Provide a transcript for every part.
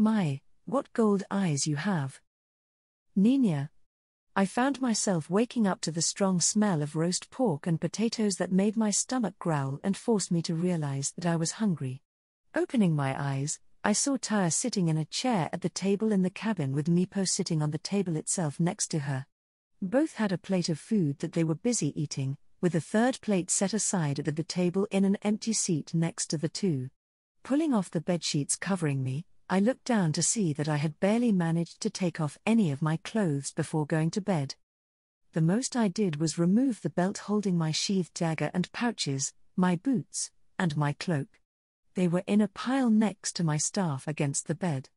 My, what gold eyes you have. Nina. I found myself waking up to the strong smell of roast pork and potatoes that made my stomach growl and forced me to realize that I was hungry. Opening my eyes, I saw Taya sitting in a chair at the table in the cabin with Meepo sitting on the table itself next to her. Both had a plate of food that they were busy eating, with a third plate set aside at the table in an empty seat next to the two. Pulling off the bedsheets covering me, I looked down to see that I had barely managed to take off any of my clothes before going to bed. The most I did was remove the belt holding my sheathed dagger and pouches, my boots, and my cloak. They were in a pile next to my staff against the bed.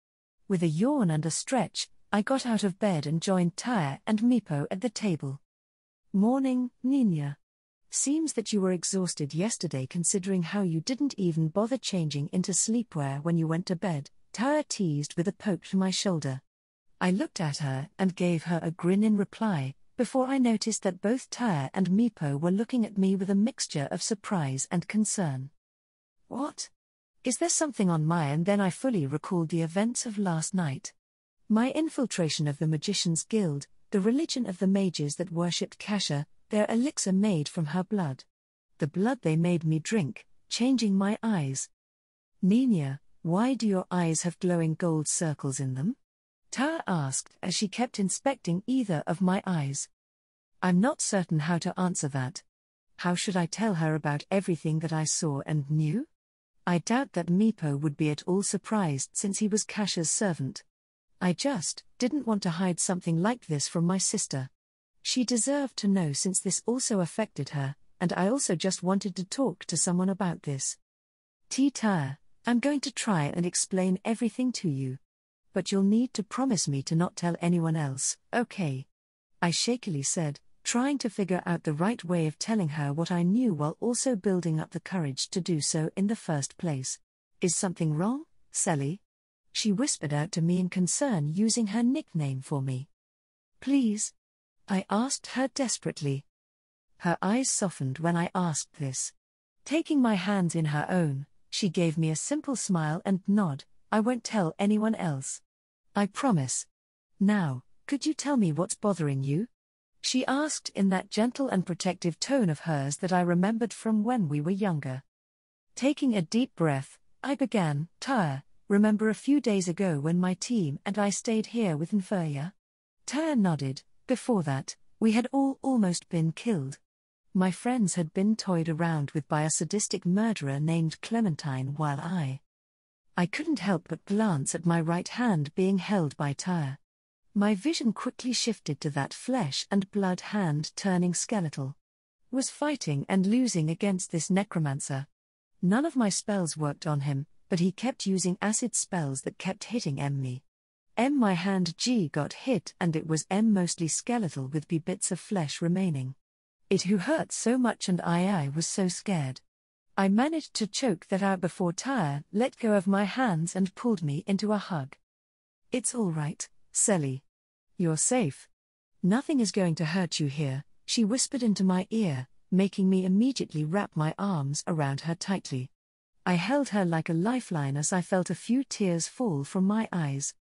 With a yawn and a stretch, I got out of bed and joined Taya and Meepo at the table. Morning, Nina. Seems that you were exhausted yesterday considering how you didn't even bother changing into sleepwear when you went to bed, Taya teased with a poke to my shoulder. I looked at her and gave her a grin in reply, before I noticed that both Taya and Meepo were looking at me with a mixture of surprise and concern. What? Is there something on my end? Then I fully recalled the events of last night. My infiltration of the Magician's Guild, the religion of the mages that worshipped Kasha, their elixir made from her blood. The blood they made me drink, changing my eyes. Nina, why do your eyes have glowing gold circles in them? Taya asked as she kept inspecting either of my eyes. I'm not certain how to answer that. How should I tell her about everything that I saw and knew? I doubt that Meepo would be at all surprised since he was Kasha's servant. I just didn't want to hide something like this from my sister. She deserved to know since this also affected her, and I also just wanted to talk to someone about this. Taya, I'm going to try and explain everything to you. But you'll need to promise me to not tell anyone else, okay? I shakily said, trying to figure out the right way of telling her what I knew while also building up the courage to do so in the first place. Is something wrong, Sally? She whispered out to me in concern using her nickname for me. Please? I asked her desperately. Her eyes softened when I asked this. Taking my hands in her own, she gave me a simple smile and nod. I won't tell anyone else. I promise. Now, could you tell me what's bothering you? She asked in that gentle and protective tone of hers that I remembered from when we were younger. Taking a deep breath, I began, Taya, remember a few days ago when my team and I stayed here with Inferia? Taya nodded. Before that, we had all almost been killed. My friends had been toyed around with by a sadistic murderer named Clementine while I couldn't help but glance at my right hand being held by Taya. My vision quickly shifted to that flesh and blood hand turning skeletal. Was fighting and losing against this necromancer. None of my spells worked on him, but he kept using acid spells that kept hitting me. My hand G got hit and it was mostly skeletal with B bits of flesh remaining. It who hurt so much and I was so scared. I managed to choke that out before Taya let go of my hands and pulled me into a hug. It's all right, Sally. You're safe. Nothing is going to hurt you here, she whispered into my ear, making me immediately wrap my arms around her tightly. I held her like a lifeline as I felt a few tears fall from my eyes.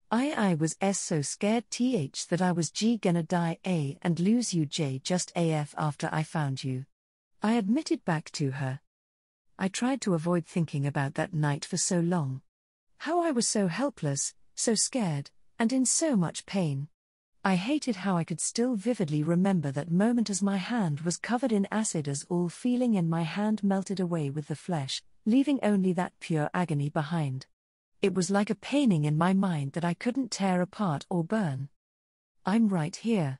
I was so scared that I was gonna die and lose you just AF after I found you. I admitted back to her. I tried to avoid thinking about that night for so long. How I was so helpless, so scared, and in so much pain. I hated how I could still vividly remember that moment as my hand was covered in acid as all feeling in my hand melted away with the flesh, leaving only that pure agony behind. It was like a paining in my mind that I couldn't tear apart or burn. I'm right here.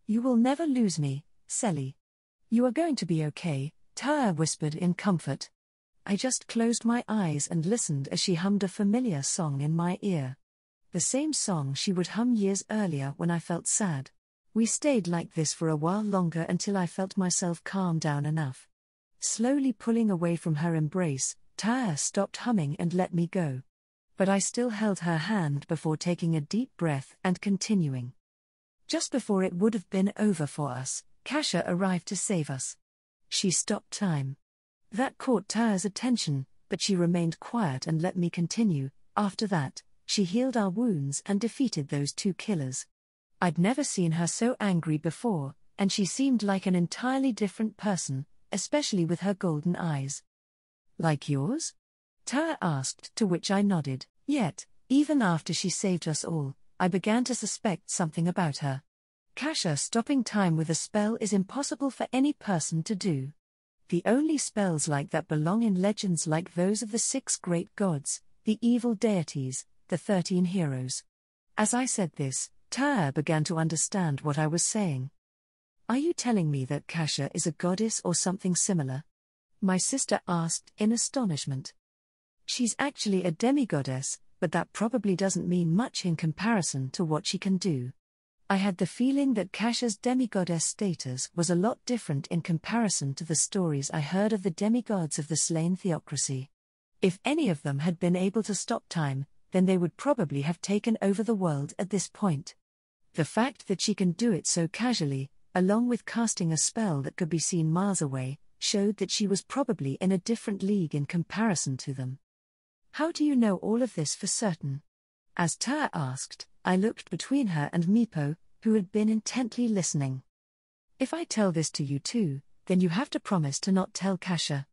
You will never lose me, Sally. You are going to be okay, Taya whispered in comfort. I just closed my eyes and listened as she hummed a familiar song in my ear. The same song she would hum years earlier when I felt sad. We stayed like this for a while longer until I felt myself calm down enough. Slowly pulling away from her embrace, Taya stopped humming and let me go. But I still held her hand before taking a deep breath and continuing. Just before it would have been over for us, Kasha arrived to save us. She stopped time. That caught Taya's attention, but she remained quiet and let me continue. After that, she she healed our wounds and defeated those 2 killers. I'd never seen her so angry before, and she seemed like an entirely different person, especially with her golden eyes. Like yours? Taya asked, to which I nodded. Yet, even after she saved us all, I began to suspect something about her. Kasha stopping time with a spell is impossible for any person to do. The only spells like that belong in legends like those of the 6 great gods, the evil deities, the 13 heroes. As I said this, Taya began to understand what I was saying. Are you telling me that Kasha is a goddess or something similar? My sister asked in astonishment. She's actually a demigoddess, but that probably doesn't mean much in comparison to what she can do. I had the feeling that Kasha's demigoddess status was a lot different in comparison to the stories I heard of the demigods of the slain theocracy. If any of them had been able to stop time, then they would probably have taken over the world at this point. The fact that she can do it so casually, along with casting a spell that could be seen miles away, showed that she was probably in a different league in comparison to them. How do you know all of this for certain? As Taya asked, I looked between her and Meepo, who had been intently listening. If I tell this to you too, then you have to promise to not tell Kasha.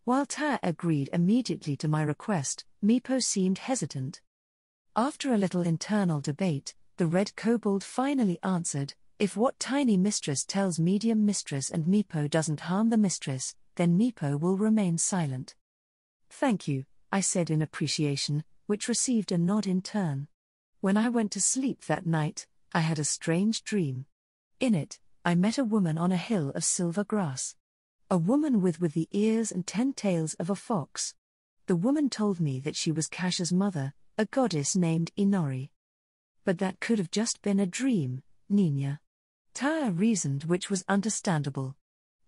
While Taya agreed immediately to my request, Meepo seemed hesitant. After a little internal debate, the Red Kobold finally answered, if what Tiny Mistress tells Medium Mistress and Meepo doesn't harm the Mistress, then Meepo will remain silent. Thank you, I said in appreciation, which received a nod in turn. When I went to sleep that night, I had a strange dream. In it, I met a woman on a hill of silver grass. A woman with the ears and 10 tails of a fox. The woman told me that she was Kasha's mother, a goddess named Inori. But that could have just been a dream, Nina. Taya reasoned, which was understandable.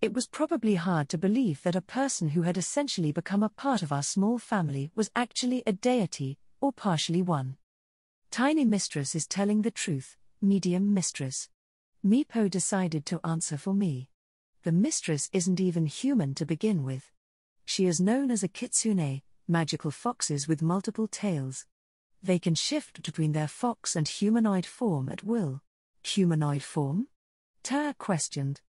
It was probably hard to believe that a person who had essentially become a part of our small family was actually a deity, or partially one. Tiny Mistress is telling the truth, Medium Mistress. Meepo decided to answer for me. The Mistress isn't even human to begin with. She is known as a kitsune, magical foxes with multiple tails. They can shift between their fox and humanoid form at will. Humanoid form? Taya questioned.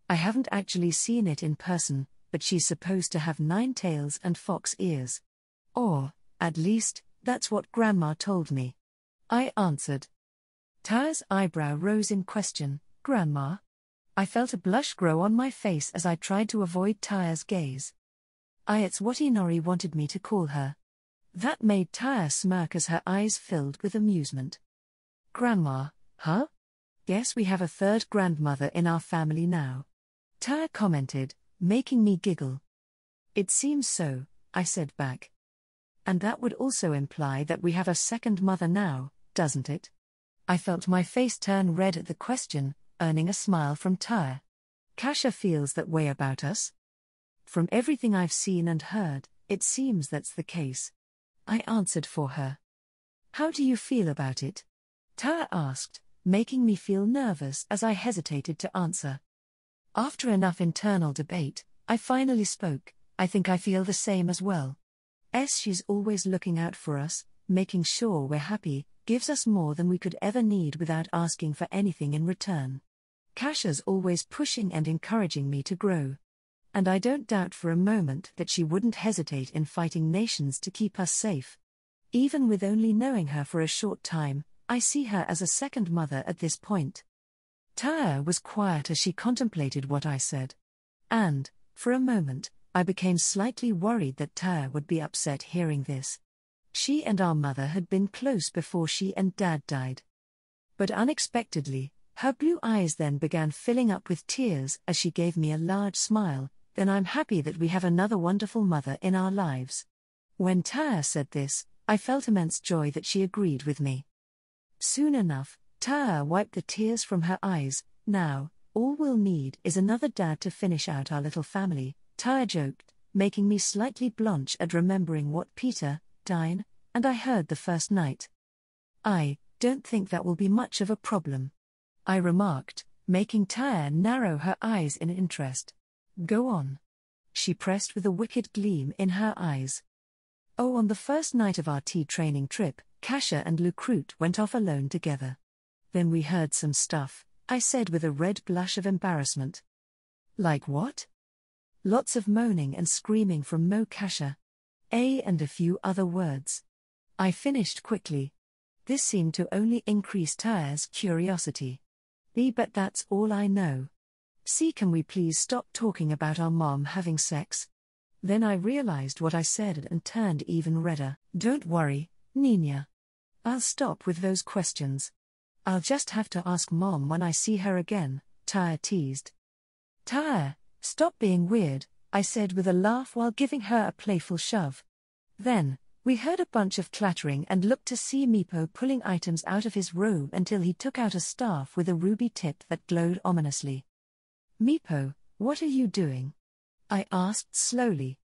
I haven't actually seen it in person, but she's supposed to have 9 tails and fox ears. Or, at least, that's what Grandma told me. I answered. Taya's eyebrow rose in question. Grandma? I felt a blush grow on my face as I tried to avoid Taya's gaze. It's what Inori wanted me to call her. That made Taya smirk as her eyes filled with amusement. Grandma, huh? Guess we have a 3rd grandmother in our family now. Taya commented, making me giggle. It seems so, I said back. And that would also imply that we have a 2nd mother now, doesn't it? I felt my face turn red at the question, earning a smile from Taya. Kasha feels that way about us? From everything I've seen and heard, it seems that's the case. I answered for her. How do you feel about it? Taya asked, making me feel nervous as I hesitated to answer. After enough internal debate, I finally spoke. I think I feel the same as well. She's always looking out for us, making sure we're happy, gives us more than we could ever need without asking for anything in return. Kasha's always pushing and encouraging me to grow. And I don't doubt for a moment that she wouldn't hesitate in fighting nations to keep us safe. Even with only knowing her for a short time, I see her as a 2nd mother at this point. Taya was quiet as she contemplated what I said. And, for a moment, I became slightly worried that Taya would be upset hearing this. She and our mother had been close before she and Dad died. But unexpectedly, her blue eyes then began filling up with tears as she gave me a large smile. Then I'm happy that we have another wonderful mother in our lives. When Taya said this, I felt immense joy that she agreed with me. Soon enough, Taya wiped the tears from her eyes. Now, all we'll need is another dad to finish out our little family, Taya joked, making me slightly blanch at remembering what Peter, Dine, and I heard the first night. I don't think that will be much of a problem, I remarked, making Taya narrow her eyes in interest. Go on. She pressed with a wicked gleam in her eyes. On the first night of our tea training trip, Kasha and Lucrute went off alone together. Then we heard some stuff, I said with a red blush of embarrassment. Like what? Lots of moaning and screaming from Kasha. And a few other words. I finished quickly. This seemed to only increase Taya's curiosity. But that's all I know. Can we please stop talking about our mom having sex? Then I realized what I said and turned even redder. Don't worry, Nina. I'll stop with those questions. I'll just have to ask Mom when I see her again, Taya teased. Taya, stop being weird, I said with a laugh while giving her a playful shove. Then, we heard a bunch of clattering and looked to see Meepo pulling items out of his robe until he took out a staff with a ruby tip that glowed ominously. Meepo, what are you doing? I asked slowly.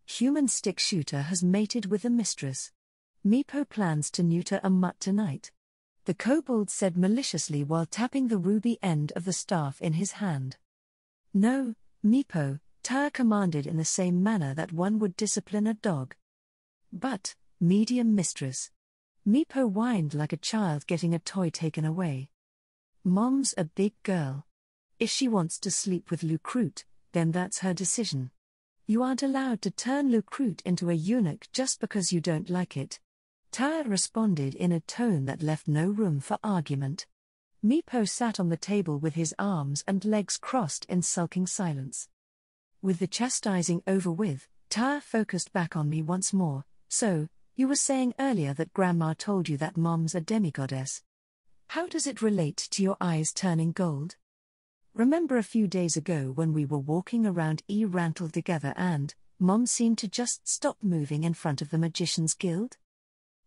Human stick shooter has mated with the mistress. Meepo plans to neuter a mutt tonight. The kobold said maliciously while tapping the ruby end of the staff in his hand. No, Meepo, Taya commanded in the same manner that one would discipline a dog. But, medium mistress. Meepo whined like a child getting a toy taken away. Mom's a big girl. If she wants to sleep with Lucrute, then that's her decision. You aren't allowed to turn Lucrute into a eunuch just because you don't like it. Taya responded in a tone that left no room for argument. Meepo sat on the table with his arms and legs crossed in sulking silence. With the chastising over with, Taya focused back on me once more. So, you were saying earlier that Grandma told you that Mom's a demigoddess. How does it relate to your eyes turning gold? Remember a few days ago when we were walking around Rantle together and Mom seemed to just stop moving in front of the Magician's Guild?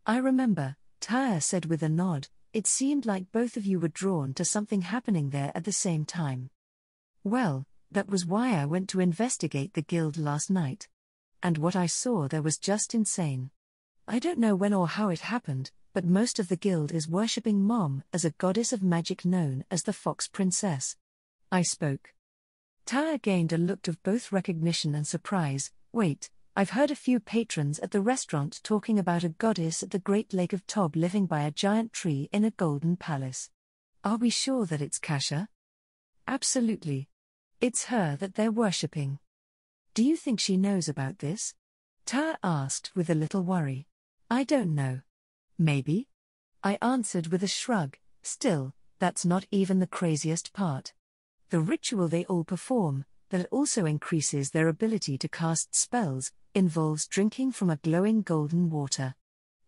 I remember, Taya said with a nod. It seemed like both of you were drawn to something happening there at the same time. Well, that was why I went to investigate the guild last night. And what I saw there was just insane. I don't know when or how it happened, but most of the guild is worshipping Mom as a goddess of magic known as the Fox Princess. I spoke. Taya gained a look of both recognition and surprise. Wait, I've heard a few patrons at the restaurant talking about a goddess at the Great Lake of Tob living by a giant tree in a golden palace. Are we sure that it's Kasha? Absolutely. It's her that they're worshipping. Do you think she knows about this? Taya asked with a little worry. I don't know. Maybe? I answered with a shrug. Still, that's not even the craziest part. The ritual they all perform, that also increases their ability to cast spells, involves drinking from a glowing golden water.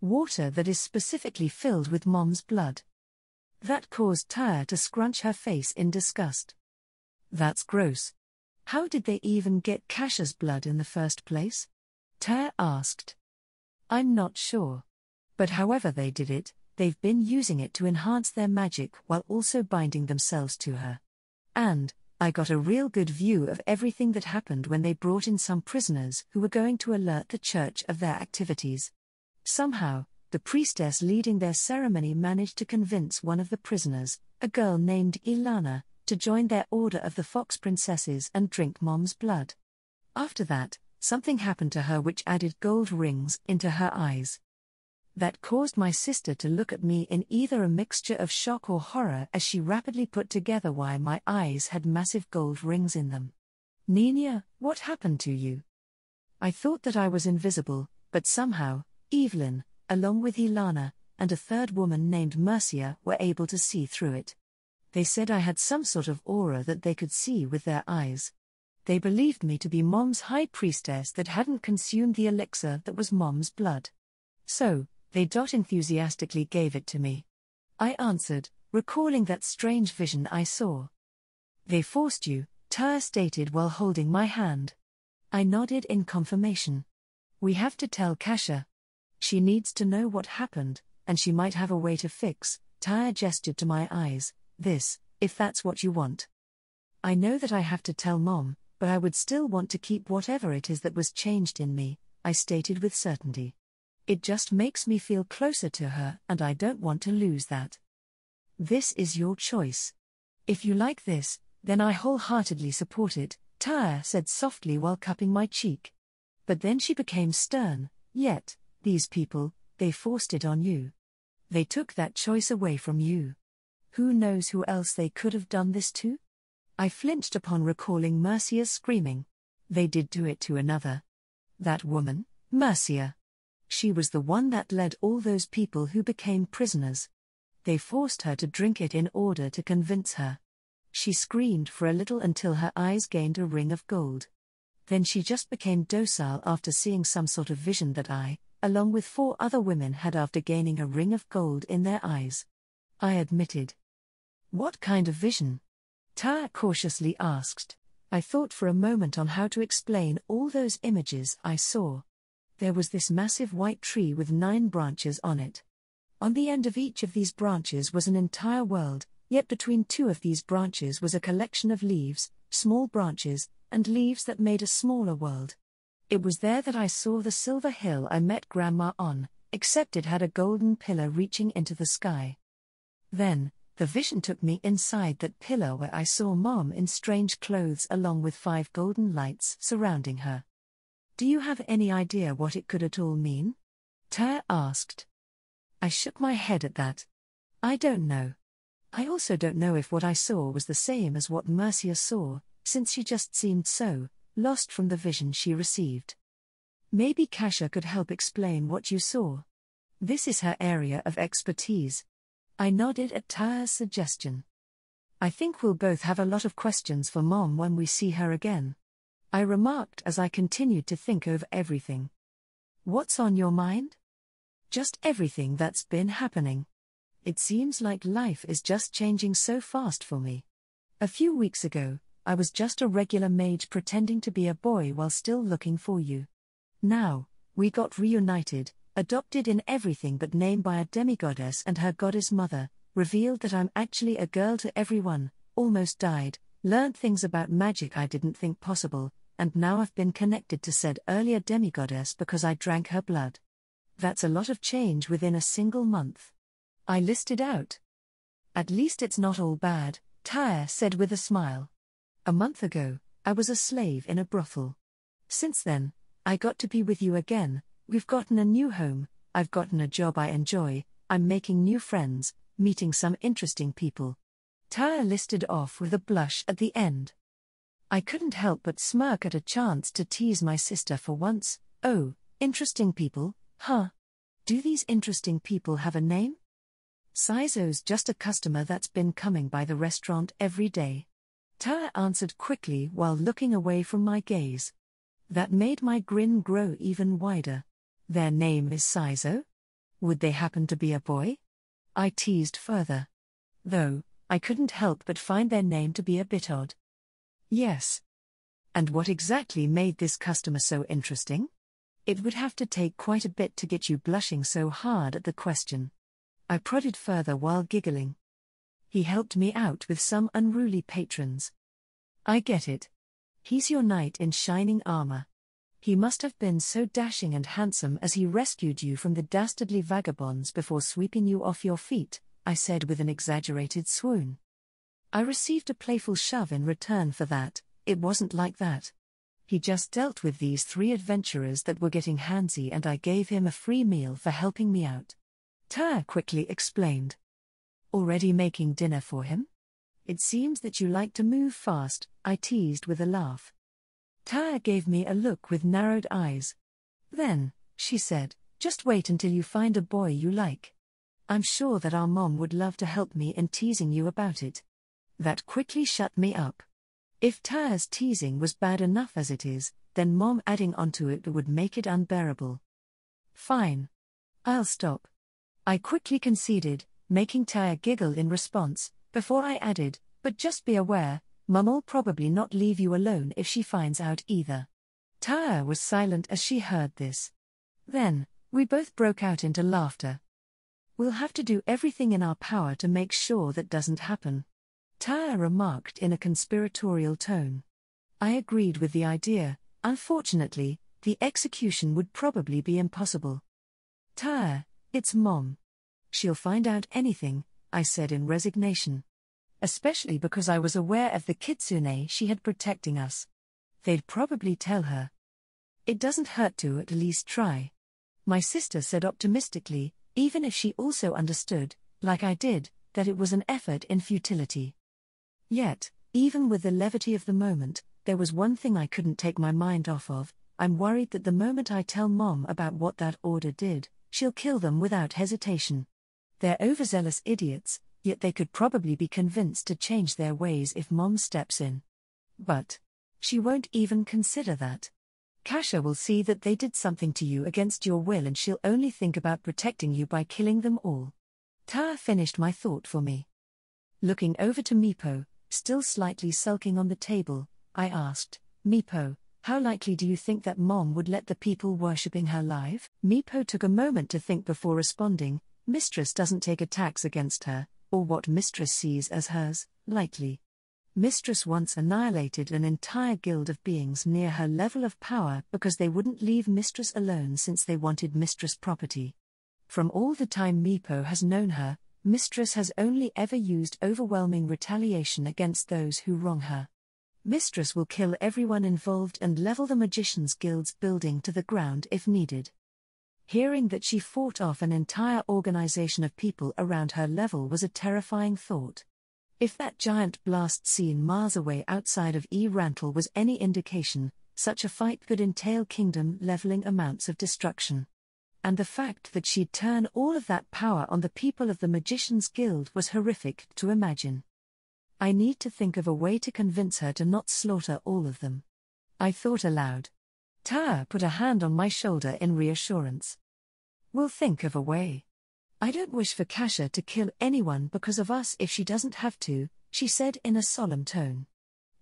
Water that is specifically filled with Mom's blood. That caused Taya to scrunch her face in disgust. That's gross. How did they even get Kasha's blood in the first place? Taya asked. I'm not sure. But however they did it, they've been using it to enhance their magic while also binding themselves to her. And, I got a real good view of everything that happened when they brought in some prisoners who were going to alert the church of their activities. Somehow, the priestess leading their ceremony managed to convince one of the prisoners, a girl named Ilana, to join their order of the Fox Princesses and drink Mom's blood. After that, something happened to her which added gold rings into her eyes. That caused my sister to look at me in either a mixture of shock or horror as she rapidly put together why my eyes had massive gold rings in them. Nina, what happened to you? I thought that I was invisible, but somehow, Evelyn, along with Ilana, and a third woman named Mercia were able to see through it. They said I had some sort of aura that they could see with their eyes. They believed me to be Mom's high priestess that hadn't consumed the elixir that was Mom's blood. So, they enthusiastically gave it to me. I answered, recalling that strange vision I saw. They forced you, Taya stated while holding my hand. I nodded in confirmation. We have to tell Kasha. She needs to know what happened, and she might have a way to fix. Taya gestured to my eyes, this, if that's what you want. I know that I have to tell Mom, but I would still want to keep whatever it is that was changed in me, I stated with certainty. It just makes me feel closer to her and I don't want to lose that. This is your choice. If you like this, then I wholeheartedly support it, Taya said softly while cupping my cheek. But then she became stern. Yet, these people, They forced it on you. They took that choice away from you. Who knows who else they could have done this to? I flinched upon recalling Mercia's screaming. They did do it to another. That woman, Mercia. She was the one that led all those people who became prisoners. They forced her to drink it in order to convince her. She screamed for a little until her eyes gained a ring of gold. Then she just became docile after seeing some sort of vision that I, along with 4 other women, had after gaining a ring of gold in their eyes. I admitted. What kind of vision? Taya cautiously asked. I thought for a moment on how to explain all those images I saw. There was this massive white tree with 9 branches on it. On the end of each of these branches was an entire world, yet between 2 of these branches was a collection of leaves, small branches, and leaves that made a smaller world. It was there that I saw the silver hill I met Grandma on, except it had a golden pillar reaching into the sky. Then, the vision took me inside that pillar where I saw Mom in strange clothes along with 5 golden lights surrounding her. Do you have any idea what it could at all mean? Taya asked. I shook my head at that. I don't know. I also don't know if what I saw was the same as what Mercia saw, since she just seemed so lost from the vision she received. Maybe Kasha could help explain what you saw. This is her area of expertise. I nodded at Taya's suggestion. I think we'll both have a lot of questions for Mom when we see her again, I remarked as I continued to think over everything. What's on your mind? Just everything that's been happening. It seems like life is just changing so fast for me. A few weeks ago, I was just a regular mage pretending to be a boy while still looking for you. Now, we got reunited, adopted in everything but name by a demigoddess and her goddess mother, revealed that I'm actually a girl to everyone, almost died, learned things about magic I didn't think possible, and now I've been connected to said earlier demigoddess because I drank her blood. That's a lot of change within a single month. I listed out. At least it's not all bad, Taya said with a smile. A month ago, I was a slave in a brothel. Since then, I got to be with you again. We've gotten a new home, I've gotten a job I enjoy, I'm making new friends, meeting some interesting people. Taya listed off with a blush at the end. I couldn't help but smirk at a chance to tease my sister for once. Oh, interesting people, huh? Do these interesting people have a name? Saizo's just a customer that's been coming by the restaurant every day. Taya answered quickly while looking away from my gaze. That made my grin grow even wider. Their name is Saizo? Would they happen to be a boy? I teased further. Though, I couldn't help but find their name to be a bit odd. Yes. And what exactly made this customer so interesting? It would have to take quite a bit to get you blushing so hard at the question. I prodded further while giggling. He helped me out with some unruly patrons. I get it. He's your knight in shining armor. He must have been so dashing and handsome as he rescued you from the dastardly vagabonds before sweeping you off your feet, I said with an exaggerated swoon. I received a playful shove in return for that. It wasn't like that. He just dealt with these 3 adventurers that were getting handsy and I gave him a free meal for helping me out. Taya quickly explained. Already making dinner for him? It seems that you like to move fast, I teased with a laugh. Taya gave me a look with narrowed eyes. Then, she said, just wait until you find a boy you like. I'm sure that our mom would love to help me in teasing you about it. That quickly shut me up. If Taya's teasing was bad enough as it is, then Mom adding onto it would make it unbearable. Fine. I'll stop. I quickly conceded, making Taya giggle in response, before I added, but just be aware, Mum'll probably not leave you alone if she finds out either. Taya was silent as she heard this. Then, we both broke out into laughter. We'll have to do everything in our power to make sure that doesn't happen, Taya remarked in a conspiratorial tone. I agreed with the idea. Unfortunately, the execution would probably be impossible. Taya, it's Mom. She'll find out anything, I said in resignation. Especially because I was aware of the kitsune she had protecting us. They'd probably tell her. It doesn't hurt to at least try. My sister said optimistically, even if she also understood, like I did, that it was an effort in futility. Yet, even with the levity of the moment, there was one thing I couldn't take my mind off of. I'm worried that the moment I tell Mom about what that order did, she'll kill them without hesitation. They're overzealous idiots, yet they could probably be convinced to change their ways if Mom steps in. But she won't even consider that. Kasha will see that they did something to you against your will and she'll only think about protecting you by killing them all. Tara finished my thought for me. Looking over to Meepo, still slightly sulking on the table, I asked, Meepo, how likely do you think that Mom would let the people worshipping her live? Meepo took a moment to think before responding, Mistress doesn't take attacks against her, or what Mistress sees as hers, lightly. Mistress once annihilated an entire guild of beings near her level of power because they wouldn't leave Mistress alone since they wanted Mistress property. From all the time Meepo has known her, Mistress has only ever used overwhelming retaliation against those who wrong her. Mistress will kill everyone involved and level the Magicians Guild's building to the ground if needed. Hearing that she fought off an entire organization of people around her level was a terrifying thought. If that giant blast seen miles away outside of Rantle was any indication, such a fight could entail kingdom-leveling amounts of destruction. And the fact that she'd turn all of that power on the people of the Magicians Guild was horrific to imagine. I need to think of a way to convince her to not slaughter all of them. I thought aloud. Tara put a hand on my shoulder in reassurance. We'll think of a way. I don't wish for Kasha to kill anyone because of us if she doesn't have to, she said in a solemn tone.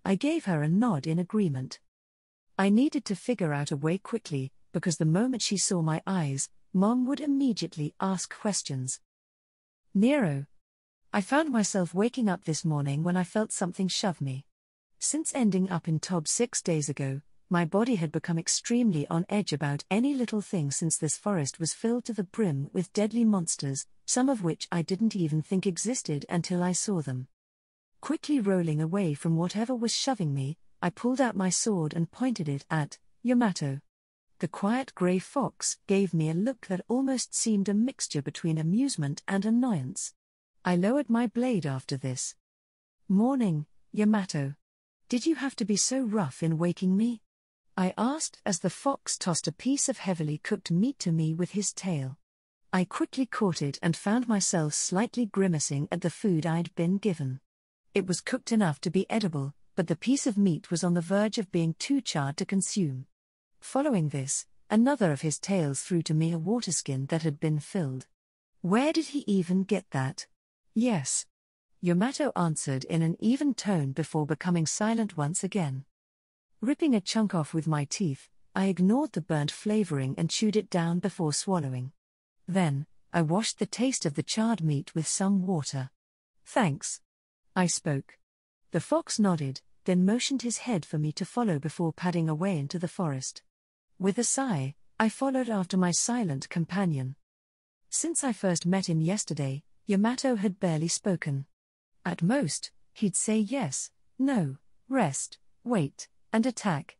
I gave her a nod in agreement. I needed to figure out a way quickly, because the moment she saw my eyes, Mom would immediately ask questions. Nero. I found myself waking up this morning when I felt something shove me. Since ending up in Tob 6 days ago, my body had become extremely on edge about any little thing since this forest was filled to the brim with deadly monsters, some of which I didn't even think existed until I saw them. Quickly rolling away from whatever was shoving me, I pulled out my sword and pointed it at Yamato. The quiet grey fox gave me a look that almost seemed a mixture between amusement and annoyance. I lowered my blade after this. Morning, Yamato. Did you have to be so rough in waking me? I asked as the fox tossed a piece of heavily cooked meat to me with his tail. I quickly caught it and found myself slightly grimacing at the food I'd been given. It was cooked enough to be edible, but the piece of meat was on the verge of being too charred to consume. Following this, another of his tails threw to me a water skin that had been filled. Where did he even get that? Yes. Yamato answered in an even tone before becoming silent once again. Ripping a chunk off with my teeth, I ignored the burnt flavoring and chewed it down before swallowing. Then, I washed the taste of the charred meat with some water. Thanks. I spoke. The fox nodded, then motioned his head for me to follow before padding away into the forest. With a sigh, I followed after my silent companion. Since I first met him yesterday, Yamato had barely spoken. At most, he'd say yes, no, rest, wait, and attack.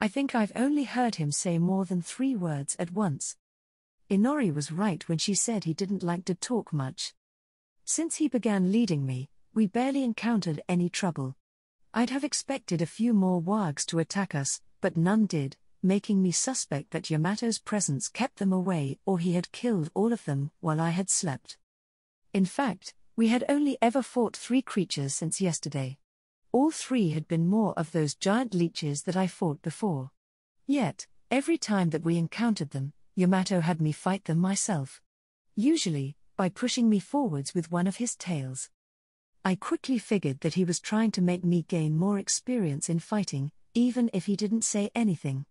I think I've only heard him say more than 3 words at once. Inori was right when she said he didn't like to talk much. Since he began leading me, we barely encountered any trouble. I'd have expected a few more wargs to attack us, but none did, making me suspect that Yamato's presence kept them away or he had killed all of them while I had slept. In fact, we had only ever fought 3 creatures since yesterday. All 3 had been more of those giant leeches that I fought before. Yet, every time that we encountered them, Yamato had me fight them myself. Usually, by pushing me forwards with one of his tails. I quickly figured that he was trying to make me gain more experience in fighting, even if he didn't say anything.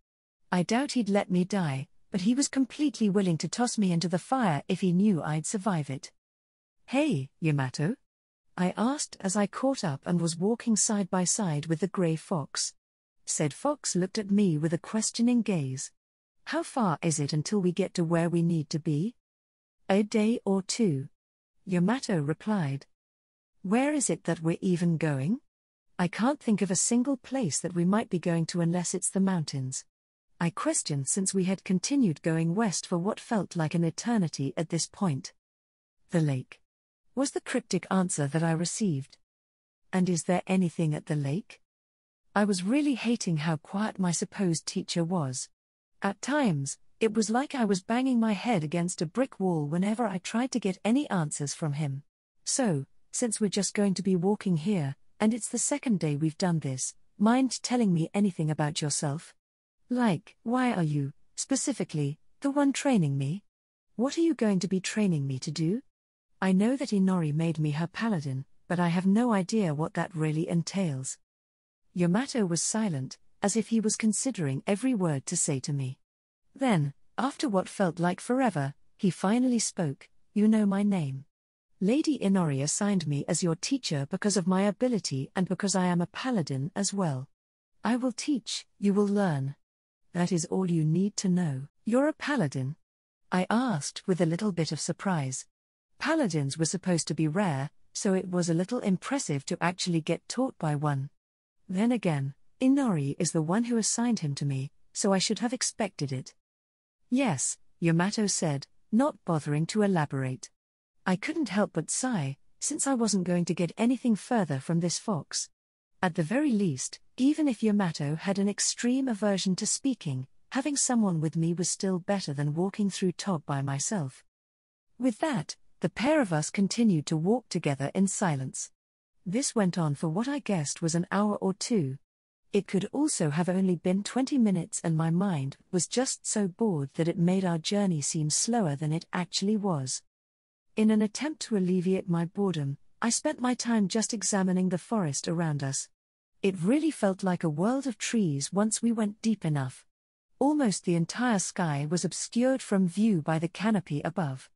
I doubt he'd let me die, but he was completely willing to toss me into the fire if he knew I'd survive it. Hey, Yamato? I asked as I caught up and was walking side by side with the grey fox. Said fox looked at me with a questioning gaze. How far is it until we get to where we need to be? A day or 2. Yamato replied. Where is it that we're even going? I can't think of a single place that we might be going to unless it's the mountains. I questioned, since we had continued going west for what felt like an eternity at this point. The lake was the cryptic answer that I received. And is there anything at the lake? I was really hating how quiet my supposed teacher was. At times, it was like I was banging my head against a brick wall whenever I tried to get any answers from him. So, since we're just going to be walking here, and it's the second day we've done this, mind telling me anything about yourself? Like, why are you, specifically, the one training me? What are you going to be training me to do? I know that Inori made me her paladin, but I have no idea what that really entails. Yamato was silent, as if he was considering every word to say to me. Then, after what felt like forever, he finally spoke. You know my name. Lady Inori assigned me as your teacher because of my ability and because I am a paladin as well. I will teach, you will learn. That is all you need to know. You're a paladin? I asked with a little bit of surprise. Paladins were supposed to be rare, so it was a little impressive to actually get taught by one. Then again, Inori is the one who assigned him to me, so I should have expected it. Yes, Yamato said, not bothering to elaborate. I couldn't help but sigh, since I wasn't going to get anything further from this fox. At the very least, even if Yamato had an extreme aversion to speaking, having someone with me was still better than walking through Tob by myself. With that, the pair of us continued to walk together in silence. This went on for what I guessed was an hour or two. It could also have only been 20 minutes, and my mind was just so bored that it made our journey seem slower than it actually was. In an attempt to alleviate my boredom, I spent my time just examining the forest around us. It really felt like a world of trees once we went deep enough. Almost the entire sky was obscured from view by the canopy above.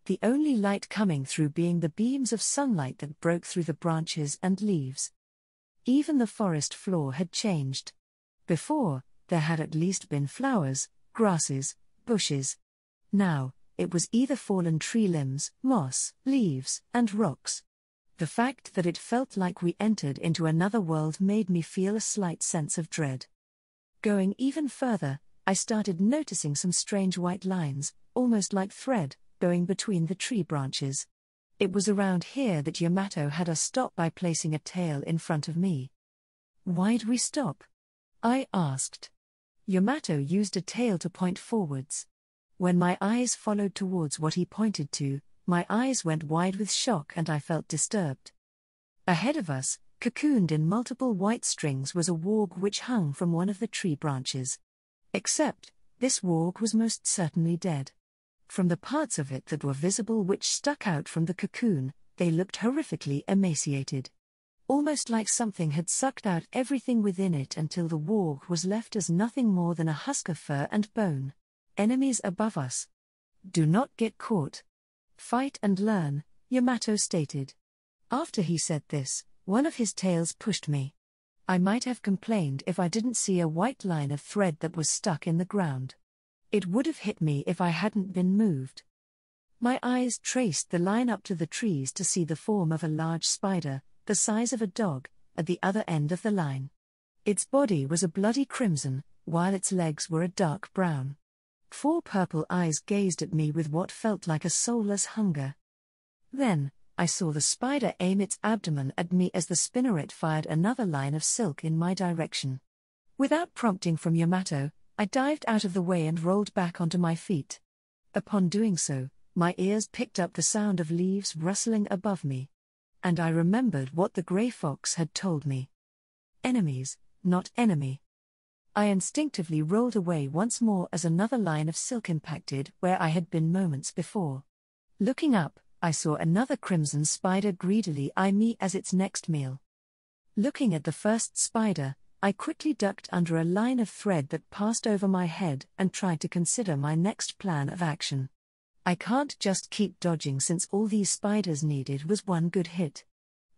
The only light coming through being the beams of sunlight that broke through the branches and leaves. Even the forest floor had changed. Before, there had at least been flowers, grasses, bushes. Now, it was either fallen tree limbs, moss, leaves, and rocks. The fact that it felt like we entered into another world made me feel a slight sense of dread. Going even further, I started noticing some strange white lines, almost like thread, going between the tree branches. It was around here that Yamato had us stop by placing a tail in front of me. Why'd we stop? I asked. Yamato used a tail to point forwards. When my eyes followed towards what he pointed to, my eyes went wide with shock and I felt disturbed. Ahead of us, cocooned in multiple white strings, was a warg which hung from one of the tree branches. Except, this warg was most certainly dead. From the parts of it that were visible which stuck out from the cocoon, they looked horrifically emaciated. Almost like something had sucked out everything within it until the warg was left as nothing more than a husk of fur and bone. Enemies above us. Do not get caught. Fight and learn, Yamato stated. After he said this, one of his tails pushed me. I might have complained if I didn't see a white line of thread that was stuck in the ground. It would have hit me if I hadn't been moved. My eyes traced the line up to the trees to see the form of a large spider, the size of a dog, at the other end of the line. Its body was a bloody crimson, while its legs were a dark brown. 4 purple eyes gazed at me with what felt like a soulless hunger. Then, I saw the spider aim its abdomen at me as the spinneret fired another line of silk in my direction. Without prompting from Yamato, I dived out of the way and rolled back onto my feet. Upon doing so, my ears picked up the sound of leaves rustling above me. And I remembered what the grey fox had told me. Enemies, not enemy. I instinctively rolled away once more as another line of silk impacted where I had been moments before. Looking up, I saw another crimson spider greedily eye me as its next meal. Looking at the first spider, I quickly ducked under a line of thread that passed over my head and tried to consider my next plan of action. I can't just keep dodging since all these spiders needed was one good hit.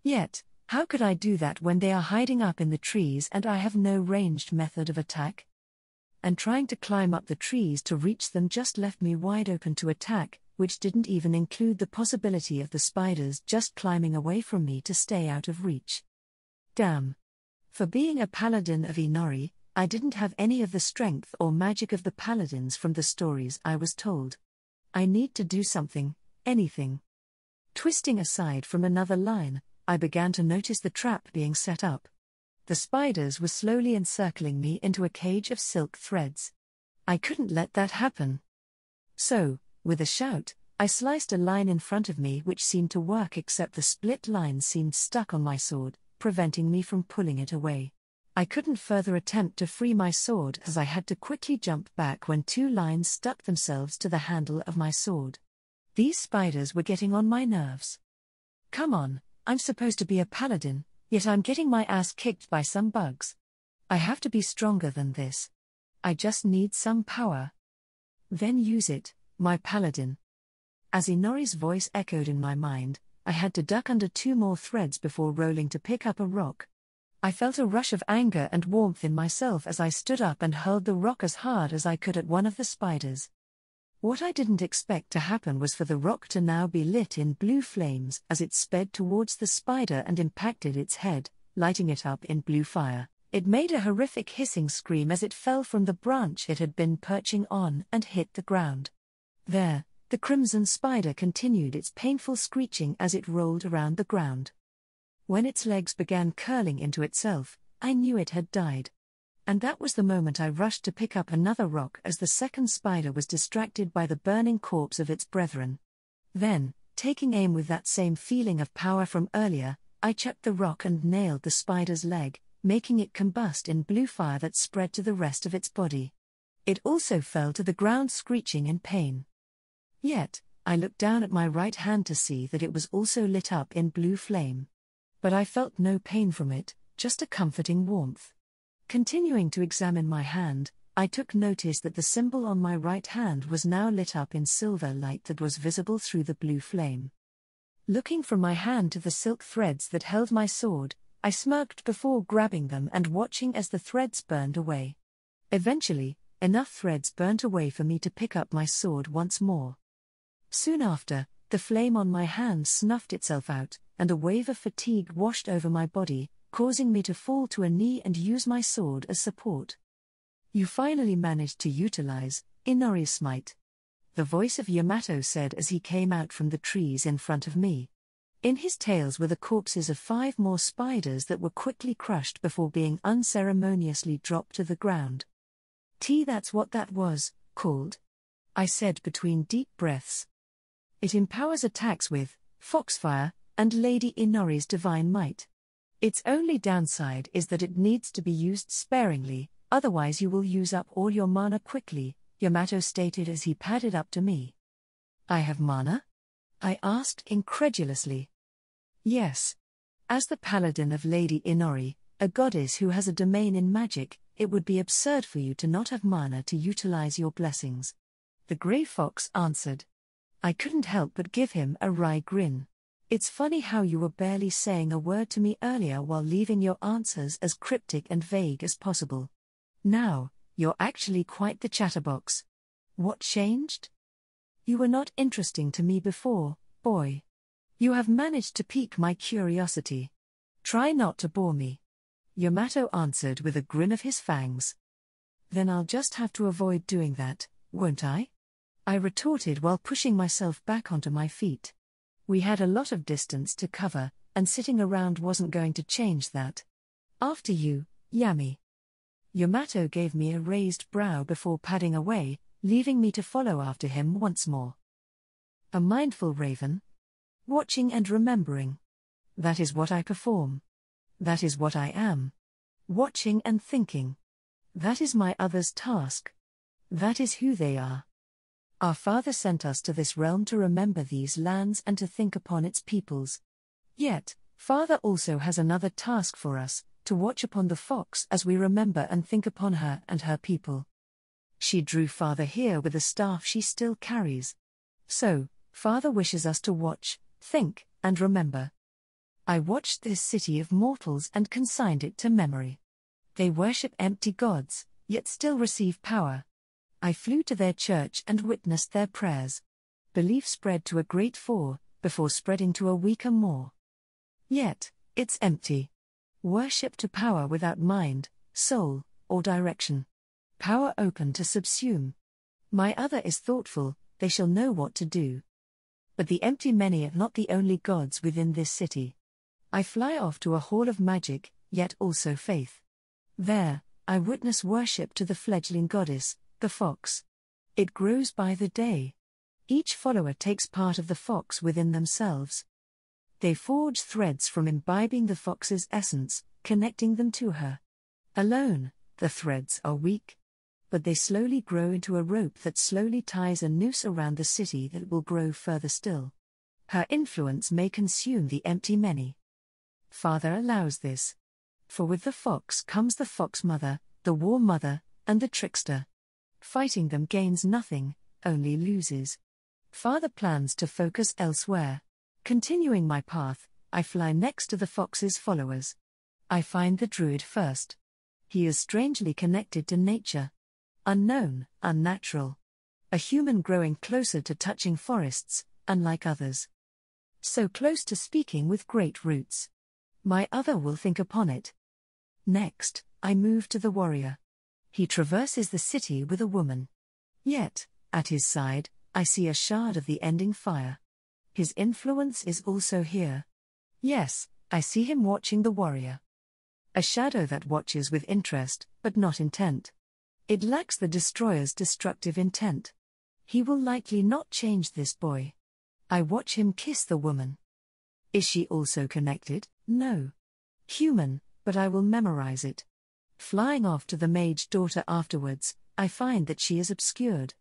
Yet, how could I do that when they are hiding up in the trees and I have no ranged method of attack? And trying to climb up the trees to reach them just left me wide open to attack, which didn't even include the possibility of the spiders just climbing away from me to stay out of reach. Damn. For being a paladin of Inori, I didn't have any of the strength or magic of the paladins from the stories I was told. I need to do something, anything. Twisting aside from another line, I began to notice the trap being set up. The spiders were slowly encircling me into a cage of silk threads. I couldn't let that happen. So, with a shout, I sliced a line in front of me which seemed to work, except the split line seemed stuck on my sword, preventing me from pulling it away. I couldn't further attempt to free my sword as I had to quickly jump back when two lines stuck themselves to the handle of my sword. These spiders were getting on my nerves. Come on, I'm supposed to be a paladin, yet I'm getting my ass kicked by some bugs. I have to be stronger than this. I just need some power. Then use it, my paladin. As Inori's voice echoed in my mind, I had to duck under two more threads before rolling to pick up a rock. I felt a rush of anger and warmth in myself as I stood up and hurled the rock as hard as I could at one of the spiders. What I didn't expect to happen was for the rock to now be lit in blue flames as it sped towards the spider and impacted its head, lighting it up in blue fire. It made a horrific hissing scream as it fell from the branch it had been perching on and hit the ground. There, the crimson spider continued its painful screeching as it rolled around the ground. When its legs began curling into itself, I knew it had died. And that was the moment I rushed to pick up another rock as the second spider was distracted by the burning corpse of its brethren. Then, taking aim with that same feeling of power from earlier, I chucked the rock and nailed the spider's leg, making it combust in blue fire that spread to the rest of its body. It also fell to the ground screeching in pain. Yet, I looked down at my right hand to see that it was also lit up in blue flame. But I felt no pain from it, just a comforting warmth. Continuing to examine my hand, I took notice that the symbol on my right hand was now lit up in silver light that was visible through the blue flame. Looking from my hand to the silk threads that held my sword, I smirked before grabbing them and watching as the threads burned away. Eventually, enough threads burnt away for me to pick up my sword once more. Soon after, the flame on my hand snuffed itself out, and a wave of fatigue washed over my body, causing me to fall to a knee and use my sword as support. You finally managed to utilize Inori's smite. The voice of Yamato said as he came out from the trees in front of me. In his tails were the corpses of 5 more spiders that were quickly crushed before being unceremoniously dropped to the ground. That's what that was called, I said between deep breaths. It empowers attacks with Foxfire and Lady Inori's divine might. Its only downside is that it needs to be used sparingly, otherwise you will use up all your mana quickly, Yamato stated as he padded up to me. I have mana? I asked incredulously. Yes. As the paladin of Lady Inori, a goddess who has a domain in magic, it would be absurd for you to not have mana to utilize your blessings. The grey fox answered. I couldn't help but give him a wry grin. It's funny how you were barely saying a word to me earlier while leaving your answers as cryptic and vague as possible. Now, you're actually quite the chatterbox. What changed? You were not interesting to me before, boy. You have managed to pique my curiosity. Try not to bore me. Yamato answered with a grin of his fangs. Then I'll just have to avoid doing that, won't I? I retorted while pushing myself back onto my feet. We had a lot of distance to cover, and sitting around wasn't going to change that. After you, Yami. Yamato gave me a raised brow before padding away, leaving me to follow after him once more. A mindful raven. Watching and remembering. That is what I perform. That is what I am. Watching and thinking. That is my other's task. That is who they are. Our Father sent us to this realm to remember these lands and to think upon its peoples. Yet, Father also has another task for us, to watch upon the fox as we remember and think upon her and her people. She drew Father here with a staff she still carries. So, Father wishes us to watch, think, and remember. I watched this city of mortals and consigned it to memory. They worship empty gods, yet still receive power. I flew to their church and witnessed their prayers. Belief spread to a great 4, before spreading to a weaker more. Yet, it's empty. Worship to power without mind, soul, or direction. Power open to subsume. My other is thoughtful, they shall know what to do. But the empty many are not the only gods within this city. I fly off to a hall of magic, yet also faith. There, I witness worship to the fledgling goddess, the fox. It grows by the day. Each follower takes part of the fox within themselves. They forge threads from imbibing the fox's essence, connecting them to her. Alone, the threads are weak. But they slowly grow into a rope that slowly ties a noose around the city that will grow further still. Her influence may consume the empty many. Father allows this. For with the fox comes the fox mother, the war mother, and the trickster. Fighting them gains nothing, only loses. Father plans to focus elsewhere. Continuing my path, I fly next to the fox's followers. I find the druid first. He is strangely connected to nature. Unknown, unnatural. A human growing closer to touching forests, unlike others. So close to speaking with great roots. My other will think upon it. Next, I move to the warrior. He traverses the city with a woman. Yet, at his side, I see a shard of the ending fire. His influence is also here. Yes, I see him watching the warrior. A shadow that watches with interest, but not intent. It lacks the destroyer's destructive intent. He will likely not change this boy. I watch him kiss the woman. Is she also connected? No. Human, but I will memorize it. Flying off to the mage daughter afterwards, I find that she is obscured.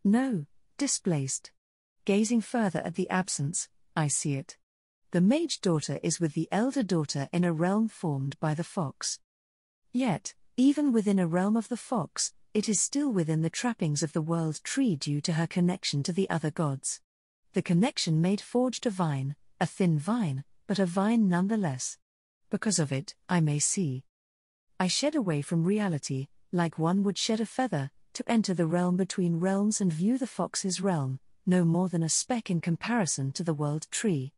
No, displaced. Gazing further at the absence, I see it. The mage daughter is with the elder daughter in a realm formed by the fox. Yet, even within a realm of the fox, it is still within the trappings of the world tree due to her connection to the other gods. The connection made forged a vine, a thin vine, but a vine nonetheless. Because of it, I may see. I shed away from reality, like one would shed a feather, to enter the realm between realms and view the fox's realm, no more than a speck in comparison to the world tree.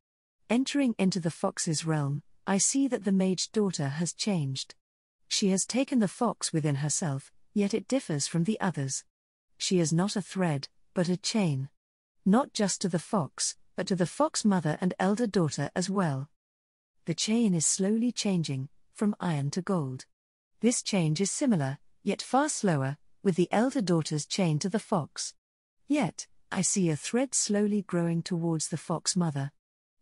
Entering into the fox's realm, I see that the mage daughter has changed. She has taken the fox within herself, yet it differs from the others. She is not a thread, but a chain. Not just to the fox, but to the fox mother and elder daughter as well. The chain is slowly changing, from iron to gold. This change is similar, yet far slower, with the elder daughter's chain to the fox. Yet, I see a thread slowly growing towards the fox mother.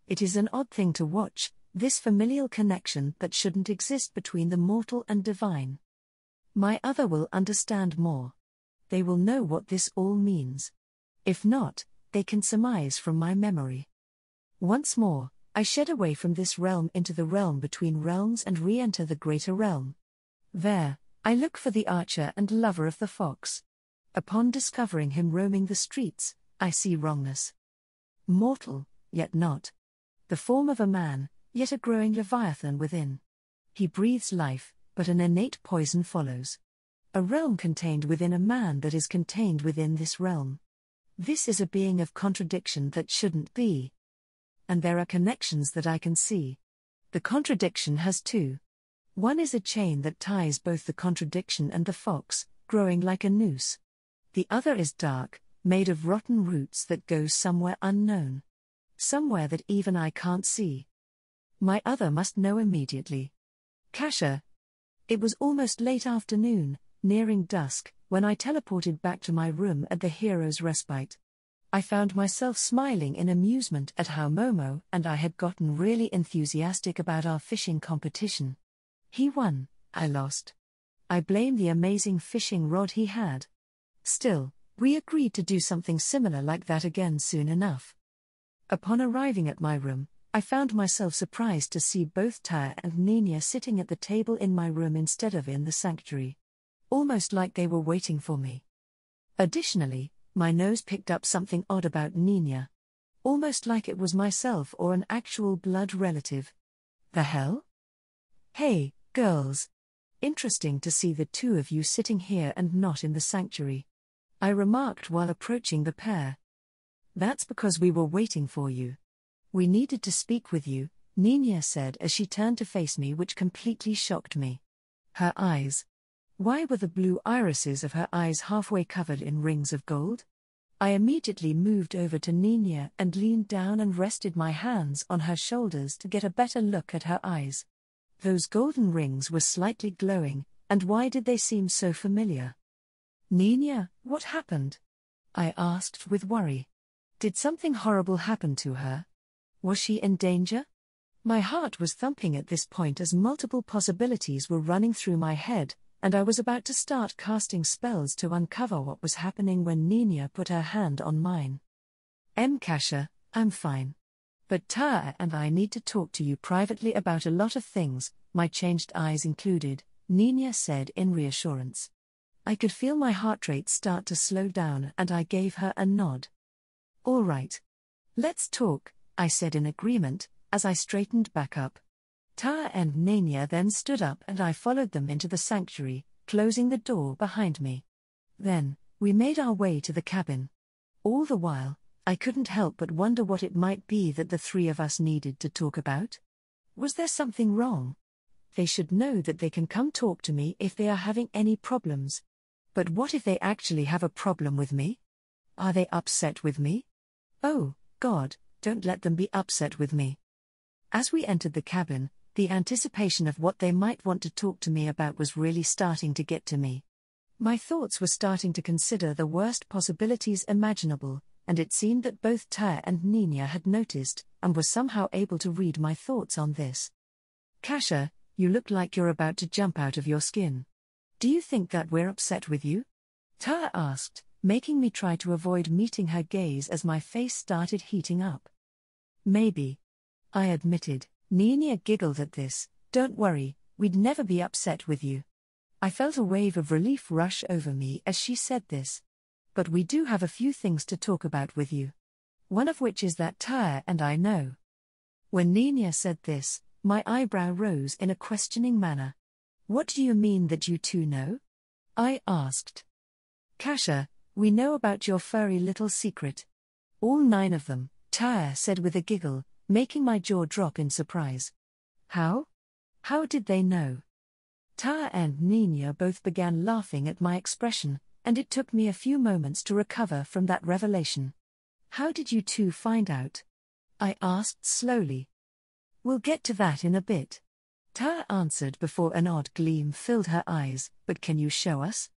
It is an odd thing to watch, this familial connection that shouldn't exist between the mortal and divine. My other will understand more. They will know what this all means. If not, they can surmise from my memory. Once more, I shed away from this realm into the realm between realms and re-enter the greater realm. There, I look for the archer and lover of the fox. Upon discovering him roaming the streets, I see wrongness. Mortal, yet not. The form of a man, yet a growing leviathan within. He breathes life, but an innate poison follows. A realm contained within a man that is contained within this realm. This is a being of contradiction that shouldn't be. And there are connections that I can see. The contradiction has two. One is a chain that ties both the contradiction and the fox, growing like a noose. The other is dark, made of rotten roots that goes somewhere unknown. Somewhere that even I can't see. My other must know immediately. Kasha. It was almost late afternoon, nearing dusk, when I teleported back to my room at the Hero's Respite. I found myself smiling in amusement at how Momo and I had gotten really enthusiastic about our fishing competition. He won, I lost. I blame the amazing fishing rod he had. Still, we agreed to do something similar like that again soon enough. Upon arriving at my room, I found myself surprised to see both Taya and Nina sitting at the table in my room instead of in the sanctuary. Almost like they were waiting for me. Additionally, my nose picked up something odd about Nina. Almost like it was myself or an actual blood relative. The hell? Hey, girls. Interesting to see the two of you sitting here and not in the sanctuary. I remarked while approaching the pair. That's because we were waiting for you. We needed to speak with you, Nina said as she turned to face me, which completely shocked me. Her eyes. Why were the blue irises of her eyes halfway covered in rings of gold? I immediately moved over to Nina and leaned down and rested my hands on her shoulders to get a better look at her eyes. Those golden rings were slightly glowing, and why did they seem so familiar? Nina, what happened? I asked with worry. Did something horrible happen to her? Was she in danger? My heart was thumping at this point as multiple possibilities were running through my head, and I was about to start casting spells to uncover what was happening when Nina put her hand on mine. Kasha, I'm fine. But Tara and I need to talk to you privately about a lot of things, my changed eyes included, Nina said in reassurance. I could feel my heart rate start to slow down and I gave her a nod. All right. Let's talk, I said in agreement, as I straightened back up. Tara and Nina then stood up and I followed them into the sanctuary, closing the door behind me. Then, we made our way to the cabin. All the while, I couldn't help but wonder what it might be that the three of us needed to talk about. Was there something wrong? They should know that they can come talk to me if they are having any problems. But what if they actually have a problem with me? Are they upset with me? Oh, God, don't let them be upset with me. As we entered the cabin, the anticipation of what they might want to talk to me about was really starting to get to me. My thoughts were starting to consider the worst possibilities imaginable, and it seemed that both Tara and Nina had noticed, and were somehow able to read my thoughts on this. Kasha, you look like you're about to jump out of your skin. Do you think that we're upset with you? Tara asked, making me try to avoid meeting her gaze as my face started heating up. Maybe. I admitted. Nina giggled at this. Don't worry, we'd never be upset with you. I felt a wave of relief rush over me as she said this. But we do have a few things to talk about with you. One of which is that Tara and I know. When Nina said this, my eyebrow rose in a questioning manner. What do you mean that you two know? I asked. Kasha, we know about your furry little secret. All 9 of them, Tara said with a giggle, making my jaw drop in surprise. How? How did they know? Tara and Nina both began laughing at my expression, and it took me a few moments to recover from that revelation. How did you two find out? I asked slowly. We'll get to that in a bit. Tara answered before an odd gleam filled her eyes, but can you show us?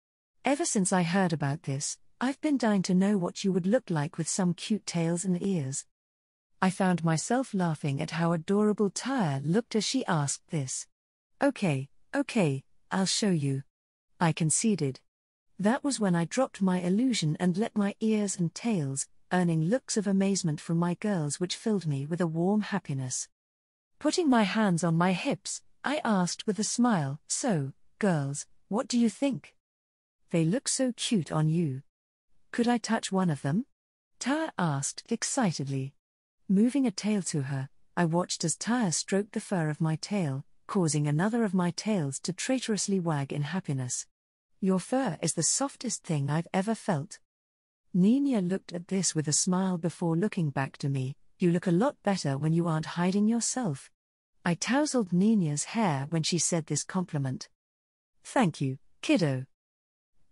Ever since I heard about this, I've been dying to know what you would look like with some cute tails and ears. I found myself laughing at how adorable Tara looked as she asked this. Okay, I'll show you. I conceded. That was when I dropped my illusion and let my ears and tails, earning looks of amazement from my girls which filled me with a warm happiness. Putting my hands on my hips, I asked with a smile, so, girls, what do you think? They look so cute on you. Could I touch one of them? Tara asked excitedly. Moving a tail to her, I watched as Tara stroked the fur of my tail, causing another of my tails to traitorously wag in happiness. Your fur is the softest thing I've ever felt. Nina looked at this with a smile before looking back to me. You look a lot better when you aren't hiding yourself. I tousled Nina's hair when she said this compliment. Thank you, kiddo.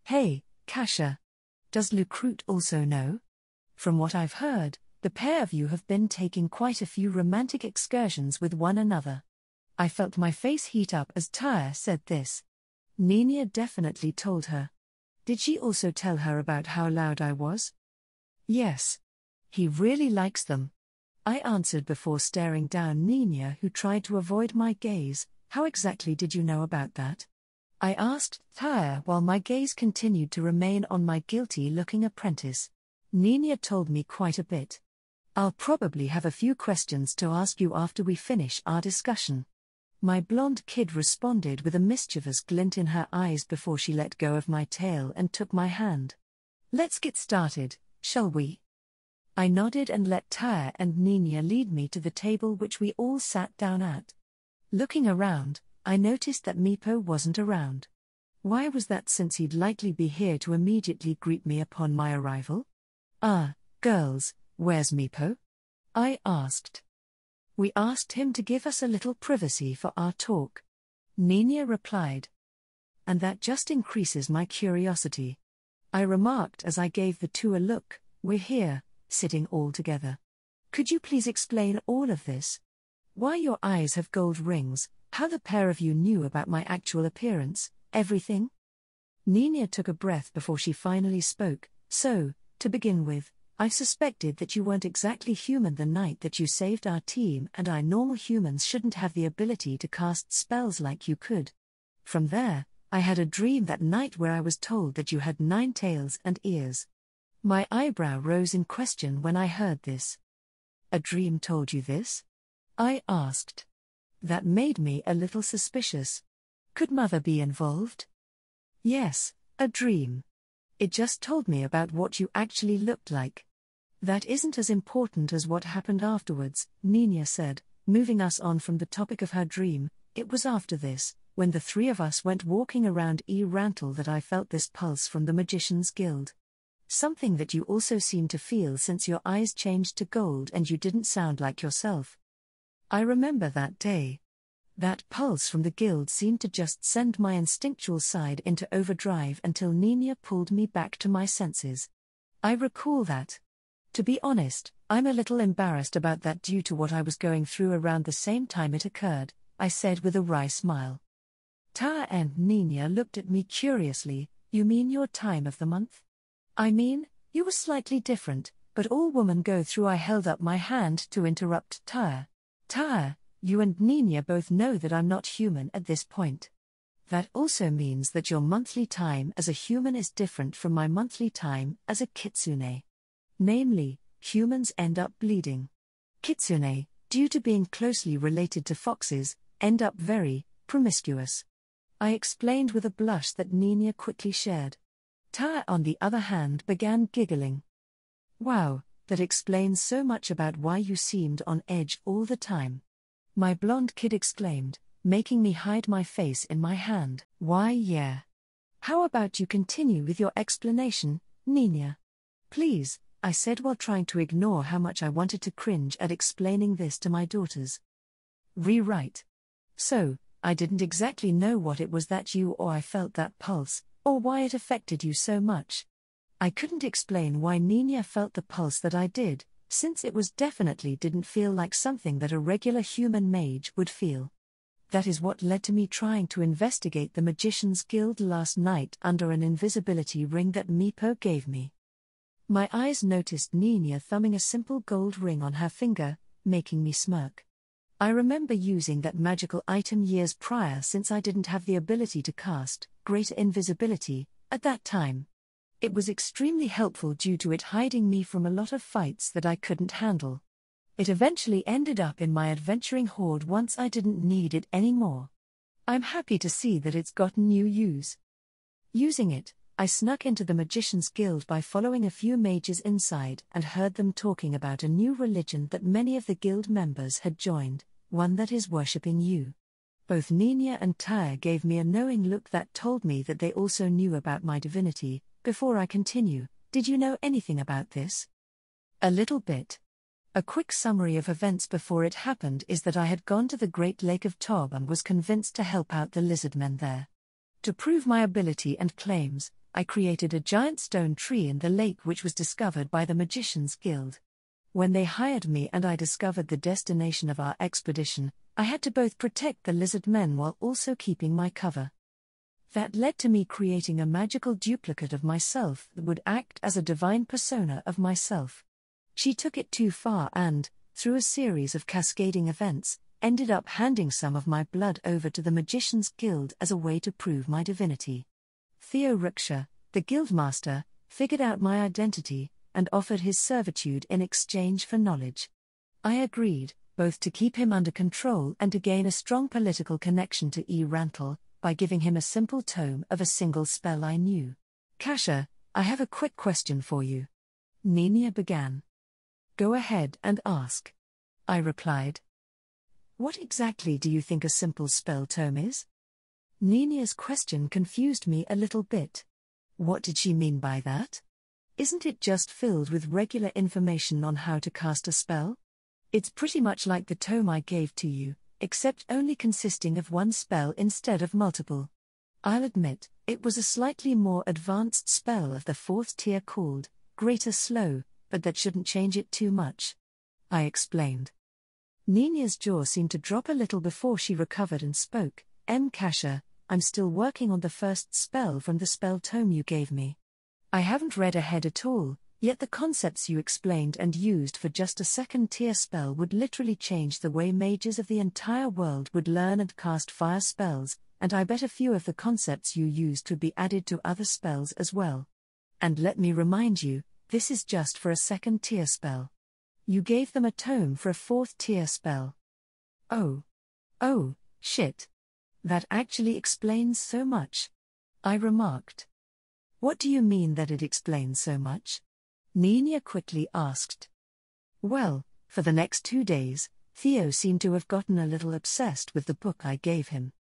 Hey, Kasha. Does Lucrute also know? From what I've heard, the pair of you have been taking quite a few romantic excursions with one another. I felt my face heat up as Tara said this. Nina definitely told her. Did she also tell her about how loud I was? Yes. He really likes them. I answered before staring down Nina, who tried to avoid my gaze. How exactly did you know about that? I asked Tara while my gaze continued to remain on my guilty-looking apprentice. Nina told me quite a bit. I'll probably have a few questions to ask you after we finish our discussion. My blonde kid responded with a mischievous glint in her eyes before she let go of my tail and took my hand. Let's get started, shall we? I nodded and let Tara and Nina lead me to the table which we all sat down at. Looking around, I noticed that Meepo wasn't around. Why was that, since he'd likely be here to immediately greet me upon my arrival? Girls, where's Meepo? I asked. We asked him to give us a little privacy for our talk. Nina replied. and that just increases my curiosity. I remarked as I gave the two a look, we're here, sitting all together. Could you please explain all of this? Why your eyes have gold rings, how the pair of you knew about my actual appearance, everything? Nina took a breath before she finally spoke. So, to begin with, I suspected that you weren't exactly human the night that you saved our team, and I normal humans shouldn't have the ability to cast spells like you could. From there, I had a dream that night where I was told that you had 9 tails and ears. My eyebrow rose in question when I heard this. A dream told you this? I asked. That made me a little suspicious. Could Mother be involved? Yes, a dream. It just told me about what you actually looked like. That isn't as important as what happened afterwards, Nina said, moving us on from the topic of her dream. It was after this, when the three of us went walking around Rantle, that I felt this pulse from the Magician's Guild. Something that you also seemed to feel since your eyes changed to gold and you didn't sound like yourself. I remember that day. That pulse from the guild seemed to just send my instinctual side into overdrive until Nina pulled me back to my senses. I recall that. To be honest, I'm a little embarrassed about that due to what I was going through around the same time it occurred, I said with a wry smile. Tara and Nina looked at me curiously. You mean your time of the month? I mean, you were slightly different, but all women go through. I held up my hand to interrupt Tara. Tara, you and Nina both know that I'm not human at this point. That also means that your monthly time as a human is different from my monthly time as a kitsune. Namely, humans end up bleeding. Kitsune, due to being closely related to foxes, end up very promiscuous. I explained with a blush that Nina quickly shared. Tara, on the other hand, began giggling. Wow, that explains so much about why you seemed on edge all the time. My blonde kid exclaimed, making me hide my face in my hand. Why, yeah. How about you continue with your explanation, Nina? Please, I said while trying to ignore how much I wanted to cringe at explaining this to my daughters. Rewrite. So, I didn't exactly know what it was that you or I felt that pulse, or why it affected you so much. I couldn't explain why Nina felt the pulse that I did, since it was definitely didn't feel like something that a regular human mage would feel. That is what led to me trying to investigate the Magician's Guild last night under an invisibility ring that Meepo gave me. My eyes noticed Nina thumbing a simple gold ring on her finger, making me smirk. I remember using that magical item years prior since I didn't have the ability to cast greater invisibility at that time. It was extremely helpful due to it hiding me from a lot of fights that I couldn't handle. It eventually ended up in my adventuring horde once I didn't need it anymore. I'm happy to see that it's gotten new use. Using it, I snuck into the Magician's Guild by following a few mages inside and heard them talking about a new religion that many of the guild members had joined, one that is worshipping you. Both Nina and Taya gave me a knowing look that told me that they also knew about my divinity. Before I continue, did you know anything about this? A little bit. A quick summary of events before it happened is that I had gone to the Great Lake of Tob and was convinced to help out the lizardmen there. To prove my ability and claims, I created a giant stone tree in the lake which was discovered by the Magician's Guild. When they hired me and I discovered the destination of our expedition, I had to both protect the lizardmen while also keeping my cover. That led to me creating a magical duplicate of myself that would act as a divine persona of myself. She took it too far and, through a series of cascading events, ended up handing some of my blood over to the Magician's Guild as a way to prove my divinity. Theo Ruksha, the guildmaster, figured out my identity, and offered his servitude in exchange for knowledge. I agreed, both to keep him under control and to gain a strong political connection to Rantle, by giving him a simple tome of a single spell I knew. Kasha, I have a quick question for you. Nina began. Go ahead and ask. I replied. What exactly do you think a simple spell tome is? Nina's question confused me a little bit. What did she mean by that? Isn't it just filled with regular information on how to cast a spell? It's pretty much like the tome I gave to you, except only consisting of one spell instead of multiple. I'll admit, it was a slightly more advanced spell of the 4th tier called Greater Slow, but that shouldn't change it too much. I explained. Ninia's jaw seemed to drop a little before she recovered and spoke. Kasha, I'm still working on the first spell from the spell tome you gave me. I haven't read ahead at all, yet the concepts you explained and used for just a 2nd tier spell would literally change the way mages of the entire world would learn and cast fire spells, and I bet a few of the concepts you used could be added to other spells as well. And let me remind you, this is just for a 2nd tier spell. You gave them a tome for a 4th tier spell. Oh, shit. That actually explains so much. I remarked. What do you mean that it explains so much? Ninia quickly asked. Well, for the next 2 days, Theo seemed to have gotten a little obsessed with the book I gave him.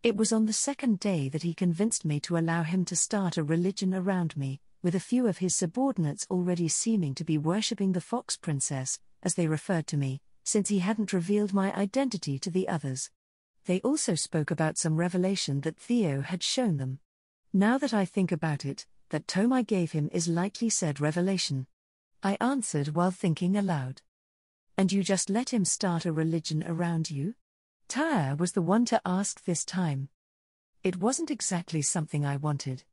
It was on the 2nd day that he convinced me to allow him to start a religion around me, with a few of his subordinates already seeming to be worshipping the Fox Princess, as they referred to me, since he hadn't revealed my identity to the others. They also spoke about some revelation that Theo had shown them. Now that I think about it, that tome I gave him is likely said revelation. I answered while thinking aloud. And you just let him start a religion around you? Tyre was the one to ask this time. It wasn't exactly something I wanted.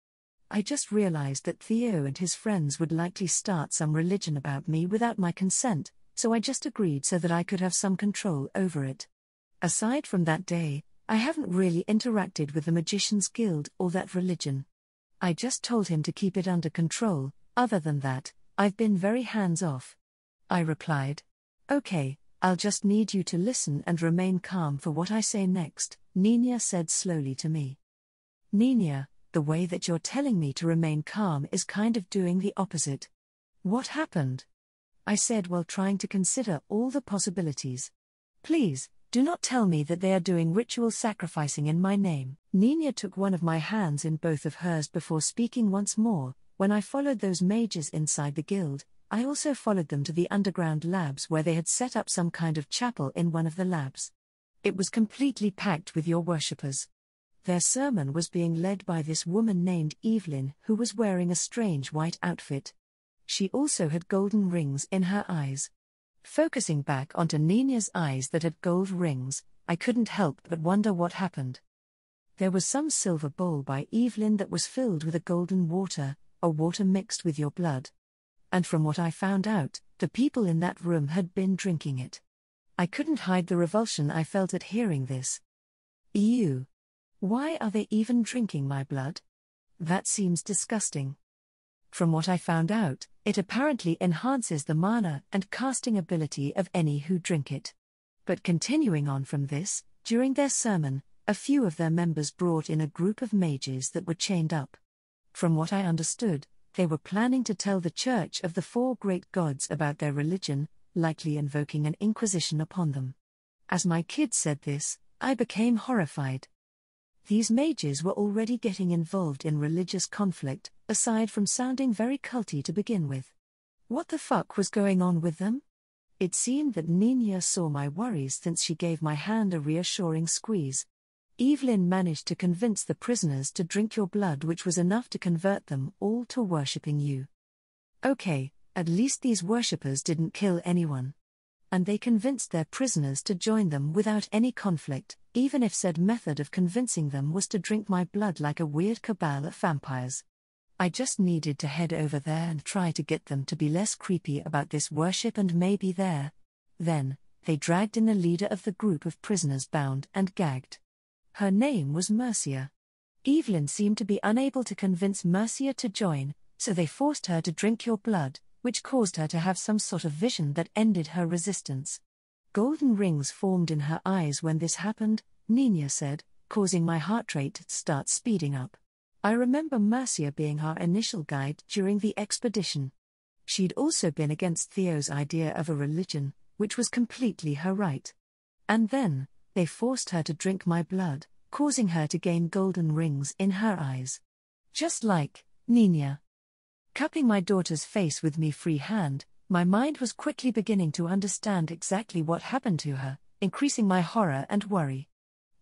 I just realized that Theo and his friends would likely start some religion about me without my consent, so I just agreed so that I could have some control over it. Aside from that day, I haven't really interacted with the Magician's Guild or that religion. I just told him to keep it under control. Other than that, I've been very hands-off. I replied. Okay, I'll just need you to listen and remain calm for what I say next, Ninia said slowly to me. Ninia, the way that you're telling me to remain calm is kind of doing the opposite. What happened? I said while trying to consider all the possibilities. Please, do not tell me that they are doing ritual sacrificing in my name. Ninia took one of my hands in both of hers before speaking once more. When I followed those mages inside the guild, I also followed them to the underground labs where they had set up some kind of chapel in one of the labs. It was completely packed with your worshippers. Their sermon was being led by this woman named Evelyn, who was wearing a strange white outfit. She also had golden rings in her eyes. Focusing back onto Ninia's eyes that had gold rings, I couldn't help but wonder what happened. There was some silver bowl by Evelyn that was filled with a golden water, a water mixed with your blood. And from what I found out, the people in that room had been drinking it. I couldn't hide the revulsion I felt at hearing this. Ew. Why are they even drinking my blood? That seems disgusting. From what I found out, it apparently enhances the mana and casting ability of any who drink it. But continuing on from this, during their sermon, a few of their members brought in a group of mages that were chained up. From what I understood, they were planning to tell the Church of the 4 great gods about their religion, likely invoking an inquisition upon them. As my kid said this, I became horrified. These mages were already getting involved in religious conflict, aside from sounding very culty to begin with. What the fuck was going on with them? It seemed that Ninia saw my worries since she gave my hand a reassuring squeeze. Evelyn managed to convince the prisoners to drink your blood, which was enough to convert them all to worshipping you. Okay, at least these worshippers didn't kill anyone. And they convinced their prisoners to join them without any conflict, even if said method of convincing them was to drink my blood like a weird cabal of vampires. I just needed to head over there and try to get them to be less creepy about this worship, and maybe there. Then, they dragged in the leader of the group of prisoners bound and gagged. Her name was Mercia. Evelyn seemed to be unable to convince Mercia to join, so they forced her to drink your blood, which caused her to have some sort of vision that ended her resistance. Golden rings formed in her eyes when this happened, Ninia said, causing my heart rate to start speeding up. I remember Mercia being our initial guide during the expedition. She'd also been against Theo's idea of a religion, which was completely her right. And then, they forced her to drink my blood, causing her to gain golden rings in her eyes. Just like Ninia. Cupping my daughter's face with my free hand, my mind was quickly beginning to understand exactly what happened to her, increasing my horror and worry.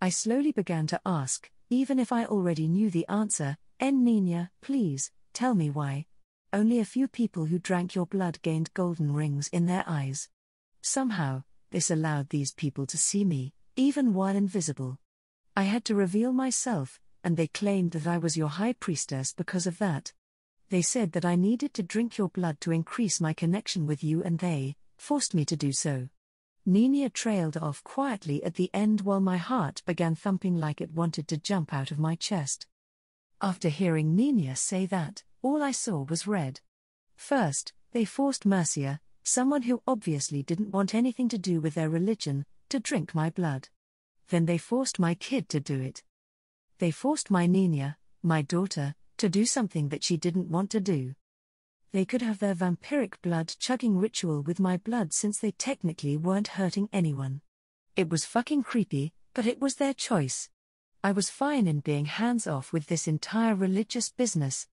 I slowly began to ask, even if I already knew the answer. Nina, please, tell me why. Only a few people who drank your blood gained golden rings in their eyes. Somehow, this allowed these people to see me, even while invisible. I had to reveal myself, and they claimed that I was your high priestess because of that. They said that I needed to drink your blood to increase my connection with you, and they forced me to do so. Nina trailed off quietly at the end while my heart began thumping like it wanted to jump out of my chest. After hearing Nina say that, all I saw was red. First, they forced Mercia, someone who obviously didn't want anything to do with their religion, to drink my blood. Then they forced my kid to do it. They forced my Nina, my daughter, to do something that she didn't want to do. They could have their vampiric blood chugging ritual with my blood since they technically weren't hurting anyone. It was fucking creepy, but it was their choice. I was fine in being hands-off with this entire religious business.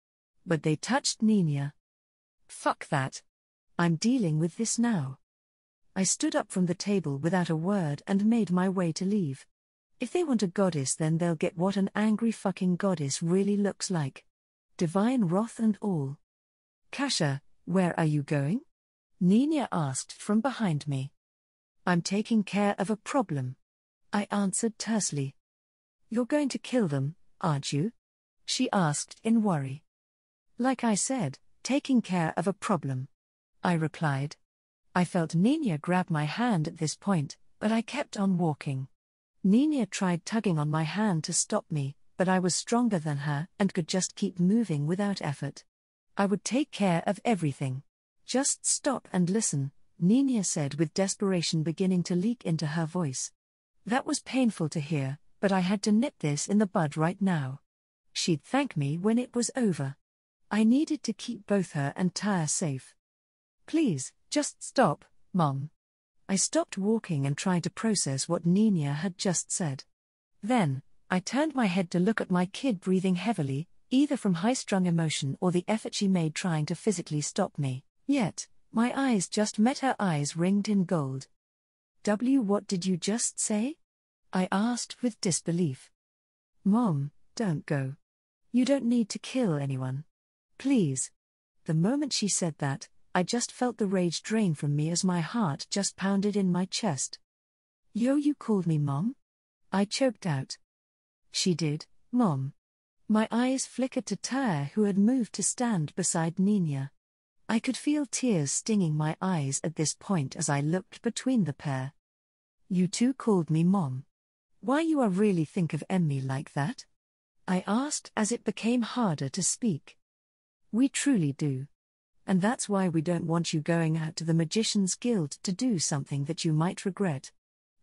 But they touched Nina. Fuck that. I'm dealing with this now. I stood up from the table without a word and made my way to leave. If they want a goddess, then they'll get what an angry fucking goddess really looks like. Divine wrath and all. Kasha, where are you going? Nina asked from behind me. I'm taking care of a problem, I answered tersely. You're going to kill them, aren't you? She asked in worry. Like I said, taking care of a problem, I replied. I felt Nina grab my hand at this point, but I kept on walking. Nina tried tugging on my hand to stop me, but I was stronger than her and could just keep moving without effort. I would take care of everything. Just stop and listen, Nina said with desperation beginning to leak into her voice. That was painful to hear, but I had to nip this in the bud right now. She'd thank me when it was over. I needed to keep both her and Tyre safe. Please, just stop, Mom. I stopped walking and tried to process what Nina had just said. Then, I turned my head to look at my kid breathing heavily, either from high-strung emotion or the effort she made trying to physically stop me. Yet, my eyes just met her eyes ringed in gold. What did you just say? I asked with disbelief. Mom, don't go. You don't need to kill anyone. Please. The moment she said that, I just felt the rage drain from me as my heart just pounded in my chest. You called me Mom? I choked out. She did, Mom. My eyes flickered to Tyre, who had moved to stand beside Nina. I could feel tears stinging my eyes at this point as I looked between the pair. You two called me Mom. Why you are really think of me like that? I asked as it became harder to speak. We truly do. And that's why we don't want you going out to the Magician's Guild to do something that you might regret.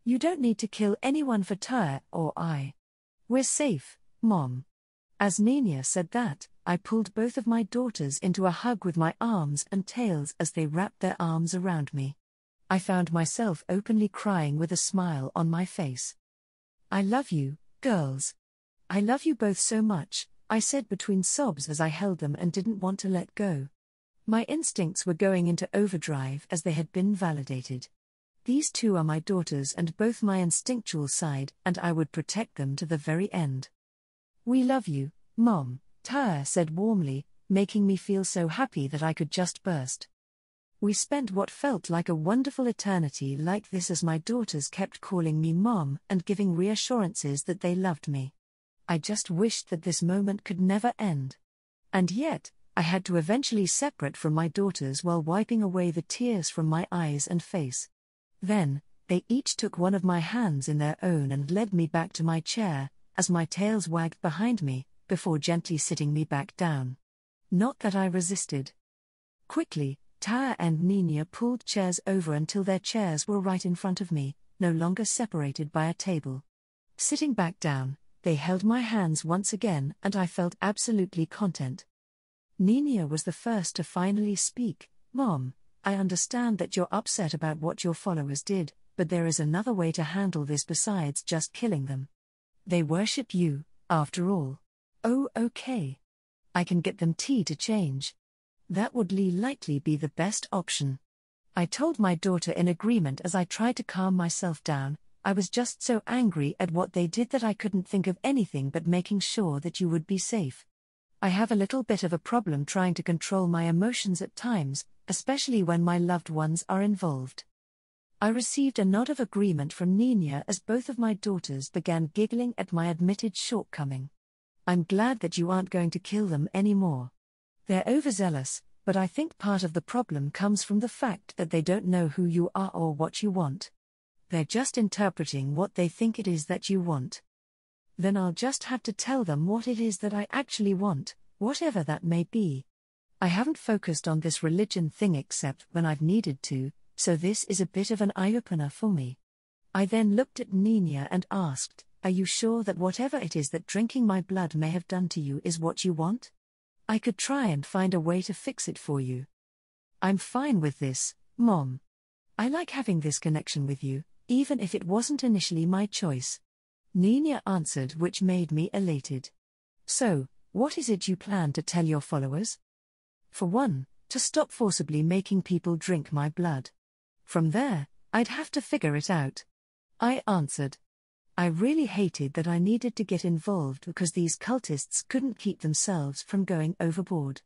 You don't need to kill anyone for Tyre or I. We're safe, Mom. As Nina said that, I pulled both of my daughters into a hug with my arms and tails as they wrapped their arms around me. I found myself openly crying with a smile on my face. I love you, girls. I love you both so much, I said between sobs as I held them and didn't want to let go. My instincts were going into overdrive as they had been validated. These two are my daughters and both my instinctual side, and I would protect them to the very end. We love you, Mom, Tyre said warmly, making me feel so happy that I could just burst. We spent what felt like a wonderful eternity like this as my daughters kept calling me Mom and giving reassurances that they loved me. I just wished that this moment could never end. And yet, I had to eventually separate from my daughters while wiping away the tears from my eyes and face. Then, they each took one of my hands in their own and led me back to my chair, as my tails wagged behind me, before gently sitting me back down. Not that I resisted. Quickly, Tyre and Nina pulled chairs over until their chairs were right in front of me, no longer separated by a table. Sitting back down, they held my hands once again and I felt absolutely content. Nina was the first to finally speak. Mom, I understand that you're upset about what your followers did, but there is another way to handle this besides just killing them. They worship you, after all. Oh, okay. I can get them to change. That would likely be the best option. I told my daughter in agreement as I tried to calm myself down, I was just so angry at what they did that I couldn't think of anything but making sure that you would be safe. I have a little bit of a problem trying to control my emotions at times, especially when my loved ones are involved." I received a nod of agreement from Nina as both of my daughters began giggling at my admitted shortcoming. "I'm glad that you aren't going to kill them anymore. They're overzealous, but I think part of the problem comes from the fact that they don't know who you are or what you want. They're just interpreting what they think it is that you want. Then I'll just have to tell them what it is that I actually want, whatever that may be. I haven't focused on this religion thing except when I've needed to, so this is a bit of an eye-opener for me." I then looked at Nina and asked, "Are you sure that whatever it is that drinking my blood may have done to you is what you want? I could try and find a way to fix it for you." "I'm fine with this, Mom. I like having this connection with you, even if it wasn't initially my choice," Nina answered, which made me elated. "So, what is it you plan to tell your followers?" "For one, to stop forcibly making people drink my blood. From there, I'd have to figure it out," I answered. I really hated that I needed to get involved because these cultists couldn't keep themselves from going overboard.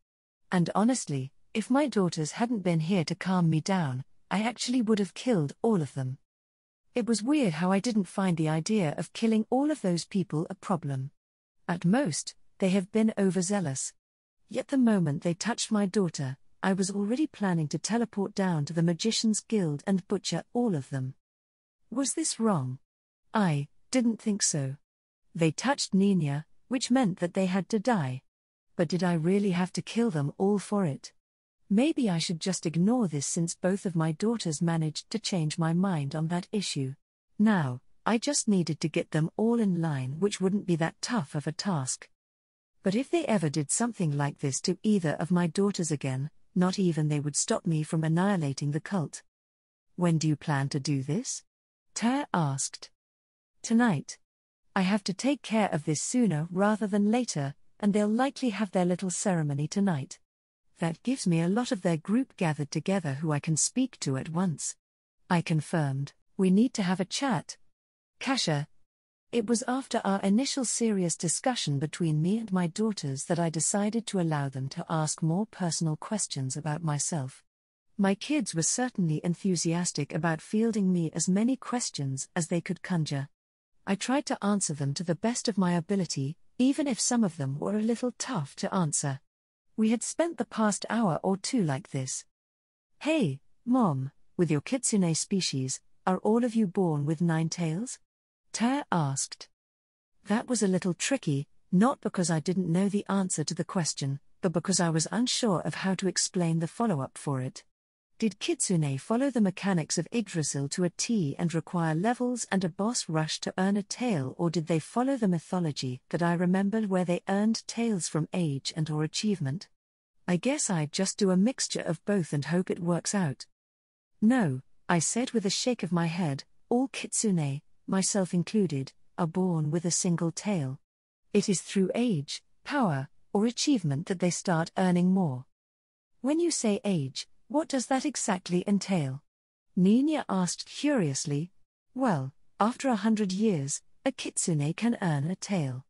And honestly, if my daughters hadn't been here to calm me down, I actually would have killed all of them. It was weird how I didn't find the idea of killing all of those people a problem. At most, they have been overzealous. Yet the moment they touched my daughter, I was already planning to teleport down to the Magician's Guild and butcher all of them. Was this wrong? I didn't think so. They touched Nina, which meant that they had to die. But did I really have to kill them all for it? Maybe I should just ignore this since both of my daughters managed to change my mind on that issue. Now, I just needed to get them all in line, which wouldn't be that tough of a task. But if they ever did something like this to either of my daughters again, not even they would stop me from annihilating the cult. "When do you plan to do this?" Ter asked. "Tonight. I have to take care of this sooner rather than later, and they'll likely have their little ceremony tonight. That gives me a lot of their group gathered together who I can speak to at once," I confirmed. "We need to have a chat. Kasha." It was after our initial serious discussion between me and my daughters that I decided to allow them to ask more personal questions about myself. My kids were certainly enthusiastic about fielding me as many questions as they could conjure. I tried to answer them to the best of my ability, even if some of them were a little tough to answer. We had spent the past hour or two like this. "Hey, Mom, with your kitsune species, are all of you born with 9 tails?" Ter asked. That was a little tricky, not because I didn't know the answer to the question, but because I was unsure of how to explain the follow-up for it. Did kitsune follow the mechanics of Yggdrasil to a T and require levels and a boss rush to earn a tail, or did they follow the mythology that I remembered where they earned tails from age and or achievement? I guess I'd just do a mixture of both and hope it works out. "No," I said with a shake of my head, "all kitsune, myself included, are born with a single tail. It is through age, power, or achievement that they start earning more." "When you say age, what does that exactly entail?" Nina asked curiously. "Well, after 100 years, a kitsune can earn a tail."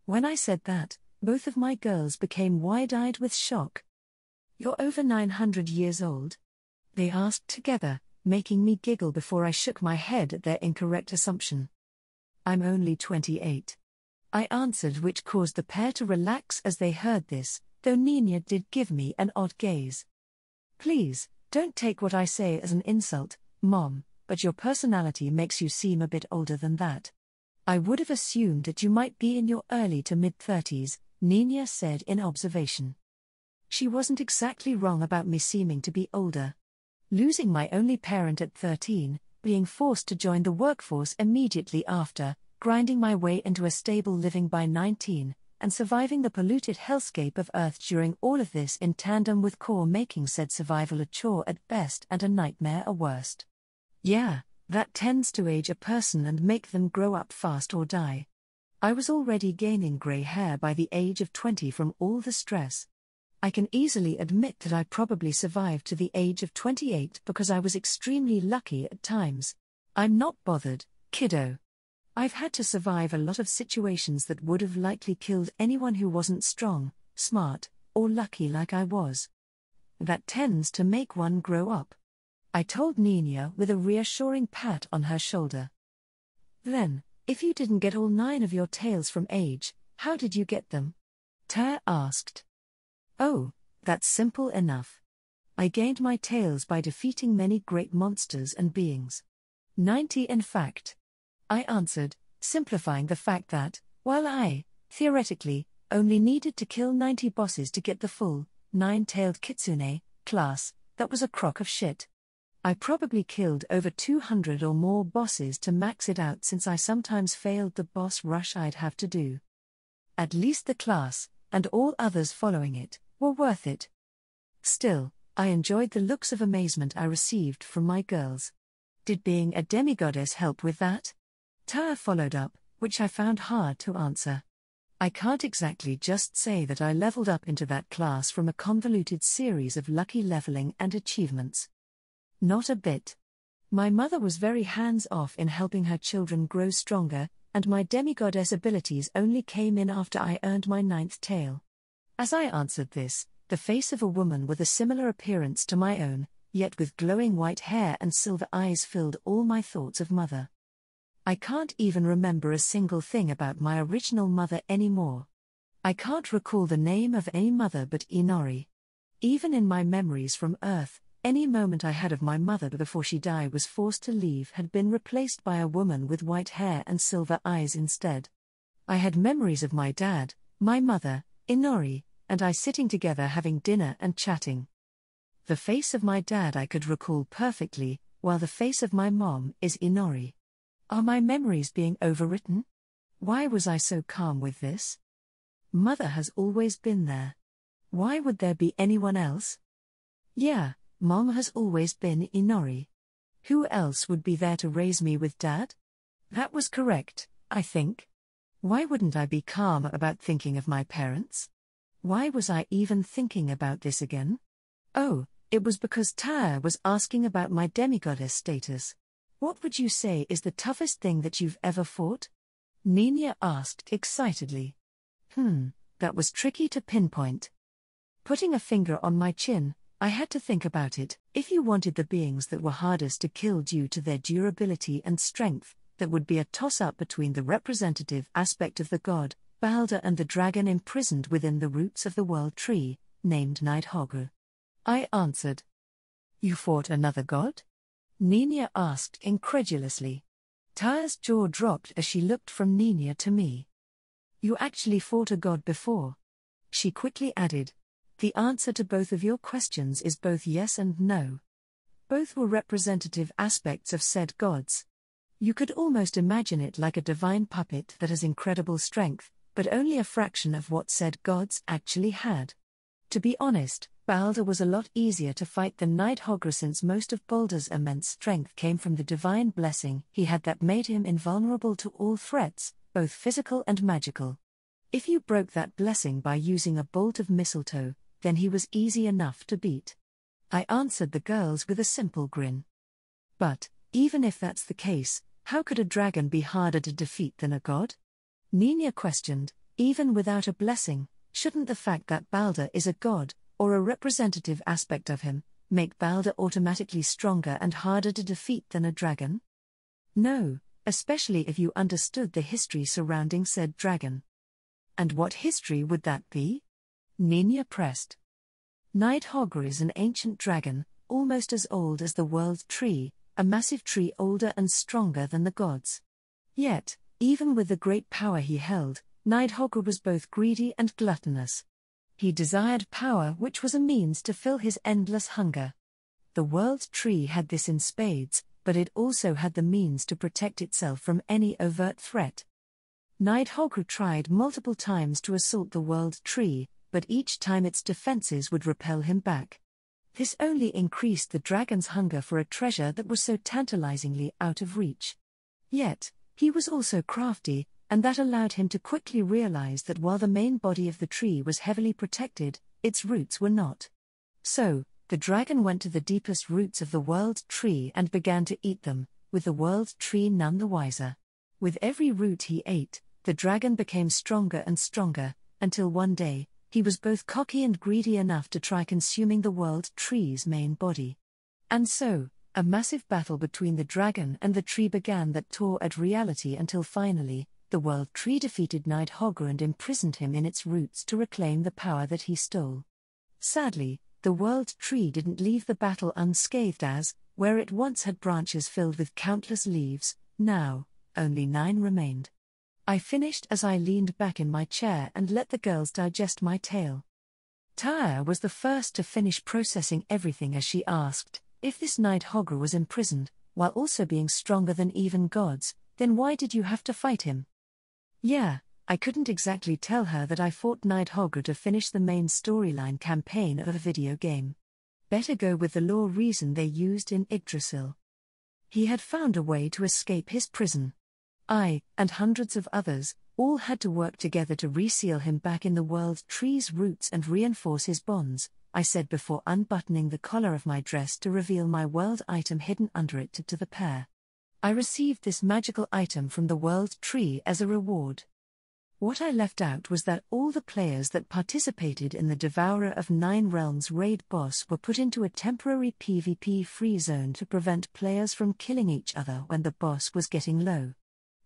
When I said that, both of my girls became wide-eyed with shock. "You're over 900 years old?" they asked together, making me giggle before I shook my head at their incorrect assumption. "I'm only 28. I answered, which caused the pair to relax as they heard this, though Nina did give me an odd gaze. "Please, don't take what I say as an insult, Mom, but your personality makes you seem a bit older than that. I would have assumed that you might be in your early to mid-30s, Nina said in observation. She wasn't exactly wrong about me seeming to be older. Losing my only parent at 13, being forced to join the workforce immediately after, grinding my way into a stable living by 19, and surviving the polluted hellscape of Earth during all of this in tandem with core making said survival a chore at best and a nightmare at worst. Yeah, that tends to age a person and make them grow up fast or die. I was already gaining grey hair by the age of 20 from all the stress. I can easily admit that I probably survived to the age of 28 because I was extremely lucky at times. I'm not bothered, Kiddo. I've had to survive a lot of situations that would have likely killed anyone who wasn't strong, smart, or lucky like I was. That tends to make one grow up, I told Nina with a reassuring pat on her shoulder. Then, if you didn't get all 9 of your tails from age, how did you get them? Ter asked. Oh, that's simple enough. I gained my tails by defeating many great monsters and beings. 90 in fact. I answered, simplifying the fact that, while I, theoretically, only needed to kill 90 bosses to get the full, 9-tailed kitsune class, that was a crock of shit. I probably killed over 200 or more bosses to max it out since I sometimes failed the boss rush I'd have to do. At least the class, and all others following it, were worth it. Still, I enjoyed the looks of amazement I received from my girls. Did being a demigoddess help with that? Ter followed up, which I found hard to answer. I can't exactly just say that I leveled up into that class from a convoluted series of lucky leveling and achievements. Not a bit. My mother was very hands-off in helping her children grow stronger, and my demigoddess abilities only came in after I earned my 9th tail. As I answered this, the face of a woman with a similar appearance to my own, yet with glowing white hair and silver eyes filled all my thoughts of mother. I can't even remember a single thing about my original mother anymore. I can't recall the name of any mother but Inori. Even in my memories from Earth, any moment I had of my mother before she died was forced to leave had been replaced by a woman with white hair and silver eyes instead. I had memories of my dad, my mother, Inori, and I sitting together having dinner and chatting. The face of my dad I could recall perfectly, while the face of my mom is Inori. Are my memories being overwritten? Why was I so calm with this? Mother has always been there. Why would there be anyone else? Yeah, Mom has always been Inori. Who else would be there to raise me with Dad? That was correct, I think. Why wouldn't I be calm about thinking of my parents? Why was I even thinking about this again? Oh, it was because Ter was asking about my demigoddess status. What would you say is the toughest thing that you've ever fought? Nina asked excitedly. That was tricky to pinpoint. Putting a finger on my chin, I had to think about it. If you wanted the beings that were hardest to kill due to their durability and strength, that would be a toss-up between the representative aspect of the god, Balder, and the dragon imprisoned within the roots of the world tree, named Nidhogg. I answered. You fought another god? Nina asked incredulously. Ter's jaw dropped as she looked from Nina to me. You actually fought a god before? She quickly added. The answer to both of your questions is both yes and no. Both were representative aspects of said gods. You could almost imagine it like a divine puppet that has incredible strength, but only a fraction of what said gods actually had. To be honest, Balder was a lot easier to fight than Nidhogg since most of Balder's immense strength came from the divine blessing he had that made him invulnerable to all threats, both physical and magical. If you broke that blessing by using a bolt of mistletoe, then he was easy enough to beat. I answered the girls with a simple grin. But, even if that's the case, how could a dragon be harder to defeat than a god? Nina questioned. Even without a blessing, shouldn't the fact that Balder is a god, or a representative aspect of him, make Balder automatically stronger and harder to defeat than a dragon? No, especially if you understood the history surrounding said dragon. And what history would that be? Nina pressed. Nidhogg is an ancient dragon, almost as old as the world tree, a massive tree older and stronger than the gods. Yet, even with the great power he held, Nidhogg was both greedy and gluttonous. He desired power, which was a means to fill his endless hunger. The world tree had this in spades, but it also had the means to protect itself from any overt threat. Nidhogg tried multiple times to assault the world tree, but each time its defenses would repel him back. This only increased the dragon's hunger for a treasure that was so tantalizingly out of reach. Yet, he was also crafty, and that allowed him to quickly realize that while the main body of the tree was heavily protected, its roots were not. So, the dragon went to the deepest roots of the world tree and began to eat them, with the world tree none the wiser. With every root he ate, the dragon became stronger and stronger, until one day, he was both cocky and greedy enough to try consuming the world tree's main body. And so, a massive battle between the dragon and the tree began that tore at reality until finally, the world tree defeated Nidhogger and imprisoned him in its roots to reclaim the power that he stole. Sadly, the world tree didn't leave the battle unscathed as, where it once had branches filled with countless leaves, now, only 9 remained. I finished as I leaned back in my chair and let the girls digest my tale. Tyre was the first to finish processing everything as she asked, if this Nidhogger was imprisoned, while also being stronger than even gods, then why did you have to fight him? Yeah, I couldn't exactly tell her that I fought Nidhogger to finish the main storyline campaign of a video game. Better go with the lore reason they used in Yggdrasil. He had found a way to escape his prison. I, and hundreds of others, all had to work together to reseal him back in the world tree's roots and reinforce his bonds, I said before unbuttoning the collar of my dress to reveal my world item hidden under it to the pair. I received this magical item from the world tree as a reward. What I left out was that all the players that participated in the Devourer of 9 Realms raid boss were put into a temporary PvP free zone to prevent players from killing each other when the boss was getting low.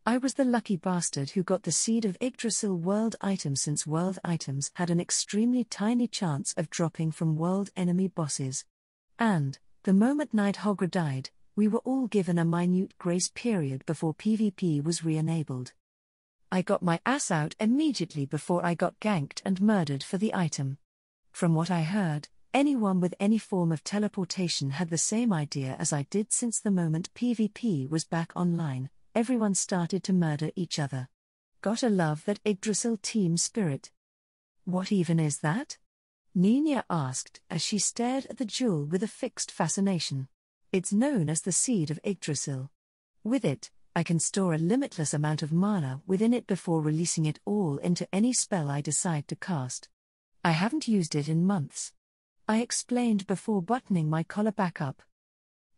I was the lucky bastard who got the Seed of Yggdrasil world item, since world items had an extremely tiny chance of dropping from world enemy bosses. And, the moment Nidhogger died, we were all given a minute grace period before PvP was re-enabled. I got my ass out immediately before I got ganked and murdered for the item. From what I heard, anyone with any form of teleportation had the same idea as I did. Since the moment PvP was back online, everyone started to murder each other. Gotta love that Yggdrasil team spirit. What even is that? Nina asked as she stared at the jewel with a fixed fascination. It's known as the Seed of Yggdrasil. With it, I can store a limitless amount of mana within it before releasing it all into any spell I decide to cast. I haven't used it in months. I explained before buttoning my collar back up.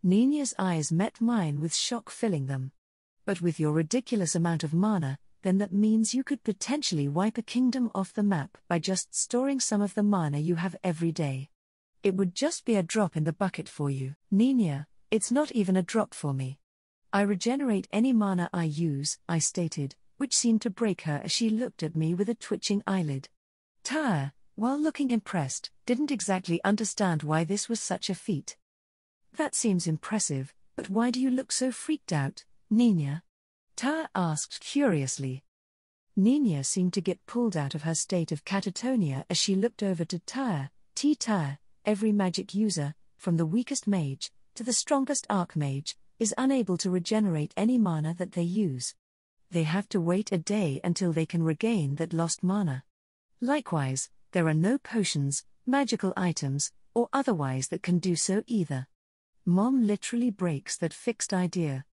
Nina's eyes met mine with shock filling them. But with your ridiculous amount of mana, then that means you could potentially wipe a kingdom off the map by just storing some of the mana you have every day. It would just be a drop in the bucket for you, Nina. It's not even a drop for me. I regenerate any mana I use, I stated, which seemed to break her as she looked at me with a twitching eyelid. Tyre, while looking impressed, didn't exactly understand why this was such a feat. That seems impressive, but why do you look so freaked out, Nina? Tyre asked curiously. Nina seemed to get pulled out of her state of catatonia as she looked over to Tyre. Tyre, every magic user, from the weakest mage to the strongest archmage, is unable to regenerate any mana that they use. They have to wait a day until they can regain that lost mana. Likewise, there are no potions, magical items, or otherwise that can do so either. Mom literally breaks that fixed idea.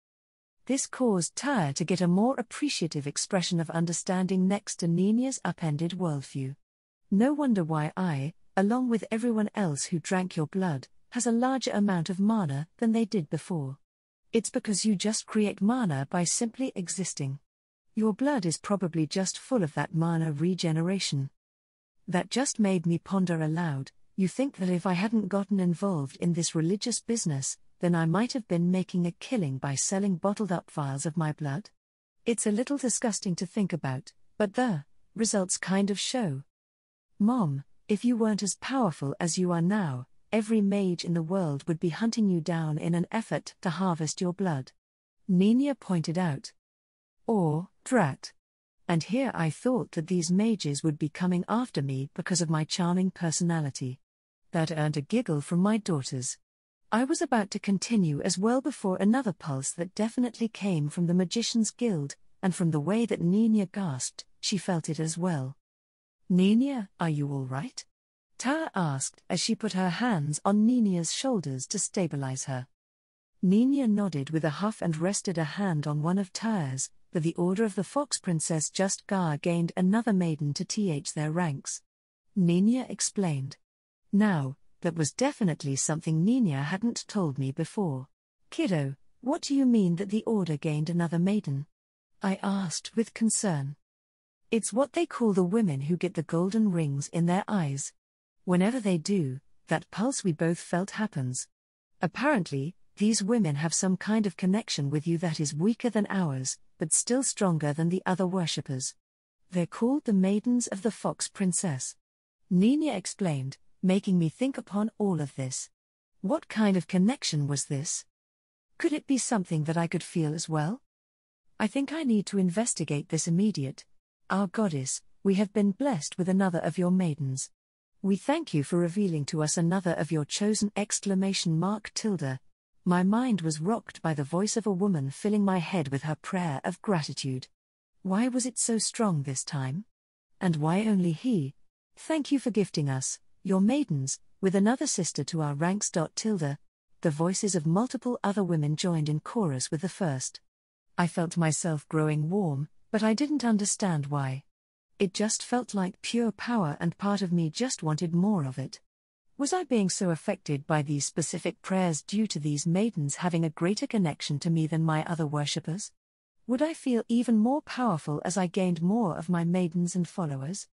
This caused Tyre to get a more appreciative expression of understanding next to Nina's upended worldview. No wonder why I, along with everyone else who drank your blood, has a larger amount of mana than they did before. It's because you just create mana by simply existing. Your blood is probably just full of that mana regeneration. That just made me ponder aloud. You think that if I hadn't gotten involved in this religious business, then I might have been making a killing by selling bottled up vials of my blood? It's a little disgusting to think about, but the results kind of show. Mom, if you weren't as powerful as you are now, every mage in the world would be hunting you down in an effort to harvest your blood. Nina pointed out. Or, drat. And here I thought that these mages would be coming after me because of my charming personality. That earned a giggle from my daughters. I was about to continue as well before another pulse that definitely came from the Magician's Guild, and from the way that Nina gasped, she felt it as well. Nina, are you all right? Tyre asked as she put her hands on Nina's shoulders to stabilize her. Nina nodded with a huff and rested a hand on one of Tyre's, but the Order of the Fox Princess just gained another maiden to their ranks. Nina explained. Now, that was definitely something Nina hadn't told me before. Kiddo, What do you mean that the Order gained another maiden? I asked with concern. It's what they call the women who get the golden rings in their eyes. Whenever they do, that pulse we both felt happens. Apparently, these women have some kind of connection with you that is weaker than ours, but still stronger than the other worshippers. They're called the Maidens of the Fox Princess. Nina explained, making me think upon all of this. What kind of connection was this? Could it be something that I could feel as well? I think I need to investigate this immediate. Our goddess, we have been blessed with another of your maidens. We thank you for revealing to us another of your chosen ! Tilda. My mind was rocked by the voice of a woman filling my head with her prayer of gratitude. Why was it so strong this time? And why only he? Thank you for gifting us, your maidens, with another sister to our ranks. Tilda. The voices of multiple other women joined in chorus with the first. I felt myself growing warm, but I didn't understand why. It just felt like pure power and part of me just wanted more of it. Was I being so affected by these specific prayers due to these maidens having a greater connection to me than my other worshippers? Would I feel even more powerful as I gained more of my maidens and followers?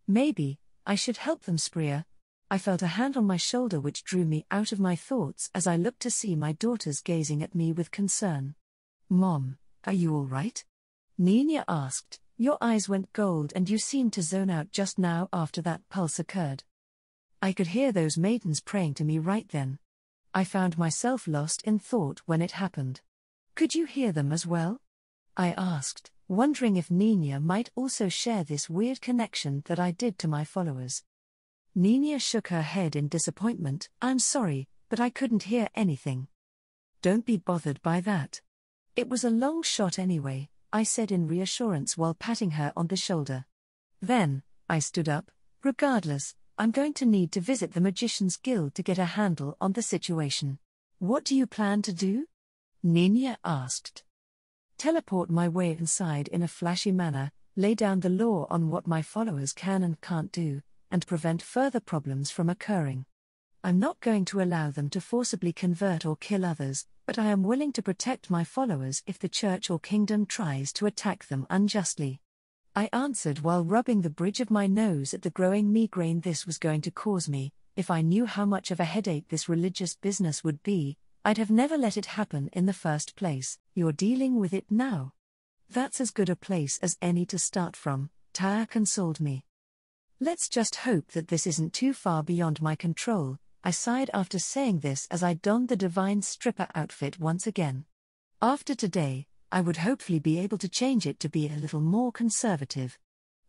Maybe I should help them. Spria. I felt a hand on my shoulder which drew me out of my thoughts as I looked to see my daughters gazing at me with concern. Mom, are you all right? Nina asked. Your eyes went gold and you seemed to zone out just now after that pulse occurred. I could hear those maidens praying to me right then. I found myself lost in thought when it happened. Could you hear them as well? I asked, wondering if Nina might also share this weird connection that I did to my followers. Nina shook her head in disappointment. I'm sorry, but I couldn't hear anything. Don't be bothered by that. It was a long shot anyway, I said in reassurance while patting her on the shoulder. Then, I stood up. Regardless, I'm going to need to visit the Magician's Guild to get a handle on the situation. What do you plan to do? Nina asked. Teleport my way inside in a flashy manner, lay down the law on what my followers can and can't do, and prevent further problems from occurring. I'm not going to allow them to forcibly convert or kill others, but I am willing to protect my followers if the church or kingdom tries to attack them unjustly. I answered while rubbing the bridge of my nose at the growing migraine this was going to cause me. If I knew how much of a headache this religious business would be, I'd have never let it happen in the first place. You're dealing with it now. That's as good a place as any to start from, Taya consoled me. Let's just hope that this isn't too far beyond my control, I sighed after saying this as I donned the divine stripper outfit once again. After today, I would hopefully be able to change it to be a little more conservative.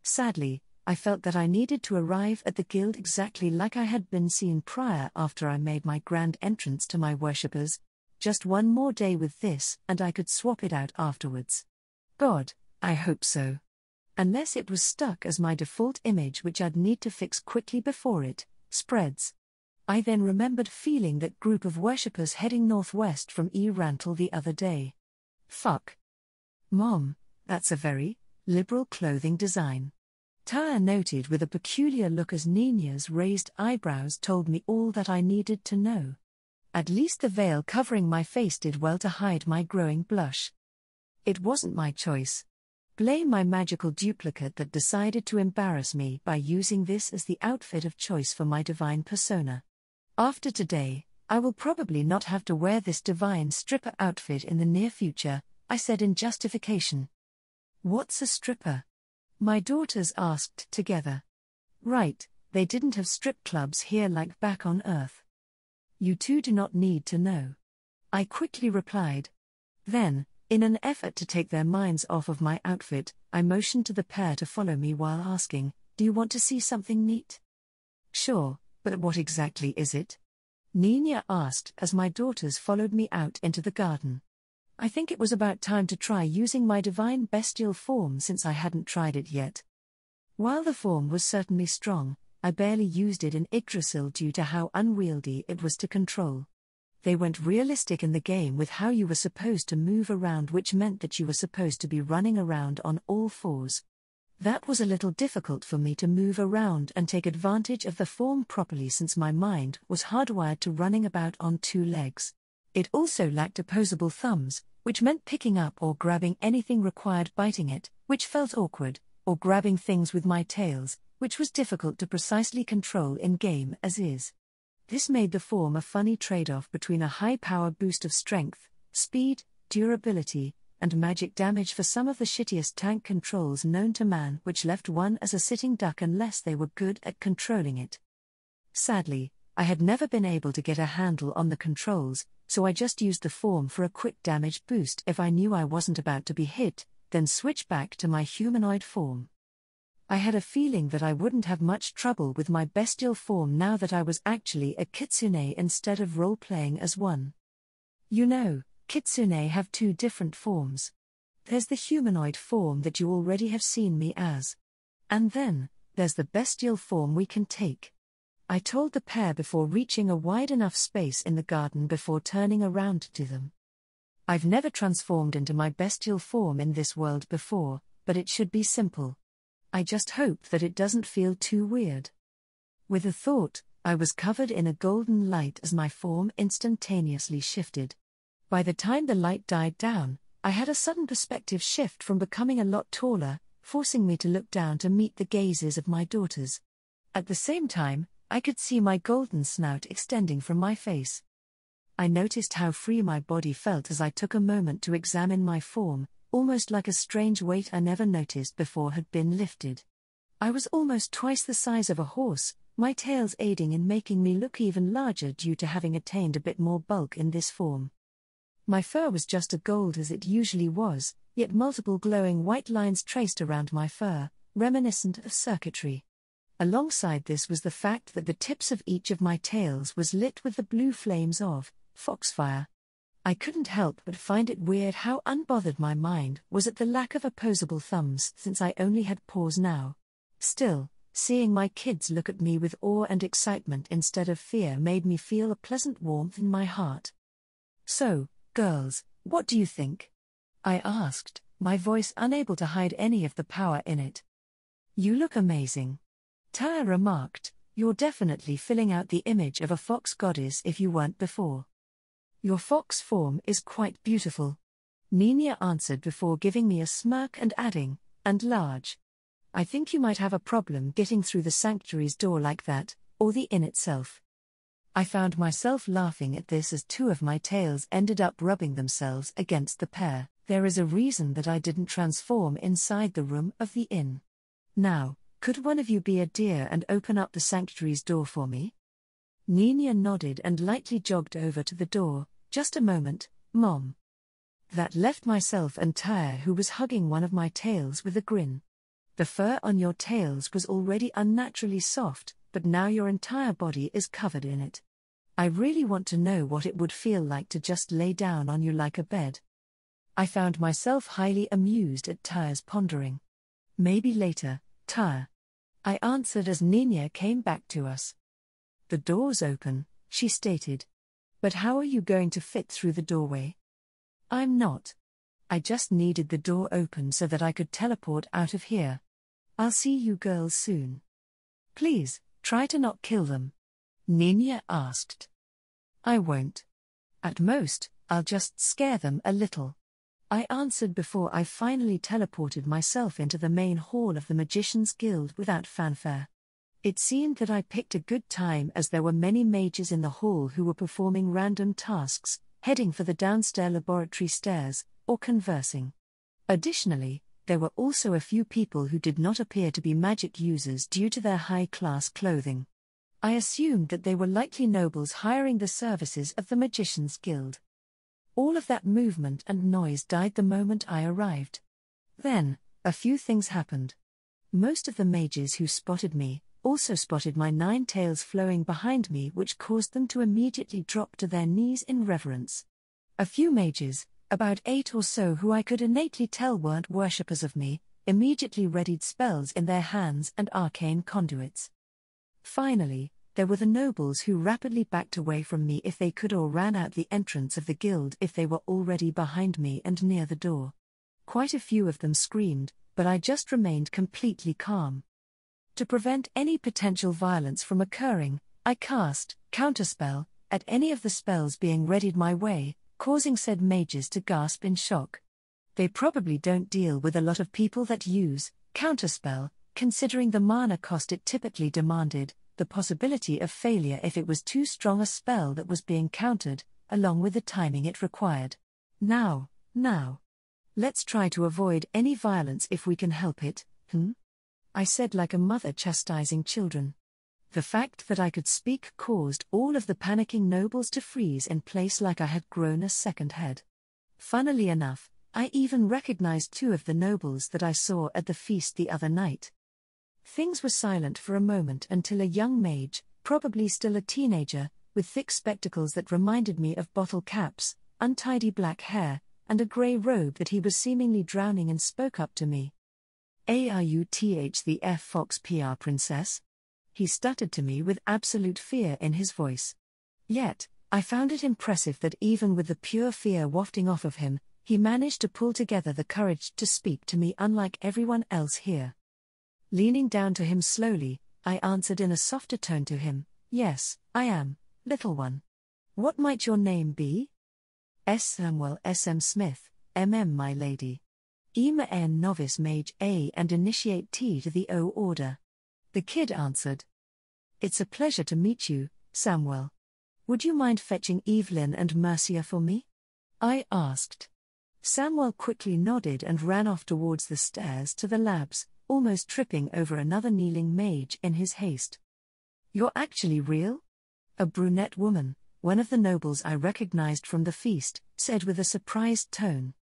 Sadly, I felt that I needed to arrive at the guild exactly like I had been seen prior after I made my grand entrance to my worshippers. Just one more day with this and I could swap it out afterwards. God, I hope so. Unless it was stuck as my default image which I'd need to fix quickly before it spreads. I then remembered feeling that group of worshippers heading northwest from Rantle the other day. Fuck. Mom, that's a very liberal clothing design. Taya noted with a peculiar look as Nina's raised eyebrows told me all that I needed to know. At least the veil covering my face did well to hide my growing blush. It wasn't my choice. Blame my magical duplicate that decided to embarrass me by using this as the outfit of choice for my divine persona. After today, I will probably not have to wear this divine stripper outfit in the near future, I said in justification. What's a stripper? My daughters asked together. Right, they didn't have strip clubs here like back on Earth. You two do not need to know. I quickly replied. Then, in an effort to take their minds off of my outfit, I motioned to the pair to follow me while asking, do you want to see something neat? Sure, but what exactly is it? Nina asked as my daughters followed me out into the garden. I think it was about time to try using my divine bestial form since I hadn't tried it yet. While the form was certainly strong, I barely used it in Yggdrasil due to how unwieldy it was to control. They went realistic in the game with how you were supposed to move around, which meant that you were supposed to be running around on all fours. That was a little difficult for me to move around and take advantage of the form properly since my mind was hardwired to running about on two legs. It also lacked opposable thumbs, which meant picking up or grabbing anything required biting it, which felt awkward, or grabbing things with my tails, which was difficult to precisely control in-game as is. This made the form a funny trade-off between a high-power boost of strength, speed, durability, and magic damage for some of the shittiest tank controls known to man, which left one as a sitting duck unless they were good at controlling it. Sadly, I had never been able to get a handle on the controls, so I just used the form for a quick damage boost if I knew I wasn't about to be hit, then switch back to my humanoid form. I had a feeling that I wouldn't have much trouble with my bestial form now that I was actually a kitsune instead of role-playing as one. You know, kitsune have two different forms. There's the humanoid form that you already have seen me as. And then, there's the bestial form we can take. I told the pair before reaching a wide enough space in the garden before turning around to them. I've never transformed into my bestial form in this world before, but it should be simple. I just hope that it doesn't feel too weird. With a thought, I was covered in a golden light as my form instantaneously shifted. By the time the light died down, I had a sudden perspective shift from becoming a lot taller, forcing me to look down to meet the gazes of my daughters. At the same time, I could see my golden snout extending from my face. I noticed how free my body felt as I took a moment to examine my form, almost like a strange weight I never noticed before had been lifted. I was almost twice the size of a horse, my tails aiding in making me look even larger due to having attained a bit more bulk in this form. My fur was just as gold as it usually was, yet multiple glowing white lines traced around my fur, reminiscent of circuitry. Alongside this was the fact that the tips of each of my tails was lit with the blue flames of foxfire. I couldn't help but find it weird how unbothered my mind was at the lack of opposable thumbs since I only had paws now. Still, seeing my kids look at me with awe and excitement instead of fear made me feel a pleasant warmth in my heart. "So, girls, what do you think?" I asked, my voice unable to hide any of the power in it. "You look amazing," Taya remarked. "You're definitely filling out the image of a fox goddess if you weren't before." "Your fox form is quite beautiful," Nina answered before giving me a smirk and adding, "and large. I think you might have a problem getting through the sanctuary's door like that, or the inn itself." I found myself laughing at this as two of my tails ended up rubbing themselves against the pair. There is a reason that I didn't transform inside the room of the inn. "Now, could one of you be a deer and open up the sanctuary's door for me?" Nina nodded and lightly jogged over to the door. "Just a moment, Mom." That left myself and Taya, who was hugging one of my tails with a grin. "The fur on your tails was already unnaturally soft, but now your entire body is covered in it. I really want to know what it would feel like to just lay down on you like a bed." I found myself highly amused at Taya's pondering. "Maybe later, Taya," I answered as Nina came back to us. "The door's open," she stated. "But how are you going to fit through the doorway?" "I'm not. I just needed the door open so that I could teleport out of here. I'll see you girls soon. Please, try to not kill them," Nina asked. "I won't. At most, I'll just scare them a little," I answered before I finally teleported myself into the main hall of the Magician's Guild without fanfare. It seemed that I picked a good time as there were many mages in the hall who were performing random tasks, heading for the downstairs laboratory stairs, or conversing. Additionally, there were also a few people who did not appear to be magic users due to their high-class clothing. I assumed that they were likely nobles hiring the services of the Magician's Guild. All of that movement and noise died the moment I arrived. Then, a few things happened. Most of the mages who spotted me also spotted my 9 tails flowing behind me, which caused them to immediately drop to their knees in reverence. A few mages, about 8 or so who I could innately tell weren't worshippers of me, immediately readied spells in their hands and arcane conduits. Finally, there were the nobles who rapidly backed away from me if they could or ran out the entrance of the guild if they were already behind me and near the door. Quite a few of them screamed, but I just remained completely calm. To prevent any potential violence from occurring, I cast Counterspell at any of the spells being readied my way, causing said mages to gasp in shock. They probably don't deal with a lot of people that use counterspell, considering the mana cost it typically demanded, the possibility of failure if it was too strong a spell that was being countered, along with the timing it required. Now. Let's try to avoid any violence if we can help it, I said like a mother chastising children. The fact that I could speak caused all of the panicking nobles to freeze in place like I had grown a second head. Funnily enough, I even recognized 2 of the nobles that I saw at the feast the other night. Things were silent for a moment until a young mage, probably still a teenager, with thick spectacles that reminded me of bottle caps, untidy black hair, and a grey robe that he was seemingly drowning in, spoke up to me. "Are-you-th the F Fox PR princess?" He stuttered to me with absolute fear in his voice. Yet, I found it impressive that even with the pure fear wafting off of him, he managed to pull together the courage to speak to me unlike everyone else here. Leaning down to him slowly, I answered in a softer tone to him, "Yes, I am, little one. What might your name be?" "S. Samuel S.M. Smith, M.M. my lady. Ema N. Novice Mage A and Initiate T to the O Order." The kid answered. "It's a pleasure to meet you, Samuel. Would you mind fetching Evelyn and Mercia for me?" I asked. Samuel quickly nodded and ran off towards the stairs to the labs, almost tripping over another kneeling mage in his haste. "You're actually real?" A brunette woman, one of the nobles I recognized from the feast, said with a surprised tone.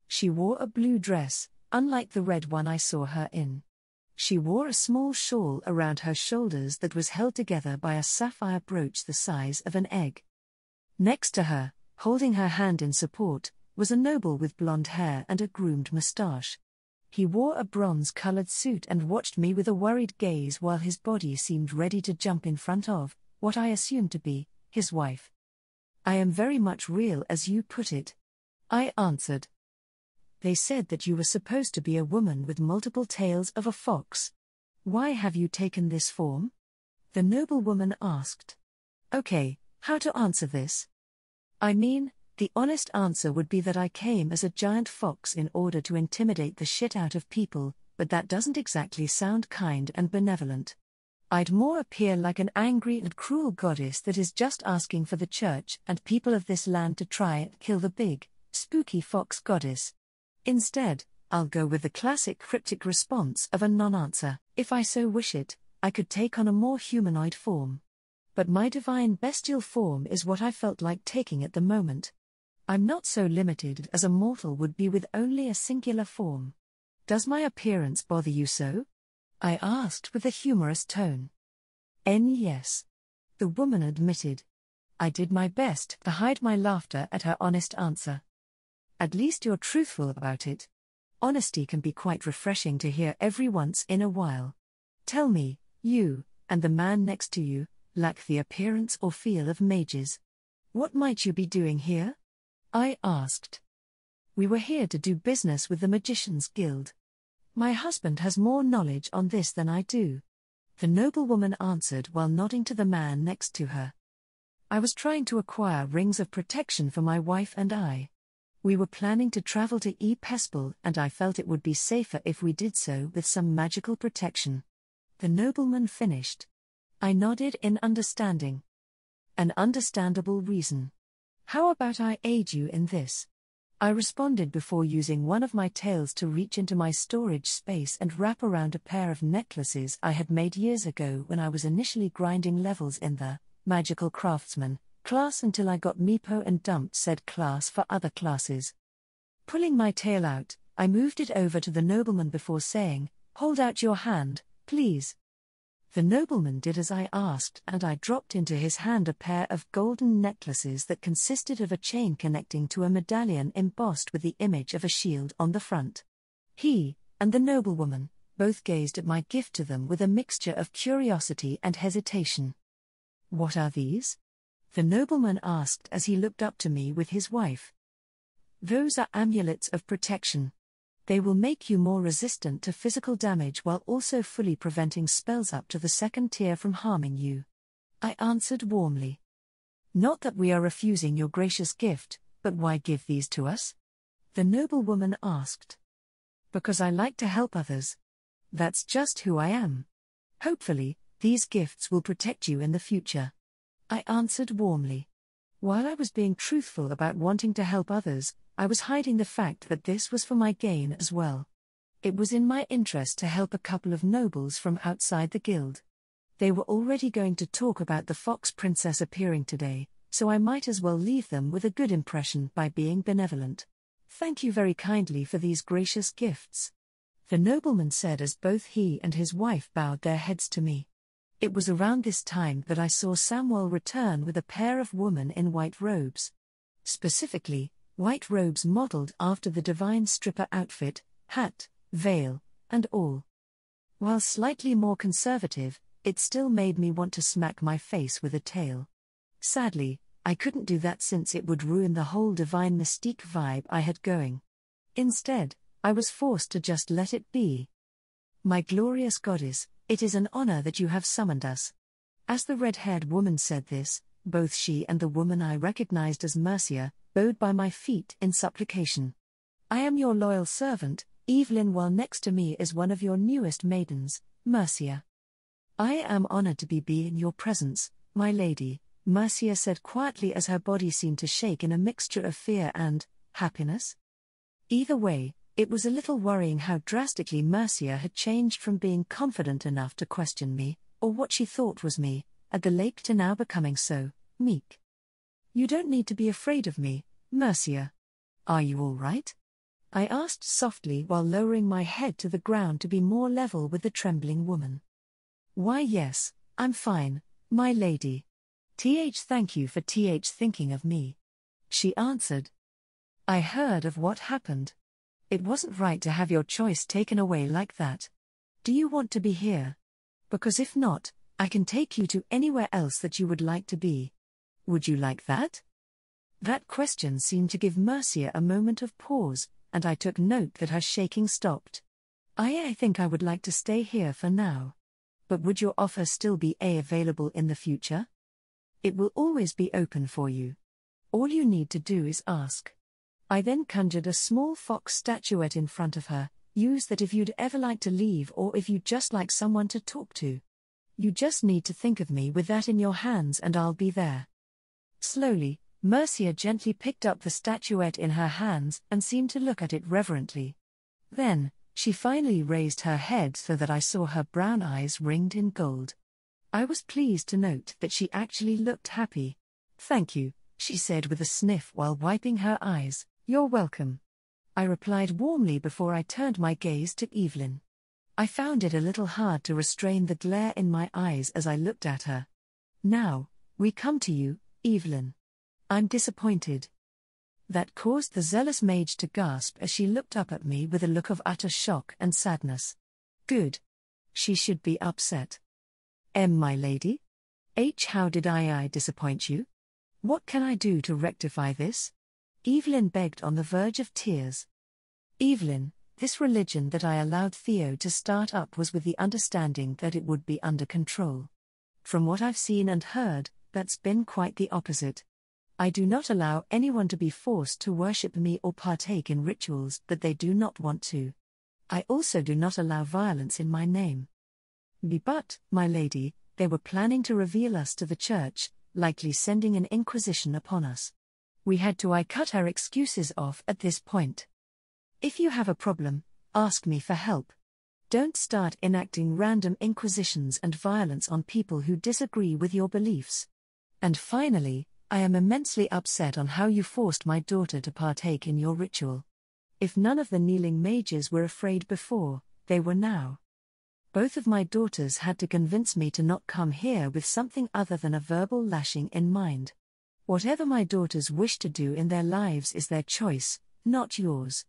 She wore a blue dress, unlike the red one I saw her in. She wore a small shawl around her shoulders that was held together by a sapphire brooch the size of an egg. Next to her, holding her hand in support, was a noble with blonde hair and a groomed moustache. He wore a bronze-colored suit and watched me with a worried gaze while his body seemed ready to jump in front of, what I assumed to be, his wife. "I am very much real as you put it," I answered. "They said that you were supposed to be a woman with multiple tails of a fox. Why have you taken this form?" the noblewoman asked. Okay, how to answer this? I mean, the honest answer would be that I came as a giant fox in order to intimidate the shit out of people, but that doesn't exactly sound kind and benevolent. I'd more appear like an angry and cruel goddess that is just asking for the church and people of this land to try and kill the big, spooky fox goddess. Instead, I'll go with the classic cryptic response of a non-answer. If I so wish it, I could take on a more humanoid form. But my divine bestial form is what I felt like taking at the moment. I'm not so limited as a mortal would be with only a singular form. Does my appearance bother you so? I asked with a humorous tone. Yes. The woman admitted. I did my best to hide my laughter at her honest answer. At least you're truthful about it. Honesty can be quite refreshing to hear every once in a while. Tell me, you, and the man next to you, lack the appearance or feel of mages. What might you be doing here? I asked. We were here to do business with the Magicians Guild. My husband has more knowledge on this than I do. The noblewoman answered while nodding to the man next to her. I was trying to acquire rings of protection for my wife and I. We were planning to travel to Pespel and I felt it would be safer if we did so with some magical protection. The nobleman finished. I nodded in understanding. An understandable reason. How about I aid you in this? I responded before using one of my tails to reach into my storage space and wrap around a pair of necklaces I had made years ago when I was initially grinding levels in the Magical Craftsman class until I got Meepo and dumped said class for other classes. Pulling my tail out, I moved it over to the nobleman before saying, "Hold out your hand, please." The nobleman did as I asked and I dropped into his hand a pair of golden necklaces that consisted of a chain connecting to a medallion embossed with the image of a shield on the front. He, and the noblewoman, both gazed at my gift to them with a mixture of curiosity and hesitation. "What are these?" the nobleman asked as he looked up to me with his wife. "Those are amulets of protection. They will make you more resistant to physical damage while also fully preventing spells up to the second tier from harming you," I answered warmly. Not that we are refusing your gracious gift, but why give these to us? The noblewoman asked. Because I like to help others. That's just who I am. Hopefully, these gifts will protect you in the future. I answered warmly. While I was being truthful about wanting to help others, I was hiding the fact that this was for my gain as well. It was in my interest to help a couple of nobles from outside the guild. They were already going to talk about the fox princess appearing today, so I might as well leave them with a good impression by being benevolent. Thank you very kindly for these gracious gifts, the nobleman said as both he and his wife bowed their heads to me. It was around this time that I saw Samuel return with a pair of women in white robes. Specifically, white robes modeled after the divine stripper outfit, hat, veil, and all. While slightly more conservative, it still made me want to smack my face with a tail. Sadly, I couldn't do that since it would ruin the whole divine mystique vibe I had going. Instead, I was forced to just let it be. My glorious goddess, it is an honor that you have summoned us. As the red-haired woman said this, both she and the woman I recognized as Mercia bowed by my feet in supplication. I am your loyal servant, Evelyn, while next to me is one of your newest maidens, Mercia. I am honored to be in your presence, my lady, Mercia said quietly as her body seemed to shake in a mixture of fear and happiness. Either way, it was a little worrying how drastically Mercia had changed from being confident enough to question me, or what she thought was me, at the lake to now becoming so meek. You don't need to be afraid of me, Mercia. Are you all right? I asked softly while lowering my head to the ground to be more level with the trembling woman. Why yes, I'm fine, my lady. Thank you for thinking of me. She answered. I heard of what happened. It wasn't right to have your choice taken away like that. Do you want to be here? Because if not, I can take you to anywhere else that you would like to be. Would you like that? That question seemed to give Mercia a moment of pause, and I took note that her shaking stopped. I think I would like to stay here for now. But would your offer still be available in the future? It will always be open for you. All you need to do is ask. I then conjured a small fox statuette in front of her. Use that if you'd ever like to leave or if you'd just like someone to talk to. You just need to think of me with that in your hands and I'll be there. Slowly, Mercia gently picked up the statuette in her hands and seemed to look at it reverently. Then, she finally raised her head so that I saw her brown eyes ringed in gold. I was pleased to note that she actually looked happy. Thank you, she said with a sniff while wiping her eyes. You're welcome. I replied warmly before I turned my gaze to Evelyn. I found it a little hard to restrain the glare in my eyes as I looked at her. Now, we come to you, Evelyn. I'm disappointed. That caused the zealous mage to gasp as she looked up at me with a look of utter shock and sadness. Good. She should be upset. My lady? How did I disappoint you? What can I do to rectify this? Evelyn begged on the verge of tears. Evelyn, this religion that I allowed Theo to start up was with the understanding that it would be under control. From what I've seen and heard, that's been quite the opposite. I do not allow anyone to be forced to worship me or partake in rituals that they do not want to. I also do not allow violence in my name. But, my lady, they were planning to reveal us to the church, likely sending an inquisition upon us. We had to cut our excuses off at this point. If you have a problem, ask me for help. Don't start enacting random inquisitions and violence on people who disagree with your beliefs. And finally, I am immensely upset on how you forced my daughter to partake in your ritual. If none of the kneeling mages were afraid before, they were now. Both of my daughters had to convince me to not come here with something other than a verbal lashing in mind. Whatever my daughters wish to do in their lives is their choice, not yours.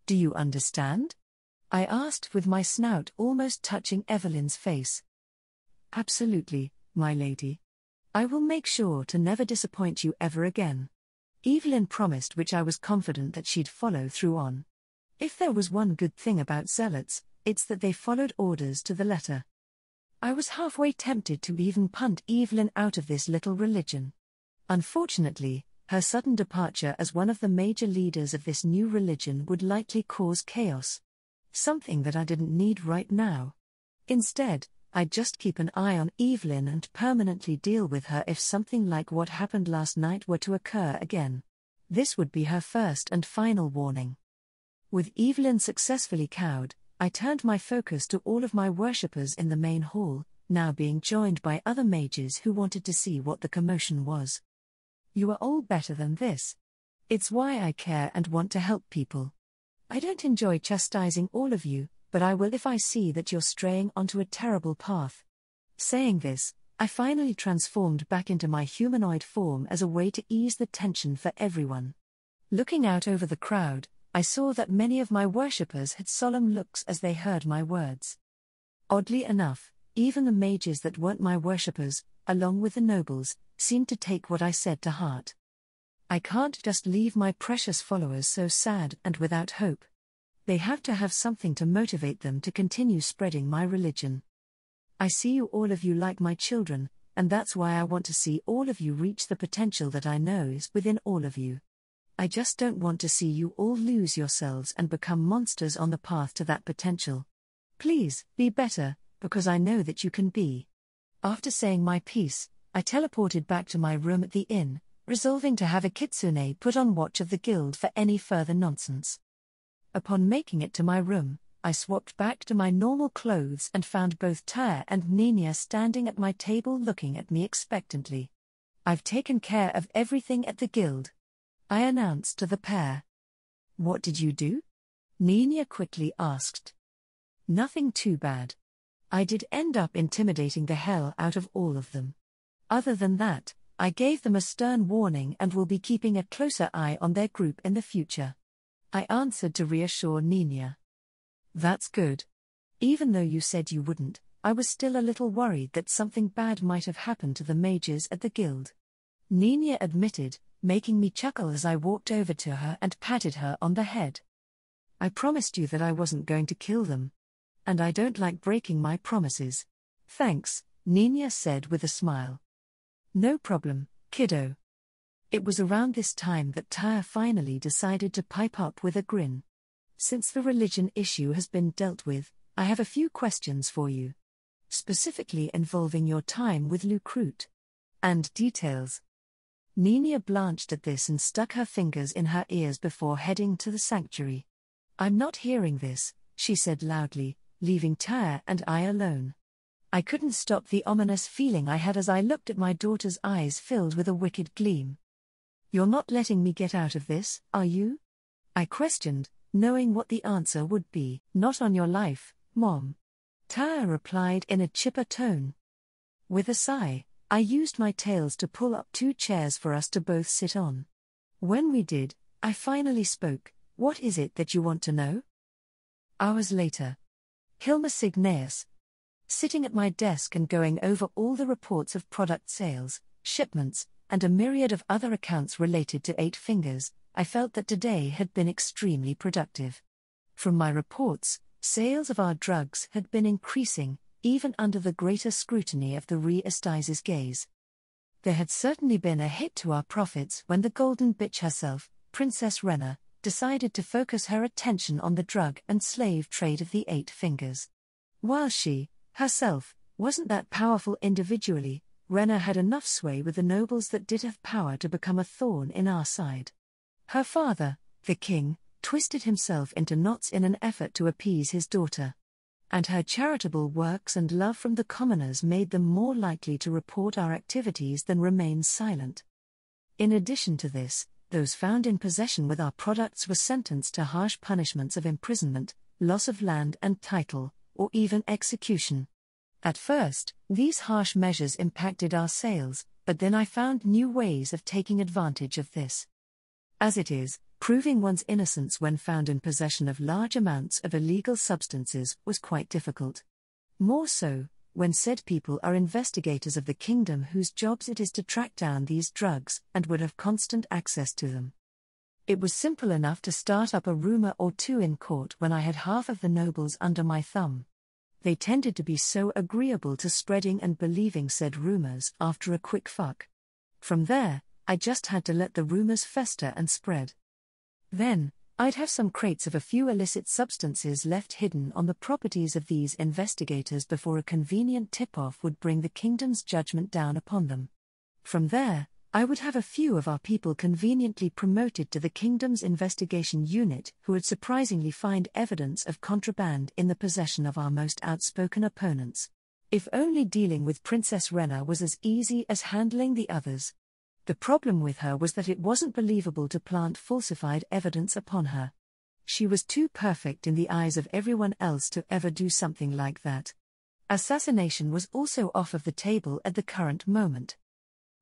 Do you understand? I asked with my snout almost touching Evelyn's face. Absolutely, my lady. I will make sure to never disappoint you ever again. Evelyn promised, which I was confident that she'd follow through on. If there was one good thing about zealots, it's that they followed orders to the letter. I was halfway tempted to even punt Evelyn out of this little religion. Unfortunately, her sudden departure as one of the major leaders of this new religion would likely cause chaos. Something that I didn't need right now. Instead, I'd just keep an eye on Evelyn and permanently deal with her if something like what happened last night were to occur again. This would be her first and final warning. With Evelyn successfully cowed, I turned my focus to all of my worshippers in the main hall, now being joined by other mages who wanted to see what the commotion was. You are all better than this. It's why I care and want to help people. I don't enjoy chastising all of you, but I will if I see that you're straying onto a terrible path. Saying this, I finally transformed back into my humanoid form as a way to ease the tension for everyone. Looking out over the crowd, I saw that many of my worshippers had solemn looks as they heard my words. Oddly enough, even the mages that weren't my worshippers, along with the nobles, seemed to take what I said to heart. I can't just leave my precious followers so sad and without hope. They have to have something to motivate them to continue spreading my religion. I see you all of you like my children, and that's why I want to see all of you reach the potential that I know is within all of you. I just don't want to see you all lose yourselves and become monsters on the path to that potential. Please, be better, because I know that you can be. After saying my piece, I teleported back to my room at the inn, resolving to have a kitsune put on watch of the guild for any further nonsense. Upon making it to my room, I swapped back to my normal clothes and found both Tyr and Nina standing at my table looking at me expectantly. I've taken care of everything at the guild, I announced to the pair. What did you do? Nina quickly asked. Nothing too bad. I did end up intimidating the hell out of all of them. Other than that, I gave them a stern warning and will be keeping a closer eye on their group in the future. I answered to reassure Nina. That's good. Even though you said you wouldn't, I was still a little worried that something bad might have happened to the mages at the guild. Nina admitted, making me chuckle as I walked over to her and patted her on the head. I promised you that I wasn't going to kill them. And I don't like breaking my promises. Thanks, Nina said with a smile. No problem, kiddo. It was around this time that Tyr finally decided to pipe up with a grin. Since the religion issue has been dealt with, I have a few questions for you. Specifically involving your time with Lucrute. And details. Nina blanched at this and stuck her fingers in her ears before heading to the sanctuary. I'm not hearing this, she said loudly, leaving Tyr and I alone. I couldn't stop the ominous feeling I had as I looked at my daughter's eyes filled with a wicked gleam. You're not letting me get out of this, are you? I questioned, knowing what the answer would be. Not on your life, Mom. Tyr replied in a chipper tone. With a sigh, I used my tails to pull up 2 chairs for us to both sit on. When we did, I finally spoke. What is it that you want to know? Hours later. Hilma Signaeus. Sitting at my desk and going over all the reports of product sales, shipments, and a myriad of other accounts related to 8 Fingers, I felt that today had been extremely productive. From my reports, sales of our drugs had been increasing, even under the greater scrutiny of the Re-Estize's gaze. There had certainly been a hit to our profits when the golden bitch herself, Princess Renna, decided to focus her attention on the drug and slave trade of the 8 Fingers. While she, herself, wasn't that powerful individually, Renna had enough sway with the nobles that did have power to become a thorn in our side. Her father, the king, twisted himself into knots in an effort to appease his daughter. And her charitable works and love from the commoners made them more likely to report our activities than remain silent. In addition to this, those found in possession with our products were sentenced to harsh punishments of imprisonment, loss of land and title, or even execution. At first, these harsh measures impacted our sales, but then I found new ways of taking advantage of this. As it is, proving one's innocence when found in possession of large amounts of illegal substances was quite difficult. More so, when said people are investigators of the kingdom whose jobs it is to track down these drugs and would have constant access to them. It was simple enough to start up a rumor or two in court when I had half of the nobles under my thumb. They tended to be so agreeable to spreading and believing said rumors after a quick fuck. From there, I just had to let the rumors fester and spread. Then, I'd have some crates of a few illicit substances left hidden on the properties of these investigators before a convenient tip-off would bring the kingdom's judgment down upon them. From there, I would have a few of our people conveniently promoted to the kingdom's investigation unit who would surprisingly find evidence of contraband in the possession of our most outspoken opponents. If only dealing with Princess Rena was as easy as handling the others. The problem with her was that it wasn't believable to plant falsified evidence upon her. She was too perfect in the eyes of everyone else to ever do something like that. Assassination was also off of the table at the current moment.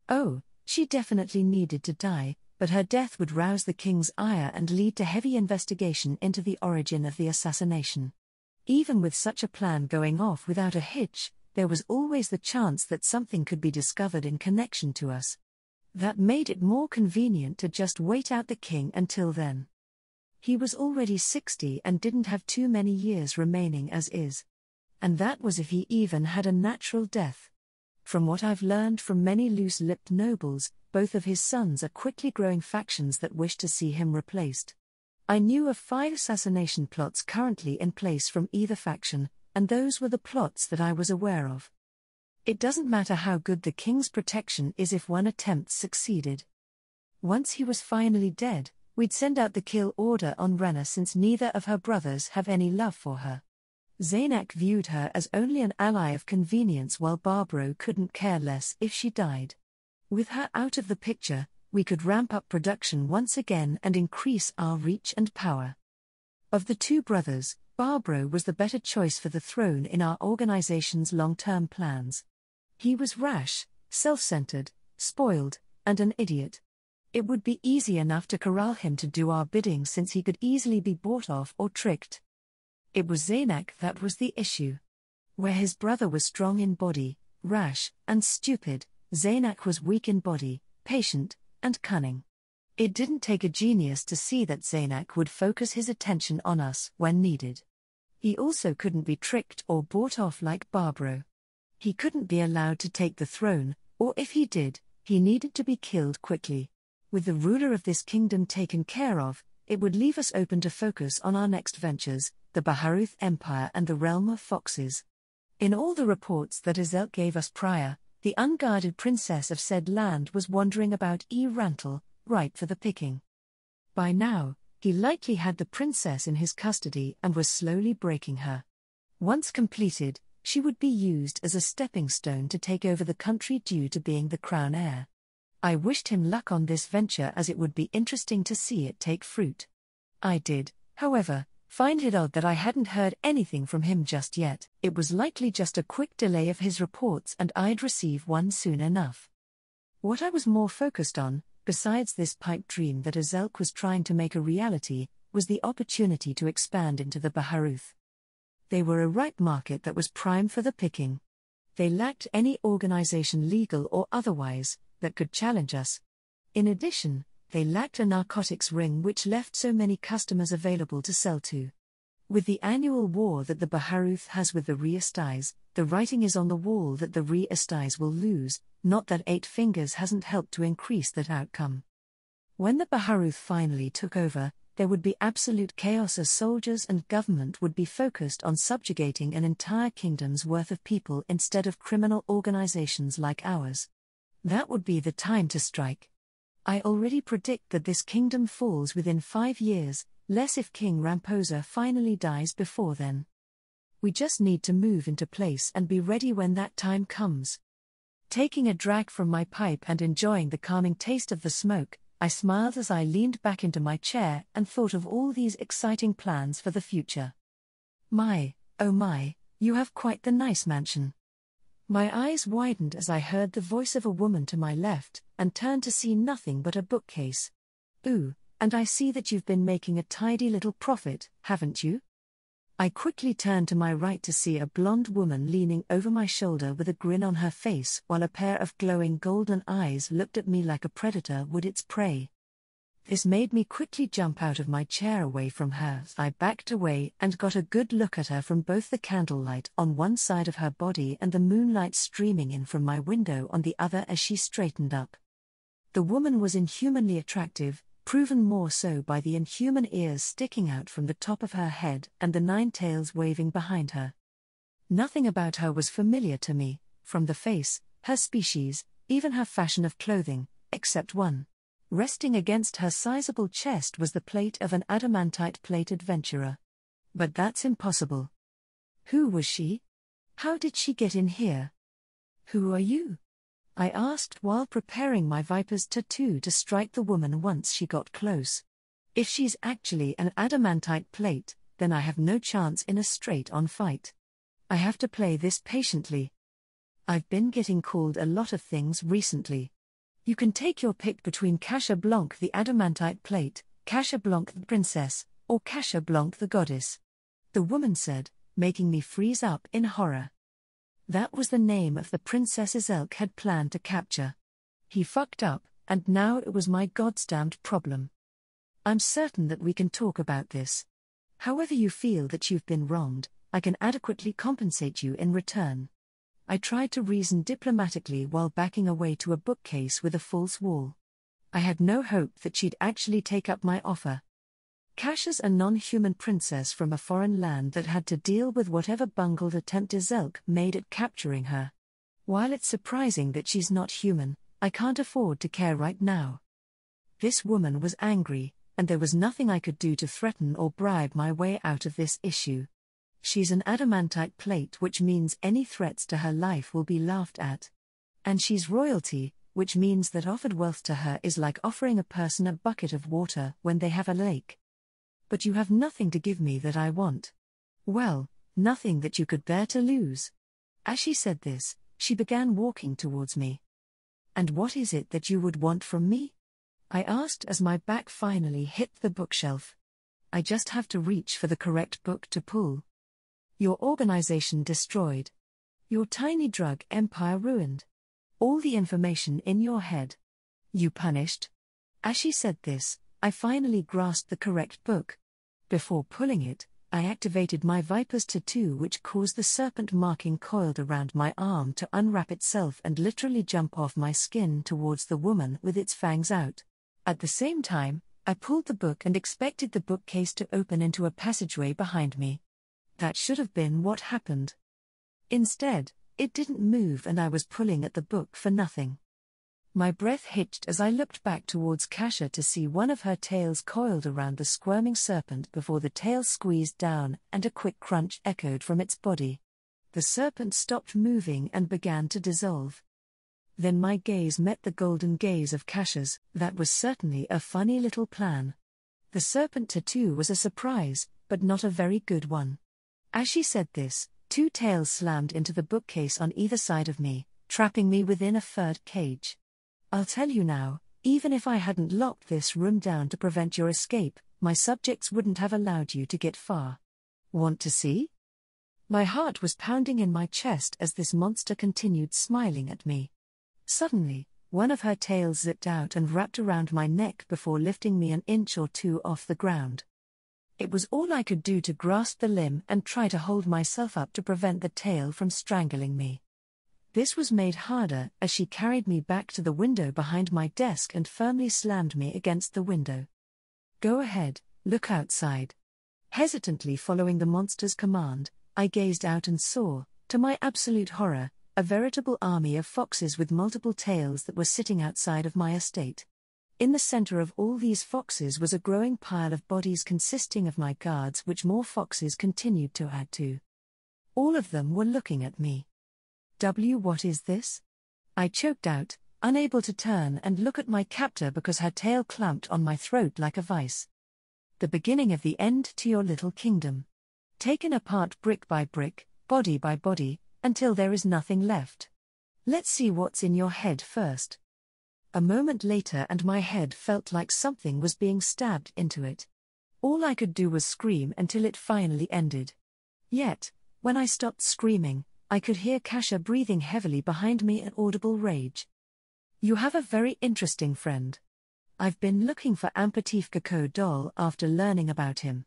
Oh, she definitely needed to die, but her death would rouse the king's ire and lead to heavy investigation into the origin of the assassination. Even with such a plan going off without a hitch, there was always the chance that something could be discovered in connection to us. That made it more convenient to just wait out the king until then. He was already 60 and didn't have too many years remaining as is. And that was if he even had a natural death. From what I've learned from many loose-lipped nobles, both of his sons are quickly growing factions that wish to see him replaced. I knew of 5 assassination plots currently in place from either faction, and those were the plots that I was aware of. It doesn't matter how good the king's protection is if one attempt succeeded. Once he was finally dead, we'd send out the kill order on Rena since neither of her brothers have any love for her. Zaynak viewed her as only an ally of convenience while Barbaro couldn't care less if she died. With her out of the picture, we could ramp up production once again and increase our reach and power. Of the 2 brothers, Barbaro was the better choice for the throne in our organization's long-term plans. He was rash, self-centered, spoiled, and an idiot. It would be easy enough to corral him to do our bidding since he could easily be bought off or tricked. It was Zaynak that was the issue. Where his brother was strong in body, rash, and stupid, Zaynak was weak in body, patient, and cunning. It didn't take a genius to see that Zaynak would focus his attention on us when needed. He also couldn't be tricked or bought off like Barbaro. He couldn't be allowed to take the throne, or if he did, he needed to be killed quickly. With the ruler of this kingdom taken care of, it would leave us open to focus on our next ventures, the Baharuth Empire and the Realm of Foxes. In all the reports that Ezelk gave us prior, the unguarded princess of said land was wandering about Rantel, ripe for the picking. By now, he likely had the princess in his custody and was slowly breaking her. Once completed, she would be used as a stepping stone to take over the country due to being the crown heir. I wished him luck on this venture as it would be interesting to see it take fruit. I did, however, find it odd that I hadn't heard anything from him just yet. It was likely just a quick delay of his reports and I'd receive one soon enough. What I was more focused on, besides this pipe dream that Ezelk was trying to make a reality, was the opportunity to expand into the Baharuth. They were a ripe market that was prime for the picking. They lacked any organization, legal or otherwise, that could challenge us. In addition, they lacked a narcotics ring which left so many customers available to sell to. With the annual war that the Baharuth has with the Re-Estais, the writing is on the wall that the Re-Estais will lose, not that 8 Fingers hasn't helped to increase that outcome. When the Baharuth finally took over, there would be absolute chaos as soldiers and government would be focused on subjugating an entire kingdom's worth of people instead of criminal organizations like ours. That would be the time to strike. I already predict that this kingdom falls within 5 years, less if King Ramposa finally dies before then. We just need to move into place and be ready when that time comes. Taking a drag from my pipe and enjoying the calming taste of the smoke, I smiled as I leaned back into my chair and thought of all these exciting plans for the future. My, oh my, you have quite the nice mansion. My eyes widened as I heard the voice of a woman to my left, and turned to see nothing but a bookcase. Ooh, and I see that you've been making a tidy little profit, haven't you? I quickly turned to my right to see a blonde woman leaning over my shoulder with a grin on her face while a pair of glowing golden eyes looked at me like a predator would its prey. This made me quickly jump out of my chair away from her. I backed away and got a good look at her from both the candlelight on one side of her body and the moonlight streaming in from my window on the other as she straightened up. The woman was inhumanly attractive, proven more so by the inhuman ears sticking out from the top of her head and the 9 tails waving behind her. Nothing about her was familiar to me, from the face, her species, even her fashion of clothing, except one. Resting against her sizable chest was the plate of an adamantite plate adventurer. But that's impossible. Who was she? How did she get in here? Who are you? I asked while preparing my viper's tattoo to strike the woman once she got close. If she's actually an adamantite plate, then I have no chance in a straight-on fight. I have to play this patiently. I've been getting called a lot of things recently. You can take your pick between Cassia Blanc the adamantite plate, Cassia Blanc the princess, or Cassia Blanc the goddess. The woman said, making me freeze up in horror. That was the name of the princess Elk had planned to capture. He fucked up, and now it was my goddamned problem. I'm certain that we can talk about this. However you feel that you've been wronged, I can adequately compensate you in return. I tried to reason diplomatically while backing away to a bookcase with a false wall. I had no hope that she'd actually take up my offer. Cassia's a non-human princess from a foreign land that had to deal with whatever bungled attempt Elk made at capturing her. While it's surprising that she's not human, I can't afford to care right now. This woman was angry, and there was nothing I could do to threaten or bribe my way out of this issue. She's an adamantite plate, which means any threats to her life will be laughed at. And she's royalty, which means that offered wealth to her is like offering a person a bucket of water when they have a lake. But you have nothing to give me that I want. Well, nothing that you could bear to lose. As she said this, she began walking towards me. And what is it that you would want from me? I asked as my back finally hit the bookshelf. I just have to reach for the correct book to pull. Your organization destroyed. Your tiny drug empire ruined. All the information in your head. You punished. As she said this, I finally grasped the correct book. Before pulling it, I activated my viper's tattoo, which caused the serpent marking coiled around my arm to unwrap itself and literally jump off my skin towards the woman with its fangs out. At the same time, I pulled the book and expected the bookcase to open into a passageway behind me. That should have been what happened. Instead, it didn't move and I was pulling at the book for nothing. My breath hitched as I looked back towards Cassia to see one of her tails coiled around the squirming serpent before the tail squeezed down and a quick crunch echoed from its body. The serpent stopped moving and began to dissolve. Then my gaze met the golden gaze of Cassia's. That was certainly a funny little plan. The serpent tattoo was a surprise, but not a very good one. As she said this, 2 tails slammed into the bookcase on either side of me, trapping me within a furred cage. I'll tell you now, even if I hadn't locked this room down to prevent your escape, my subjects wouldn't have allowed you to get far. Want to see? My heart was pounding in my chest as this monster continued smiling at me. Suddenly, one of her tails zipped out and wrapped around my neck before lifting me an inch or 2 off the ground. It was all I could do to grasp the limb and try to hold myself up to prevent the tail from strangling me. This was made harder as she carried me back to the window behind my desk and firmly slammed me against the window. Go ahead, look outside. Hesitantly following the monster's command, I gazed out and saw, to my absolute horror, a veritable army of foxes with multiple tails that were sitting outside of my estate. In the center of all these foxes was a growing pile of bodies consisting of my guards, which more foxes continued to add to. All of them were looking at me. What is this? I choked out, unable to turn and look at my captor because her tail clamped on my throat like a vice. The beginning of the end to your little kingdom. Taken apart brick by brick, body by body, until there is nothing left. Let's see what's in your head first. A moment later and my head felt like something was being stabbed into it. All I could do was scream until it finally ended. Yet, when I stopped screaming, I could hear Cassia breathing heavily behind me in audible rage. You have a very interesting friend. I've been looking for Ampatif Coco doll after learning about him.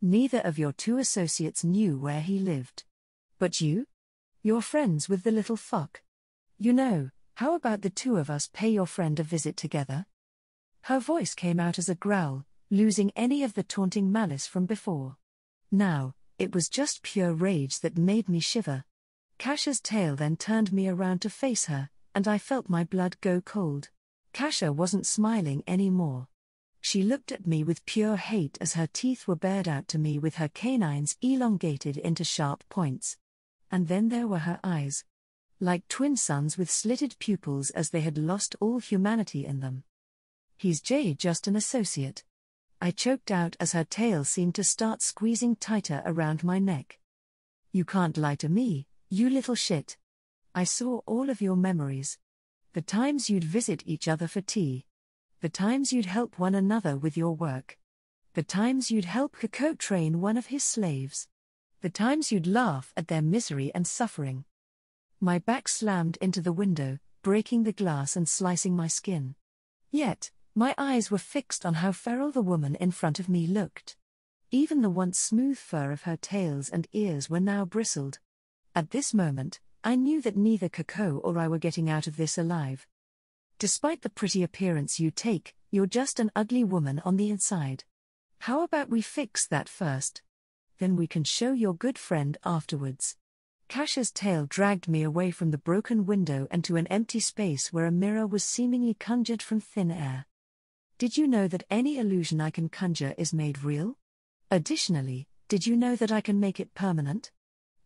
Neither of your 2 associates knew where he lived. But you? You're friends with the little fuck. You know, How about the two of us pay your friend a visit together? Her voice came out as a growl, losing any of the taunting malice from before. Now, it was just pure rage that made me shiver. Kasha's tail then turned me around to face her, and I felt my blood go cold. Kasha wasn't smiling anymore. She looked at me with pure hate as her teeth were bared out to me with her canines elongated into sharp points. And then there were her eyes. Like twin suns with slitted pupils as they had lost all humanity in them. He's just an associate. I choked out as her tail seemed to start squeezing tighter around my neck. You can't lie to me, you little shit. I saw all of your memories. The times you'd visit each other for tea. The times you'd help one another with your work. The times you'd help Kakko train one of his slaves. The times you'd laugh at their misery and suffering. My back slammed into the window, breaking the glass and slicing my skin. Yet, my eyes were fixed on how feral the woman in front of me looked. Even the once smooth fur of her tails and ears were now bristled. At this moment, I knew that neither Kakko or I were getting out of this alive. Despite the pretty appearance you take, you're just an ugly woman on the inside. How about we fix that first? Then we can show your good friend afterwards. Kasha's tail dragged me away from the broken window and to an empty space where a mirror was seemingly conjured from thin air. Did you know that any illusion I can conjure is made real? Additionally, did you know that I can make it permanent?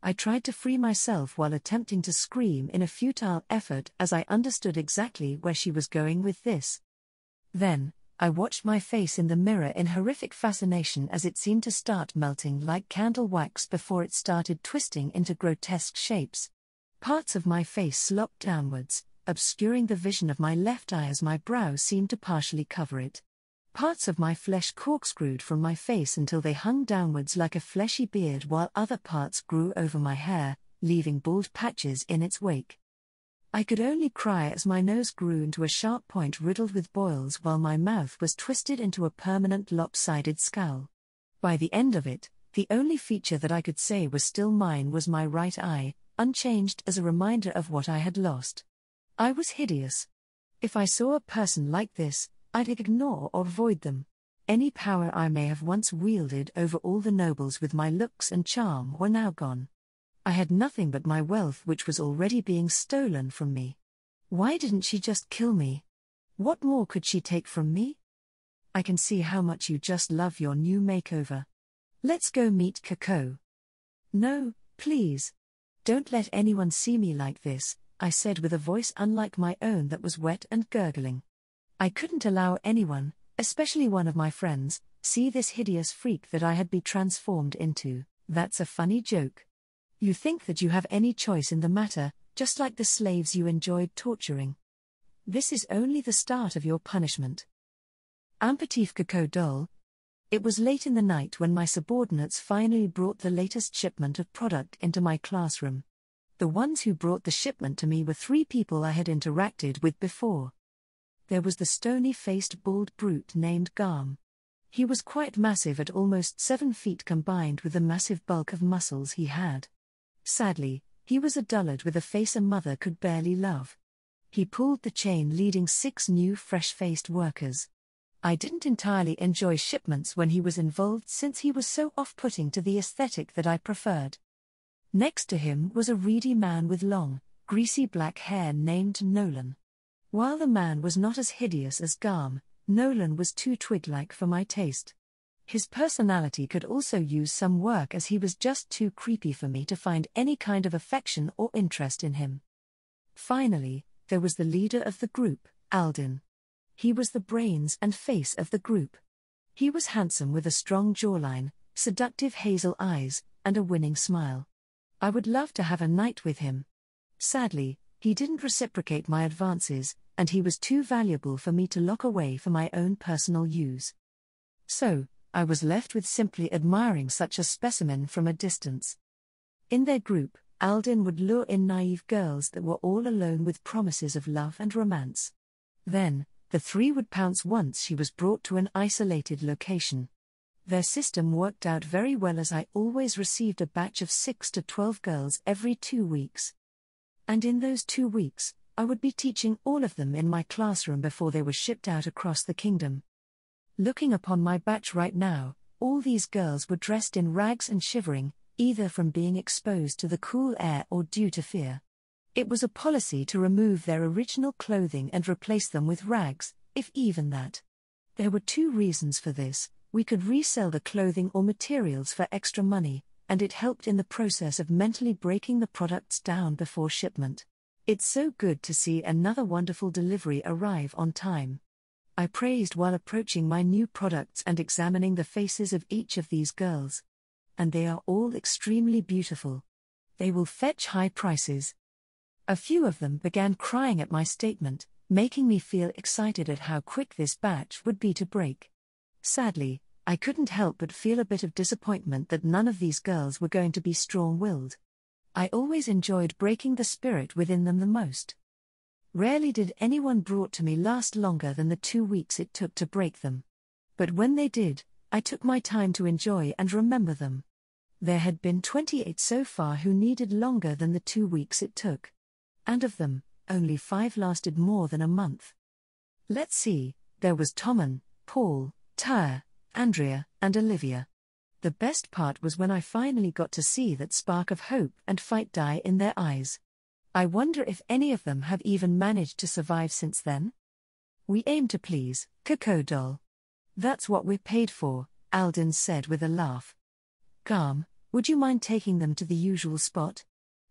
I tried to free myself while attempting to scream in a futile effort as I understood exactly where she was going with this. Then, I watched my face in the mirror in horrific fascination as it seemed to start melting like candle wax before it started twisting into grotesque shapes. Parts of my face slopped downwards, obscuring the vision of my left eye as my brow seemed to partially cover it. Parts of my flesh corkscrewed from my face until they hung downwards like a fleshy beard while other parts grew over my hair, leaving bald patches in its wake. I could only cry as my nose grew into a sharp point riddled with boils while my mouth was twisted into a permanent lopsided scowl. By the end of it, the only feature that I could say was still mine was my right eye, unchanged as a reminder of what I had lost. I was hideous. If I saw a person like this, I'd ignore or avoid them. Any power I may have once wielded over all the nobles with my looks and charm were now gone. I had nothing but my wealth which was already being stolen from me. Why didn't she just kill me? What more could she take from me? I can see how much you just love your new makeover. Let's go meet Kakko. No, please. Don't let anyone see me like this, I said with a voice unlike my own that was wet and gurgling. I couldn't allow anyone, especially one of my friends, see this hideous freak that I had been transformed into. That's a funny joke. You think that you have any choice in the matter, just like the slaves you enjoyed torturing. This is only the start of your punishment. Ampatif Kakko Dol. It was late in the night when my subordinates finally brought the latest shipment of product into my classroom. The ones who brought the shipment to me were 3 people I had interacted with before. There was the stony-faced bald brute named Garm. He was quite massive at almost 7 feet combined with the massive bulk of muscles he had. Sadly, he was a dullard with a face a mother could barely love. He pulled the chain leading 6 new fresh-faced workers. I didn't entirely enjoy shipments when he was involved since he was so off-putting to the aesthetic that I preferred. Next to him was a reedy man with long, greasy black hair named Nolan. While the man was not as hideous as Garm, Nolan was too twig-like for my taste. His personality could also use some work as he was just too creepy for me to find any kind of affection or interest in him. Finally, there was the leader of the group, Aldin. He was the brains and face of the group. He was handsome with a strong jawline, seductive hazel eyes, and a winning smile. I would love to have a night with him. Sadly, he didn't reciprocate my advances, and he was too valuable for me to lock away for my own personal use. So, I was left with simply admiring such a specimen from a distance. In their group, Aldin would lure in naive girls that were all alone with promises of love and romance. Then, the 3 would pounce once she was brought to an isolated location. Their system worked out very well as I always received a batch of 6 to 12 girls every 2 weeks. And in those 2 weeks, I would be teaching all of them in my classroom before they were shipped out across the kingdom. Looking upon my batch right now, all these girls were dressed in rags and shivering, either from being exposed to the cool air or due to fear. It was a policy to remove their original clothing and replace them with rags, if even that. There were 2 reasons for this: we could resell the clothing or materials for extra money, and it helped in the process of mentally breaking the products down before shipment. It's so good to see another wonderful delivery arrive on time. I praised while approaching my new products and examining the faces of each of these girls. And they are all extremely beautiful. They will fetch high prices. A few of them began crying at my statement, making me feel excited at how quick this batch would be to break. Sadly, I couldn't help but feel a bit of disappointment that none of these girls were going to be strong-willed. I always enjoyed breaking the spirit within them the most. Rarely did anyone brought to me last longer than the 2 weeks it took to break them. But when they did, I took my time to enjoy and remember them. There had been 28 so far who needed longer than the 2 weeks it took. And of them, only 5 lasted more than a month. Let's see, there was Tommen, Paul, Tyre, Andrea, and Olivia. The best part was when I finally got to see that spark of hope and fight die in their eyes. I wonder if any of them have even managed to survive since then? We aim to please, Coco doll. That's what we're paid for, Alden said with a laugh. Garm, would you mind taking them to the usual spot?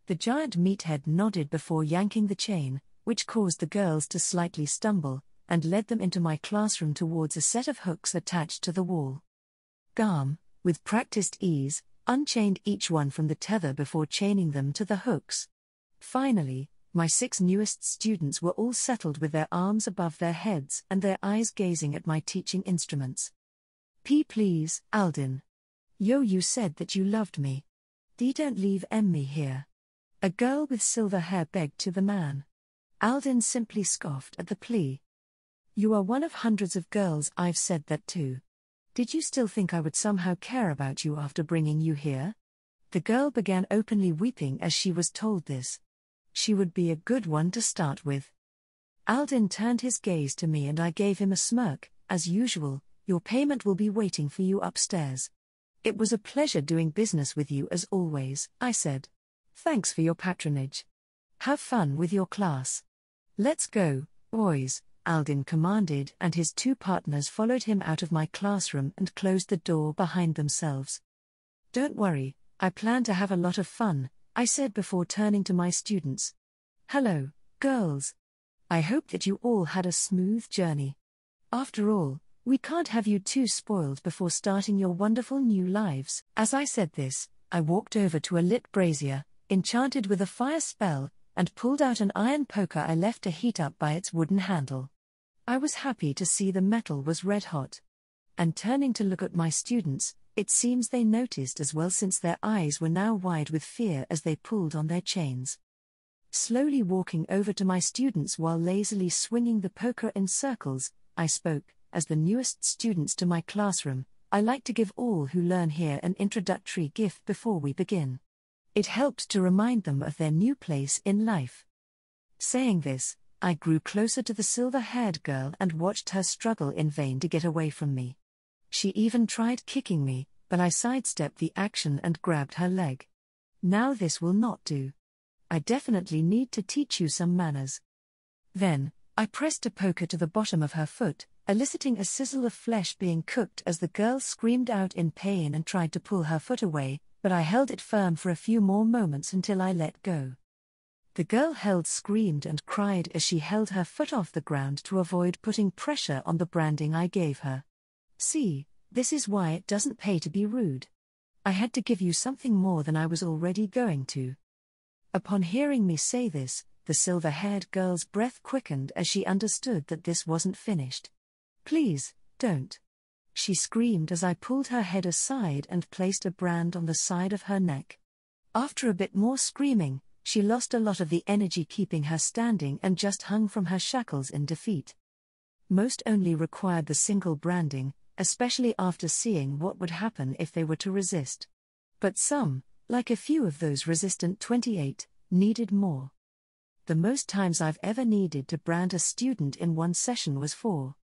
The giant meathead nodded before yanking the chain, which caused the girls to slightly stumble, and led them into my classroom towards a set of hooks attached to the wall. Garm, with practiced ease, unchained each one from the tether before chaining them to the hooks. Finally, my 6 newest students were all settled with their arms above their heads and their eyes gazing at my teaching instruments. Please, Alden. Yo, you said that you loved me. Don't leave me here. A girl with silver hair begged to the man. Alden simply scoffed at the plea. You are one of hundreds of girls I've said that to. Did you still think I would somehow care about you after bringing you here? The girl began openly weeping as she was told this. She would be a good one to start with. Alden turned his gaze to me and I gave him a smirk. As usual, your payment will be waiting for you upstairs. It was a pleasure doing business with you as always, I said. Thanks for your patronage. Have fun with your class. Let's go, boys, Alden commanded, and his 2 partners followed him out of my classroom and closed the door behind themselves. Don't worry, I plan to have a lot of fun, I said before turning to my students. Hello, girls. I hope that you all had a smooth journey. After all, we can't have you too spoiled before starting your wonderful new lives. As I said this, I walked over to a lit brazier, enchanted with a fire spell, and pulled out an iron poker I left to heat up by its wooden handle. I was happy to see the metal was red hot. And turning to look at my students, it seems they noticed as well, since their eyes were now wide with fear as they pulled on their chains. Slowly walking over to my students while lazily swinging the poker in circles, I spoke. As the newest students to my classroom, I like to give all who learn here an introductory gift before we begin. It helped to remind them of their new place in life. Saying this, I grew closer to the silver-haired girl and watched her struggle in vain to get away from me. She even tried kicking me, but I sidestepped the action and grabbed her leg. Now this will not do. I definitely need to teach you some manners. Then, I pressed a poker to the bottom of her foot, eliciting a sizzle of flesh being cooked as the girl screamed out in pain and tried to pull her foot away, but I held it firm for a few more moments until I let go. The girl screamed and cried as she held her foot off the ground to avoid putting pressure on the branding I gave her. See, this is why it doesn't pay to be rude. I had to give you something more than I was already going to. Upon hearing me say this, the silver-haired girl's breath quickened as she understood that this wasn't finished. Please, don't. She screamed as I pulled her head aside and placed a brand on the side of her neck. After a bit more screaming, she lost a lot of the energy keeping her standing and just hung from her shackles in defeat. Most only required the single branding, especially after seeing what would happen if they were to resist. But some, like a few of those resistant 28, needed more. The most times I've ever needed to brand a student in one session was 4.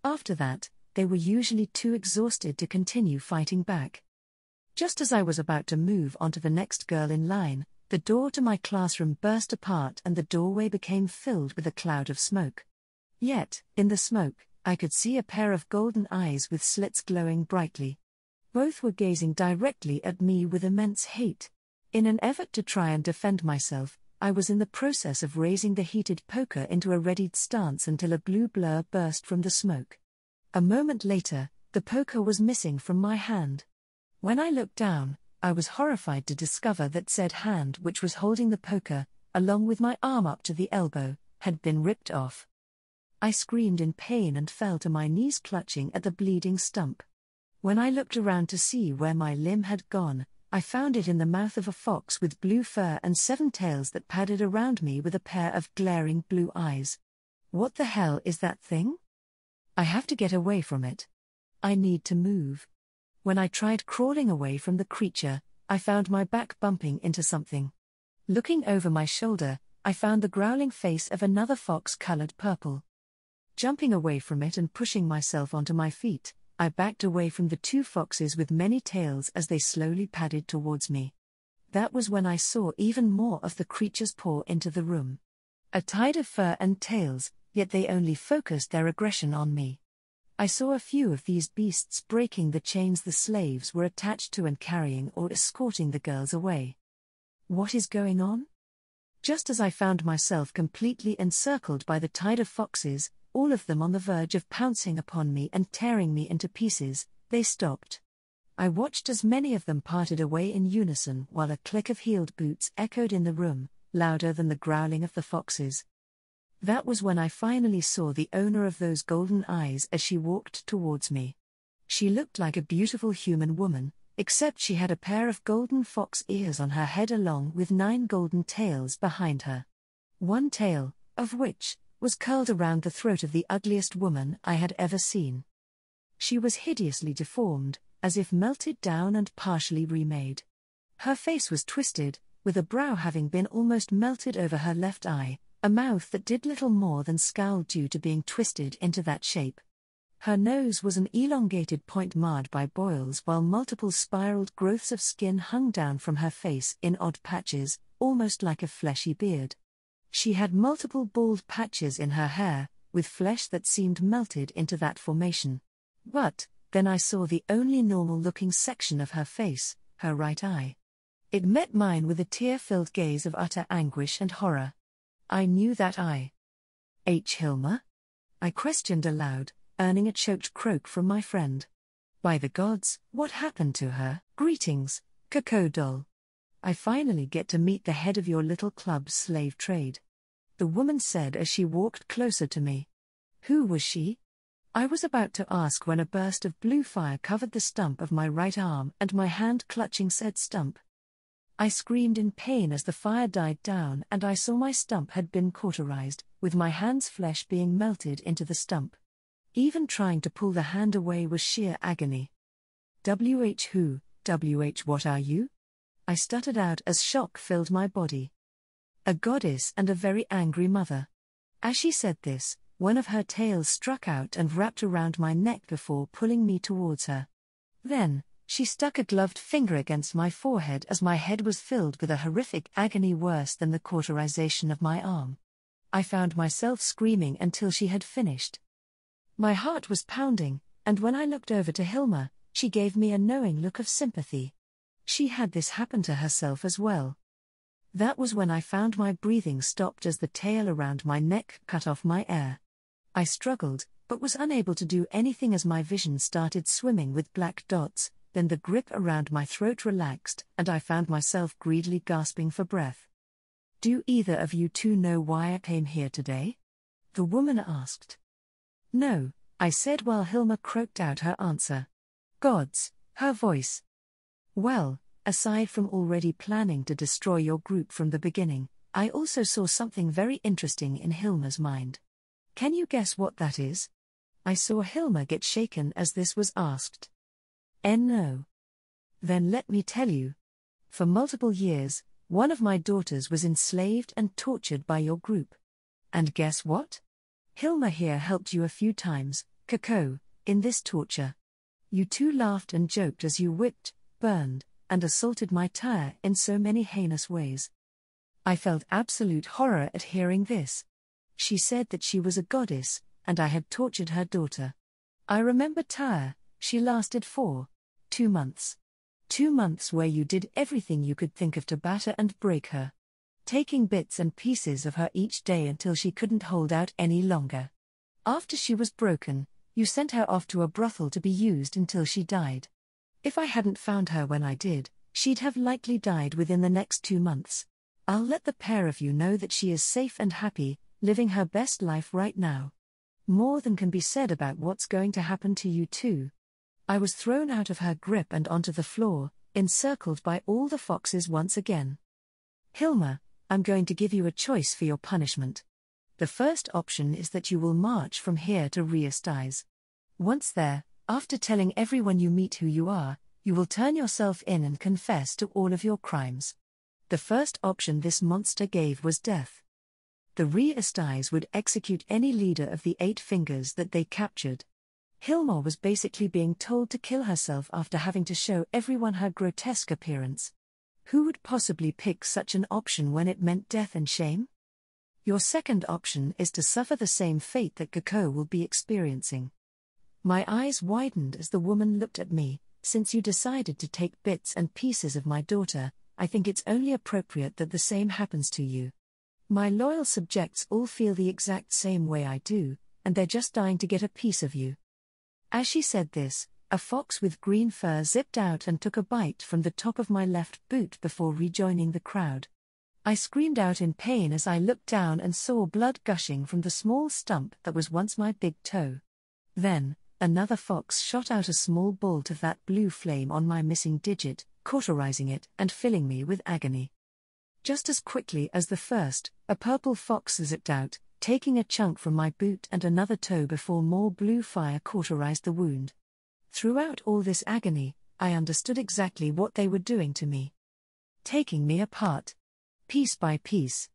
After that, they were usually too exhausted to continue fighting back. Just as I was about to move on to the next girl in line, the door to my classroom burst apart and the doorway became filled with a cloud of smoke. Yet, in the smoke, I could see a pair of golden eyes with slits glowing brightly. Both were gazing directly at me with immense hate. In an effort to try and defend myself, I was in the process of raising the heated poker into a readied stance until a blue blur burst from the smoke. A moment later, the poker was missing from my hand. When I looked down, I was horrified to discover that said hand, which was holding the poker, along with my arm up to the elbow, had been ripped off. I screamed in pain and fell to my knees clutching at the bleeding stump. When I looked around to see where my limb had gone, I found it in the mouth of a fox with blue fur and 7 tails that padded around me with a pair of glaring blue eyes. What the hell is that thing? I have to get away from it. I need to move. When I tried crawling away from the creature, I found my back bumping into something. Looking over my shoulder, I found the growling face of another fox colored purple. Jumping away from it and pushing myself onto my feet, I backed away from the 2 foxes with many tails as they slowly padded towards me. That was when I saw even more of the creatures pour into the room. A tide of fur and tails, yet they only focused their aggression on me. I saw a few of these beasts breaking the chains the slaves were attached to and carrying or escorting the girls away. What is going on? Just as I found myself completely encircled by the tide of foxes, all of them on the verge of pouncing upon me and tearing me into pieces, they stopped. I watched as many of them parted away in unison while a click of heeled boots echoed in the room, louder than the growling of the foxes. That was when I finally saw the owner of those golden eyes as she walked towards me. She looked like a beautiful human woman, except she had a pair of golden fox ears on her head along with 9 golden tails behind her. One tail, of which, was curled around the throat of the ugliest woman I had ever seen. She was hideously deformed, as if melted down and partially remade. Her face was twisted, with a brow having been almost melted over her left eye, a mouth that did little more than scowl due to being twisted into that shape. Her nose was an elongated point marred by boils while multiple spiraled growths of skin hung down from her face in odd patches, almost like a fleshy beard. She had multiple bald patches in her hair, with flesh that seemed melted into that formation. But, then I saw the only normal-looking section of her face, her right eye. It met mine with a tear-filled gaze of utter anguish and horror. I knew that eye. H. Hilma? I questioned aloud, earning a choked croak from my friend. By the gods, what happened to her? Greetings, Coco doll. I finally get to meet the head of your little club's slave trade. The woman said as she walked closer to me. Who was she? I was about to ask when a burst of blue fire covered the stump of my right arm and my hand clutching said stump. I screamed in pain as the fire died down and I saw my stump had been cauterized, with my hand's flesh being melted into the stump. Even trying to pull the hand away was sheer agony. WH who, WH what are you? I stuttered out as shock filled my body. A goddess and a very angry mother. As she said this, one of her tails struck out and wrapped around my neck before pulling me towards her. Then, she stuck a gloved finger against my forehead as my head was filled with a horrific agony worse than the cauterization of my arm. I found myself screaming until she had finished. My heart was pounding, and when I looked over to Hilma, she gave me a knowing look of sympathy. She had this happen to herself as well. That was when I found my breathing stopped as the tail around my neck cut off my air. I struggled, but was unable to do anything as my vision started swimming with black dots. Then the grip around my throat relaxed, and I found myself greedily gasping for breath. Do either of you two know why I came here today? The woman asked. No, I said while Hilma croaked out her answer. Gods, her voice. Well, aside from already planning to destroy your group from the beginning, I also saw something very interesting in Hilma's mind. Can you guess what that is? I saw Hilma get shaken as this was asked. No. Then let me tell you. For multiple years, One of my daughters was enslaved and tortured by your group. And guess what? Hilma here helped you a few times, Coco, in this torture. You two laughed and joked as you whipped, burned, and assaulted my Tyre in so many heinous ways. I felt absolute horror at hearing this. She said that she was a goddess, and I had tortured her daughter. I remember Tyre, she lasted for 2 months. 2 months where you did everything you could think of to batter and break her. Taking bits and pieces of her each day until she couldn't hold out any longer. After she was broken, you sent her off to a brothel to be used until she died. If I hadn't found her when I did, she'd have likely died within the next 2 months. I'll let the pair of you know that she is safe and happy, living her best life right now. More than can be said about what's going to happen to you too. I was thrown out of her grip and onto the floor, encircled by all the foxes once again. Hilma, I'm going to give you a choice for your punishment. The first option is that you will march from here to Riestize. Once there, after telling everyone you meet who you are, you will turn yourself in and confess to all of your crimes. The first option this monster gave was death. The Riestize would execute any leader of the 8 fingers that they captured. Hilma was basically being told to kill herself after having to show everyone her grotesque appearance. Who would possibly pick such an option when it meant death and shame? Your second option is to suffer the same fate that Coco will be experiencing. My eyes widened as the woman looked at me. Since you decided to take bits and pieces of my daughter, I think it's only appropriate that the same happens to you. My loyal subjects all feel the exact same way I do, and they're just dying to get a piece of you. As she said this, a fox with green fur zipped out and took a bite from the top of my left boot before rejoining the crowd. I screamed out in pain as I looked down and saw blood gushing from the small stump that was once my big toe. Then, another fox shot out a small bolt of that blue flame on my missing digit, cauterizing it and filling me with agony. Just as quickly as the first, a purple fox zipped out, taking a chunk from my boot and another toe before more blue fire cauterized the wound. Throughout all this agony, I understood exactly what they were doing to me. Taking me apart. Piece by piece.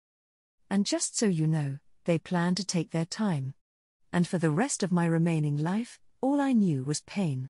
And just so you know, they planned to take their time. And for the rest of my remaining life, all I knew was pain.